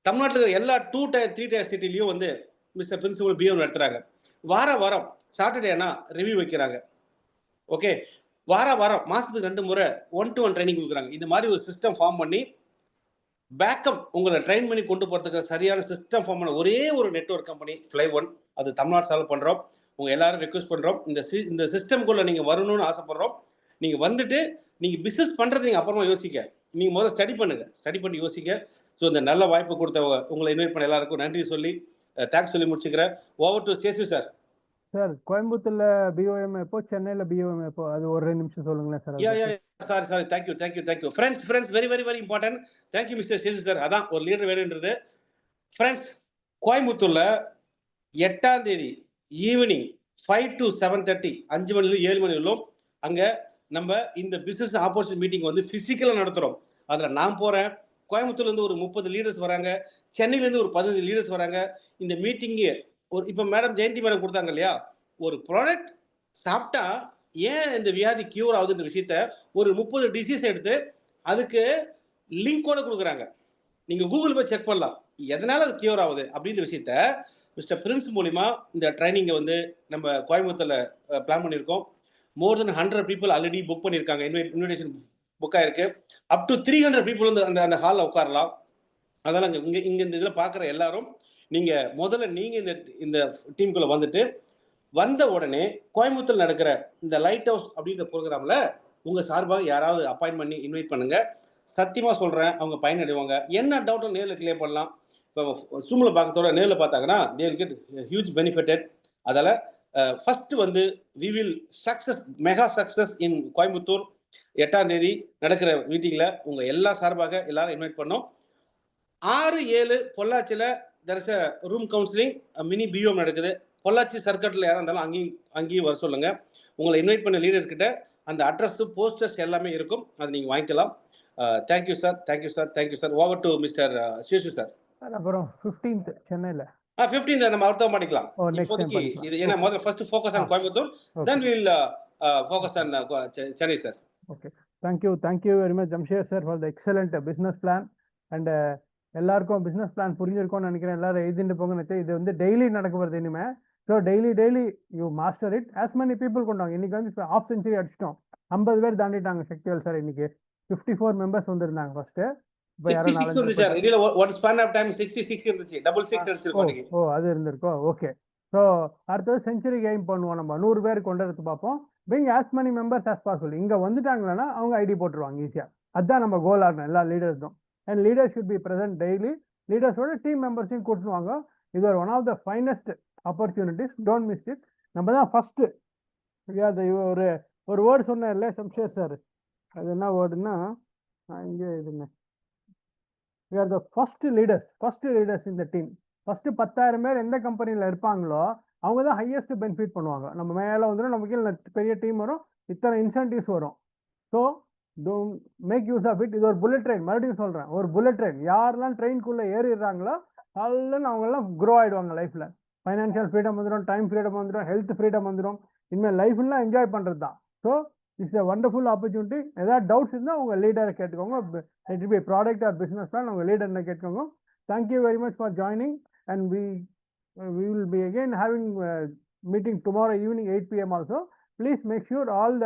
தமிழ்நாட்டில் இருக்கிற எல்லா 2 tier 3 tier சிட்டிலையும் வந்து மிஸ்டர் பிரின்சிபல் பிஓ நடத்துறாங்க. வாரம் சாட்டர்டேனா ரிவ்யூ வைக்கிறாங்க. ஓகே, வாரம் மாசத்துக்கு 2 முறை 1-to-1 ட்ரைனிங் கொடுக்குறாங்க. இந்த மாதிரி ஒரு சிஸ்டம் ஃபார்ம் பண்ணி பேக்கப் உங்களை ட்ரெயின் பண்ணி கொண்டு போறதுக்கு சரியான சிஸ்டம் ஃபார்ம் பண்ண ஒரே ஒரு நெட்வொர்க் கம்பெனி FlyOne. அது தமிழ்நாடு சால்வ் பண்றோம். உங்க எல்லாரும் ரெக்வஸ்ட் பண்றோம். இந்த சிஸ்டம்குள்ள நீங்க வரணும்னு ஆசைப்படுறோம். நீங்க வந்துட்டு நீங்க பிசினஸ் பண்றது நீங்க அப்புறமா யோசிக்க. நீங்க முதல்ல ஸ்டடி பண்ணுங்க. ஸ்டடி பண்ணி யோசிங்க. ஸோ இந்த நல்ல வாய்ப்பு கொடுத்த உங்களை இன்வைட் பண்ண எல்லாருக்கும் நன்றி சொல்லி தேங்க்ஸ் சொல்லி முடிச்சுக்கிறேன். Over to Sesu sir. Sir கோயம்புத்தூர்ல பிஓஎம் எப்போ, சென்னையில பிஓஎம் எப்போ, அது ஒரு 2 நிமிஷம் சொல்லுங்களேன் sir. Sorry thank you friends very important. Thank you mister Sesu sir. அதான் ஒரு லீடர் வேணுன்றது. ஃப்ரெண்ட்ஸ், கோயம்புத்தூர்ல 8ஆம் தேதி ஈவினிங் 5 to 7:30 5 மணிலிருந்து 7 மணி வரலும் அங்க நம்ம இந்த பிசினஸ் ஆப்பர்ச்சுனிட்டி மீட்டிங் வந்து பிசிக்கலா நடத்துறோம். அதுல நான் போறேன். கோயம்புத்தூர்ல இருந்து ஒரு 30 லீடர்ஸ் வராங்க. சென்னையில இருந்து ஒரு 15 லீடர்ஸ் வராங்க. இந்த மீட்டிங்கு ஒரு இப்ப மேடம் ஜெயந்தி மேடம் கொடுத்தாங்க இல்லையா, ஒரு ப்ராடக்ட் சாப்பிட்டா ஏன் இந்த வியாதி கியூர் ஆகுதுன்ற விஷயத்த ஒரு 30 டிசீஸ் எடுத்து அதுக்கு லிங்கோட கொடுக்குறாங்க. நீங்க கூகுள் போய் செக் பண்ணலாம் எதனால அது கியூர் ஆகுது அப்படின்ற விஷயத்த மிஸ்டர் பிரின்ஸ் மூலியமா இந்த ட்ரைனிங்கை வந்து நம்ம கோயம்புத்தூர்ல பிளான் பண்ணியிருக்கோம். மோர் தென் 100 பீப்புள் ஆல்ரெடி புக் பண்ணியிருக்காங்க. இன்விடேஷன் புக் ஆயிருக்கு. அப் டு 300 பீப்புள் வந்து அந்த ஹாலில் உட்காரலாம். அதெல்லாம் இங்க இந்த இதில் பார்க்குற எல்லாரும் நீங்க முதல்ல நீங்க இந்த டீமுக்குள்ள வந்துட்டு வந்த உடனே கோயம்புத்தூர் நடக்கிற இந்த லைட் ஹவுஸ் அப்படின்ற ப்ரோக்ராம்ல உங்க சார்பாக யாராவது அப்பாயின்ட் பண்ணி இன்வைட் பண்ணுங்க. சத்தியமா சொல்றேன், அவங்க பயனடைவாங்க. என்ன டவுட்டும் நேரில் கிளியர் பண்ணலாம். இப்போ ஜூம்ல பார்க்கறதோட நேரில் பார்த்தாங்கன்னா they will get huge benefited. அதால ஃபர்ஸ்ட் வந்து we will மெகா சக்சஸ் இன் கோயம்புத்தூர் 8ஆம் தேதி நடக்கிற மீட்டிங்ல உங்க எல்லா சார்பாக எல்லாரும் இன்வைட் பண்ணோம். 6-7 பொள்ளாச்சியில there is a room counselling mini BOM நடக்குது. பொள்ளாச்சி சர்க்கிட்ல யாரா இருந்தாலும் அங்கேயும் வர சொல்லுங்க. உங்களை இன்வைட் பண்ண லீடர்ஸ் கிட்ட அந்த அட்ரஸ் போஸ்டர்ஸ் எல்லாமே இருக்கும். அதை நீங்க வாங்கிக்கலாம். Thank you sir. Over to mister Seshu sir. அப்புறம் 15th சென்னையில 15th நம்ம அடுத்த மாட்டிக்கலாம். இப்போதைக்கு இது ஏன்னா முதல்ல first focus on Coimbatore, then we will focus on Chennai sir. Okay, thank you very much Jamsher sir for the excellent business plan. And எல்லாருக்கும் பிசினஸ் பிளான் புரிஞ்சிருக்கும்னு நினைக்கிறேன். எல்லாரும் எழுதிட்டு போங்கன்னு. இது வந்து டெய்லி நடக்க வருது இனிமே. So daily you master it. As many people கொண்டாங்க. இன்னைக்கு வந்து இப்போ ½ செஞ்சுரி அடிச்சிட்டோம். 50 பேர் தாண்டிட்டாங்க. சக்திவேல் சார் இன்னைக்கு 54 மெம்பர்ஸ் வந்திருந்தாங்க ஃபர்ஸ்ட். அது இருந்திருக்கோம். ஓகே, ஸோ அடுத்தது செஞ்சுரி எய்ம் பண்ணுவோம். நம்ம 100 பேர் கொண்டு வரது பார்ப்போம். bring as many members as possible. இங்க வந்துட்டாங்கன்னா அவங்க ஐடி போட்டுருவாங்க ஈஸியா. அதுதான் நம்ம கோல் ஆகணும் எல்லா லீடர்ஸும். And leaders should be present daily. லீடர்ஸோட டீம் மெம்பர்ஸையும் கூட்டுவாங்க. இது ஒரு one of the finest opportunities. Don't miss it. நம்ம தான் ஃபர்ஸ்ட் ஒரு வேர்டு சொன்னேன் இல்லை சம்ஷேர் சார், அது என்ன வேர்டுன்னா இங்கே இதுங்க, we are the first leaders in the team. First 10,000 பேர் எந்த கம்பெனியில் இருப்பாங்களோ அவங்க தான் ஹையஸ்ட் பெனிஃபிட் பண்ணுவாங்க. நம்ம மேலே வந்துடும், நமக்கு பெரிய டீம் வரும், இத்தனை இன்சென்டிவ்ஸ் வரும். So don't make use of it. இது ஒரு புல்லட் ட்ரெயின். மறுபடியும் சொல்கிறேன், ஒரு புல்லட் ட்ரெயின். யாரெல்லாம் ட்ரெயின்குள்ளே ஏறிடுறாங்களோ அதெல்லாம் அவங்கெல்லாம் க்ரோ ஆகிடுவாங்க லைஃப்பில். ஃபைனான்ஷியல் ஃப்ரீடம் வந்துடும், டைம் ஃப்ரீடம் வந்துடும், ஹெல்த் ஃப்ரீடம் வந்துடும். இனிமேல் லைஃப்லாம் என்ஜாய் பண்ணுறது தான். So it's a wonderful opportunity. ஏதாவது டவுட்ஸ் இருந்தால் உங்கள் லீடரை கேட்டுக்கோங்க. It be product or business plan உங்கள் லீடர்னை கேட்டுக்கோங்க. Thank you very much for joining. And we will be again having meeting tomorrow evening 8 p.m. also. Please make sure all the